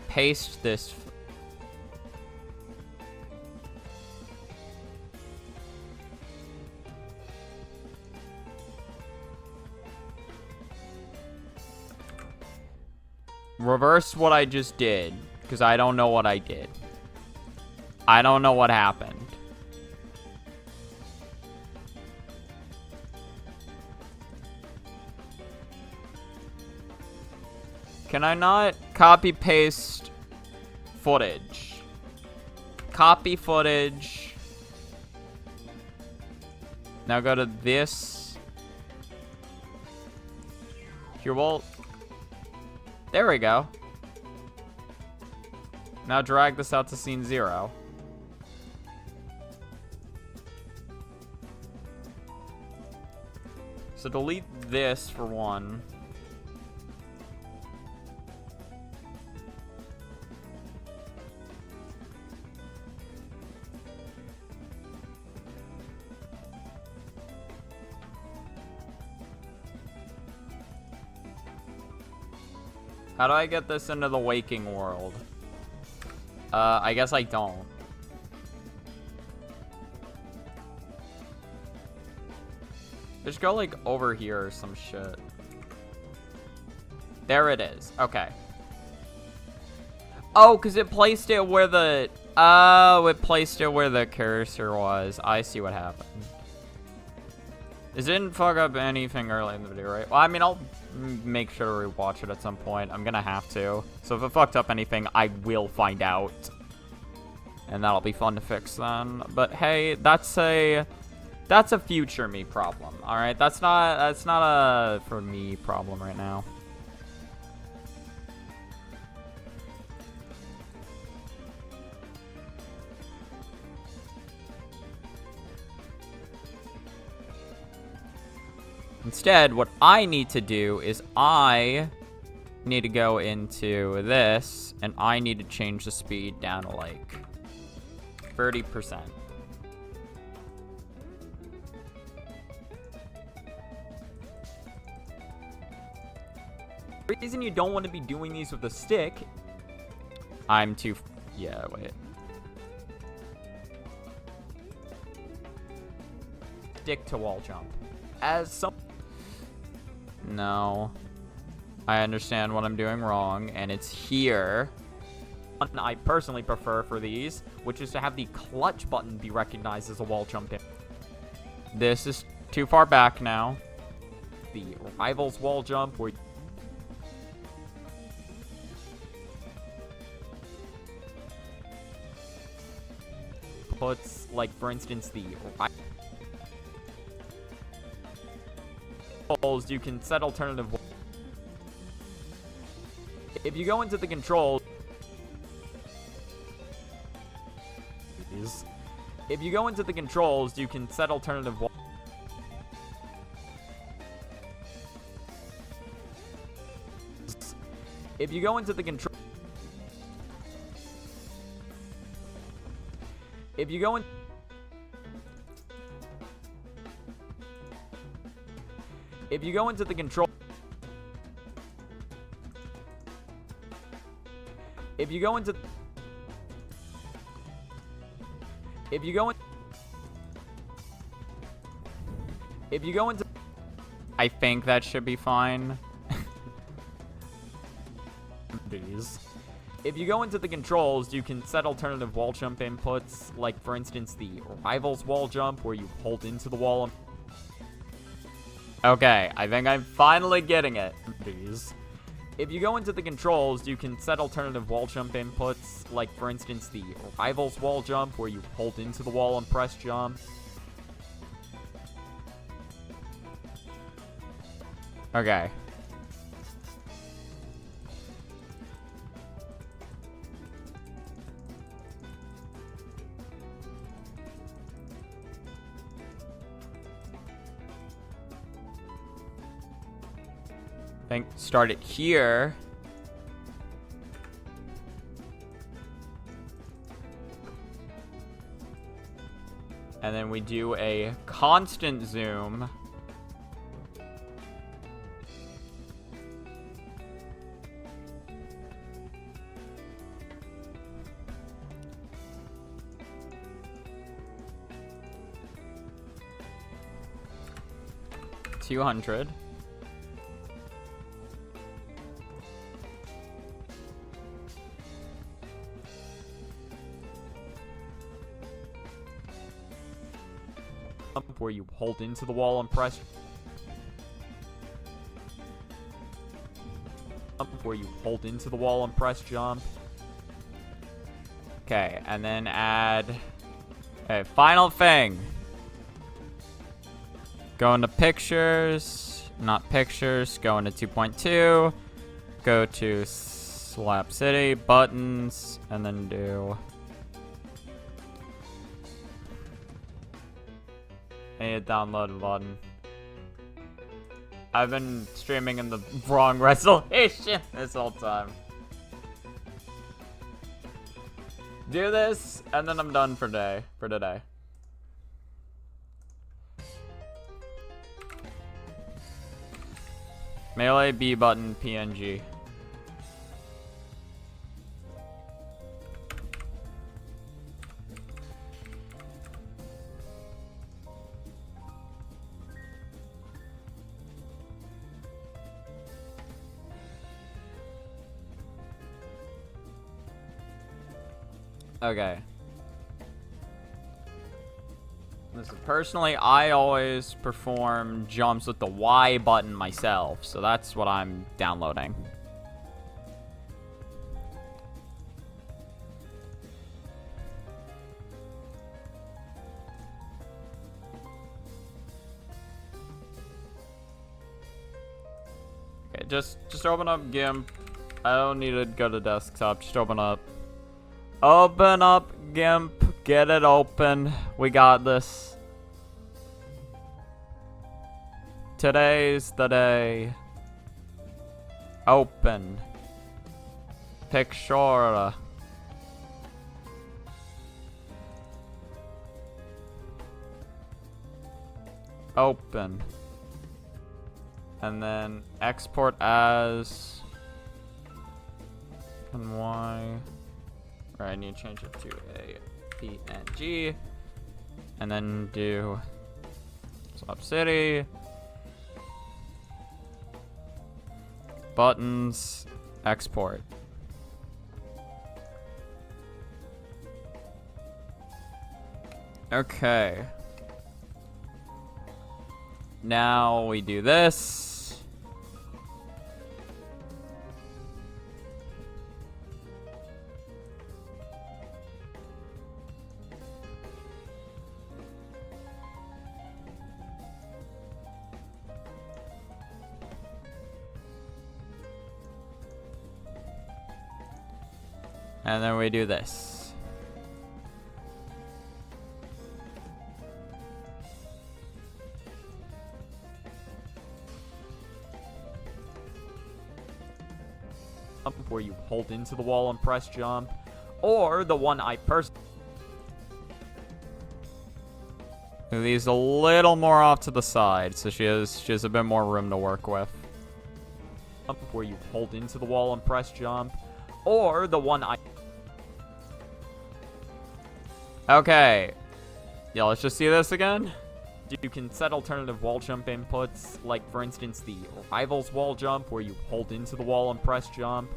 paste this. Reverse what I just did, because I don't know what I did. I don't know what happened. Can I not copy paste footage? Copy footage. Now go to this. Here, well, there we go. Now drag this out to scene 0. So delete this for one. How do I get this into the waking world? I guess I don't. Just go, like, over here or some shit. There it is. Okay. Oh, because it placed it where the... Oh, it placed it where the cursor was. I see what happened. This didn't fuck up anything early in the video, right? Well, I mean, I'll make sure to rewatch it at some point. I'm gonna have to. So if it fucked up anything, I will find out. And that'll be fun to fix then. But hey, that's a future me problem. All right, that's not a for me problem right now. Instead, what I need to do is I need to go into this, and I need to change the speed down to like 30%. The reason you don't want to be doing these with a stick, yeah, wait. Stick to wall jump. No. I understand what I'm doing wrong, and it's here. One I personally prefer for these, which is to have the clutch button be recognized as a wall jump in. This is too far back now. The rivals wall jump, where puts, like, for instance, the rivals, you can set alternative. If you go into the controls, you can set alternative. If you go into the control, if you go in, if you go into the control, if you go into, if you go in, if you go into, I think that should be fine. If you go into the controls, you can set alternative wall jump inputs, like for instance the rivals wall jump, where you hold into the wall. Okay, I think I'm finally getting it. If you go into the controls, you can set alternative wall jump inputs, like for instance the rivals wall jump, where you hold into the wall and press jump. Okay. I think start it here. And then we do a constant zoom. $200. Where you hold into the wall and press. Where you hold into the wall and press jump. Okay, and then add. Okay, final thing. Go into pictures. Not pictures. Go into 2.2. Go to Slap City. Buttons. And then do. I need a download button. I've been streaming in the wrong resolution this whole time. Do this, and then I'm done for today. Melee B button PNG. Okay. Listen, personally, I always perform jumps with the Y button myself, so that's what I'm downloading. Okay, just open up GIMP. I don't need to go to desktop, just open up. Open up GIMP, get it open. We got this. Today's the day. Open. Picture. Open. And then export as and Y. Or I need to change it to a PNG. And then do swap city. Buttons. Export. Okay. Now we do this. And then we do this. Where you hold into the wall and press jump, or the one I personally Move these a little more off to the side, so she has a bit more room to work with. where you hold into the wall and press jump, or the one I Okay. Yeah, let's just see this again. You can set alternative wall jump inputs, like for instance the Rivals wall jump, where you hold into the wall and press jump,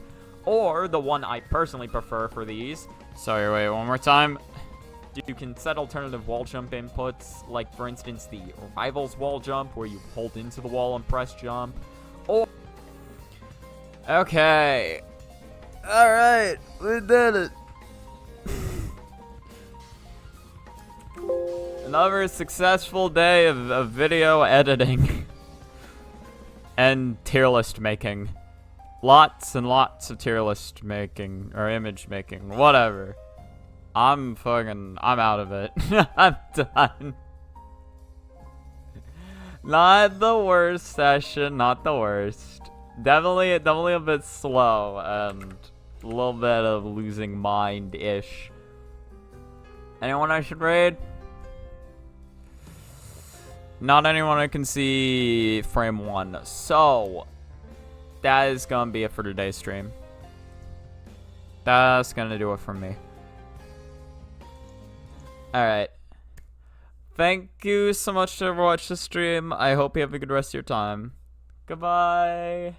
or the one I personally prefer for these. Sorry, wait, one more time. You can set alternative wall jump inputs, like for instance the Rivals wall jump, where you hold into the wall and press jump, or... Okay. Alright, we did it. Another successful day of video editing and tier list making. Lots and lots of tier list making, or image making, whatever. I'm out of it. I'm done. Not the worst session, not the worst. Definitely a bit slow and a little bit of losing mind-ish. Anyone I should raid? Not anyone I can see frame 1. So, that is gonna be it for today's stream. That's gonna do it for me. Alright. Thank you so much for watching the stream. I hope you have a good rest of your time. Goodbye.